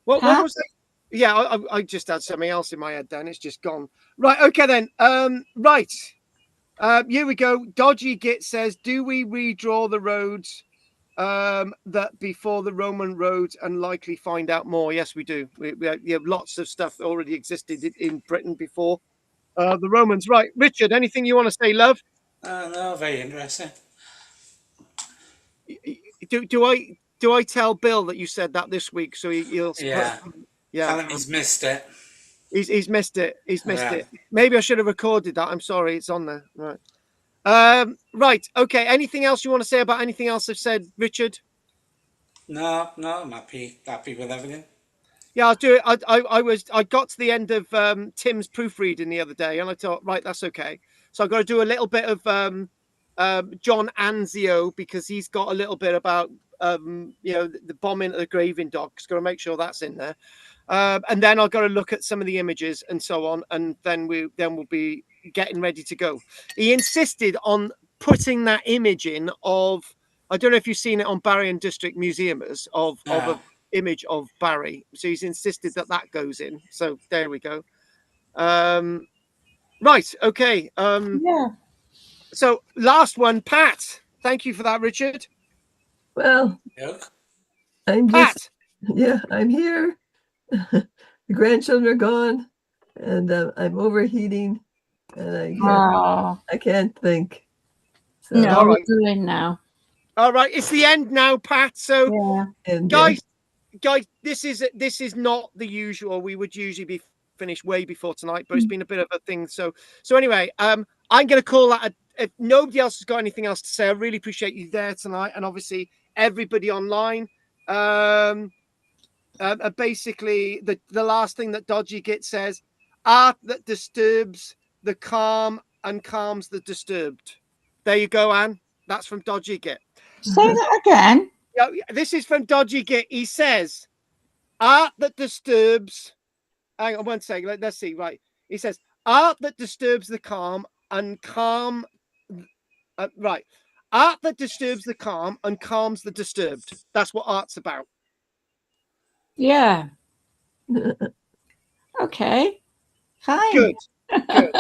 What was that? Yeah, I just had something else in my head. Then it's just gone. Right. Okay then. Right. Here we go. Dodgy Git says, "Do we redraw the roads that before the Roman roads and likely find out more?" Yes, we do. We have lots of stuff that already existed in Britain before the Romans. Right, Richard. Anything you want to say, love? No, very interesting. Do I tell Bill that you said that this week so he'll Yeah. yeah. Tell him he's missed it. He's missed it. He's missed Yeah. it. Maybe I should have recorded that. I'm sorry. It's on there. Right. Right. Okay. Anything else you want to say about anything else I've said, Richard? No, I'm happy with everything. Yeah, I'll do it. I got to the end of Tim's proofreading the other day, and I thought, right, that's okay. So I've got to do a little bit of John Anzio, because he's got a little bit about the bombing of the Graving Docks. Got to make sure that's in there. And then I've got to look at some of the images and so on, and then we'll be getting ready to go. He insisted on putting that image in of, I don't know if you've seen it on Barry and District Museumers of a image of Barry. So he's insisted that goes in. So there we go. Right. Okay. Yeah. So last one, Pat. Thank you for that, Richard. Well, Look. I'm Pat. just, yeah, I'm here. The grandchildren are gone, and I'm overheating, and I can't think. So, No, all we're right. doing now. All right, it's the end now, Pat. So, Yeah. and guys, this is not the usual. We would usually be finished way before tonight, but it's been a bit of a thing. So anyway, I'm going to call that. If nobody else has got anything else to say, I really appreciate you there tonight, and obviously everybody online. Basically, the last thing that Dodgy Git says: art that disturbs the calm and calms the disturbed. There you go, Anne. That's from Dodgy Git. Say that again. Yeah, this is from Dodgy Git. He says, art that disturbs. Hang on one second. Let's see. Right. He says, art that disturbs the calm and calm. Right. Art that disturbs the calm and calms the disturbed. That's what art's about. Yeah. Okay. Fine. Good. Good.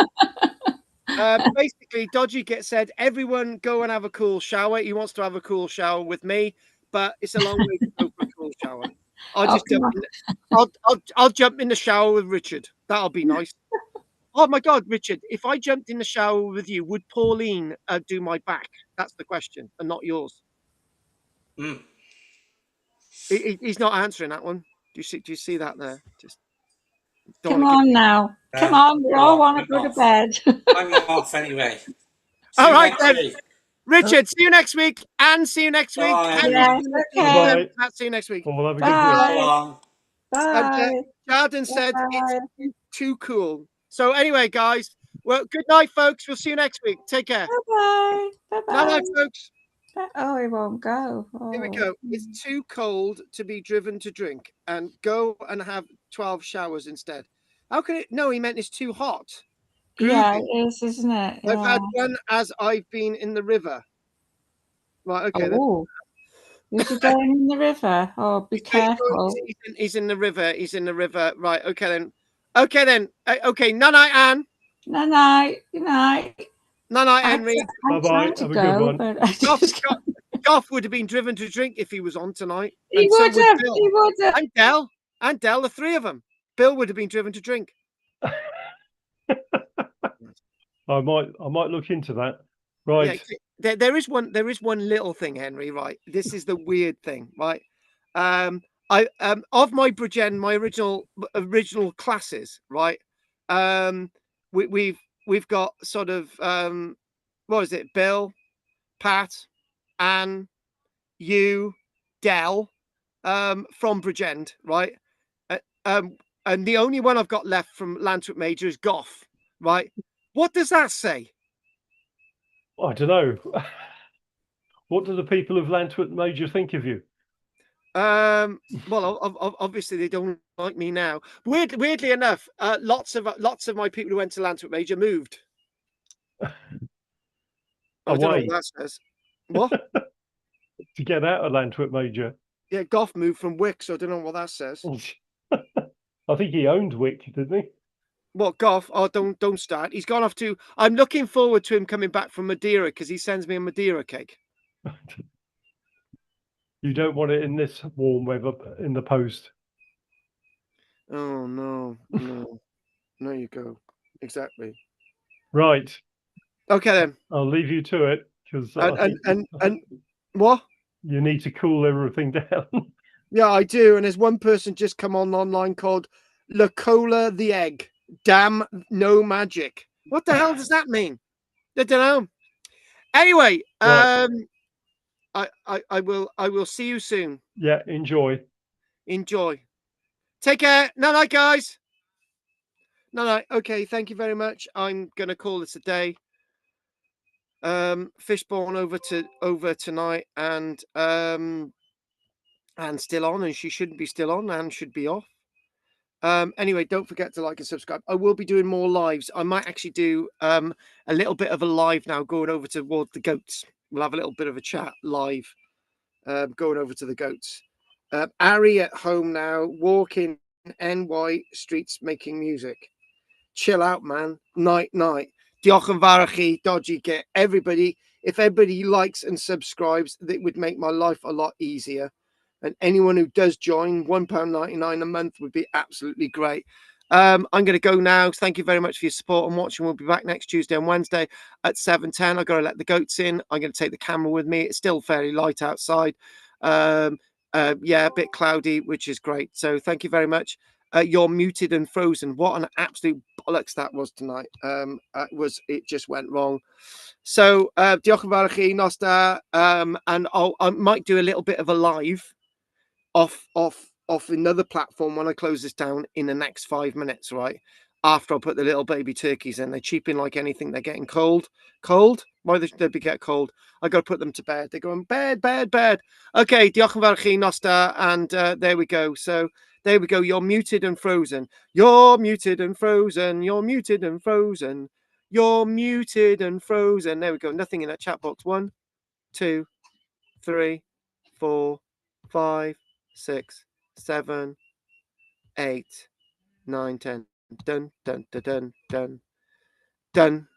Basically, Dodgy Git said, everyone go and have a cool shower. He wants to have a cool shower with me, but it's a long way to go for a cool shower. I'll jump in the shower with Richard. That'll be nice. Oh my God, Richard! If I jumped in the shower with you, would Pauline do my back? That's the question, and not yours. He's not answering that one. Do you see that there? Just come on now. Come on, we all want to go to bed. I'm off anyway. All right then. Richard, see you next week. Anne, see you next week. Yeah, okay. See you next week. Well, have a good Bye. week. Bye. Jordan said it's too cool. So anyway, guys, well, good night, folks. We'll see you next week. Take care. Bye-bye. Bye-bye. Night, folks. Oh, it won't go. Oh. Here we go. It's too cold to be driven to drink, and go and have 12 showers instead. How can it? No, he meant it's too hot. Yeah, it is, isn't it? Yeah. I've had one as I've been in the river. Right, okay. Oh, is he going in the river? Oh, be careful. He's in the river. He's in the river. Right, okay then. Okay then. Okay, night, Anne. Night. Good night. Night, Henry. Bye-bye. Have a good one. Goff would have been driven to drink if he was on tonight. He would have. He would have. And Dell, the three of them. Bill would have been driven to drink. I might look into that. Right. Yeah, there is one little thing, Henry, right? This is the weird thing, right? I of my Bridgen, my original classes, right? We've got sort of what is it? Bill, Pat, Anne, you, Dell, from Bridgend, right? And the only one I've got left from Lantwick Major is Gough, right? What does that say? I don't know. What do the people of Lantwick Major think of you? Well, obviously they don't like me now. Weirdly enough, lots of my people who went to Lantwick Major moved. I don't know Away what that says. What? to get out of Lantwick Major. Yeah, Gough moved from Wick, so I don't know what that says. I think he owned Wick, didn't he? What, Gough? Oh, don't start. He's gone off to. I'm looking forward to him coming back from Madeira because he sends me a Madeira cake. You don't want it in this warm weather in the post. Oh no. There you go. Exactly. Right. Okay then. I'll leave you to it because And what? you need to cool everything down. Yeah, I do. And there's one person just come on online called Lacola the Egg. Damn, no magic. What the hell does that mean? I don't know. Anyway, Right. I will see you soon. Yeah, enjoy. Enjoy. Take care. Night, guys. Night. Okay, thank you very much. I'm gonna call this a day. Fishborn over tonight and still on, and she shouldn't be still on and should be off. Anyway, don't forget to like and subscribe. I will be doing more lives. I might actually do a little bit of a live now going over towards the goats. We'll have a little bit of a chat live going over to the goats. Ari at home now, walking NY streets making music. Chill out, man. Night. Diolch yn fawr chi, dodgy get. Everybody, if everybody likes and subscribes, that would make my life a lot easier. And anyone who does join, £1.99 a month would be absolutely great. I'm going to go now. Thank you very much for your support and watching. We'll be back next Tuesday and Wednesday at 7:10. I've got to let the goats in. I'm going to take the camera with me. It's still fairly light outside. Yeah, a bit cloudy, which is great. So thank you very much. You're muted and frozen. What an absolute bollocks that was tonight. It just went wrong. So diolch yn fawr i chi, nos da. And I might do a little bit of a live off another platform when I close this down in the next 5 minutes, right? After I put the little baby turkeys in. They're cheaping like anything. They're getting cold. Why they get cold? I got to put them to bed. They're going bed. Okay, diolch yn fawr i chi, nos da. And there we go. So there we go. You're muted and frozen. You're muted and frozen. You're muted and frozen. You're muted and frozen. There we go. Nothing in that chat box. 1, 2, 3, 4, 5, 6, 7, 8, 9, 10. Done.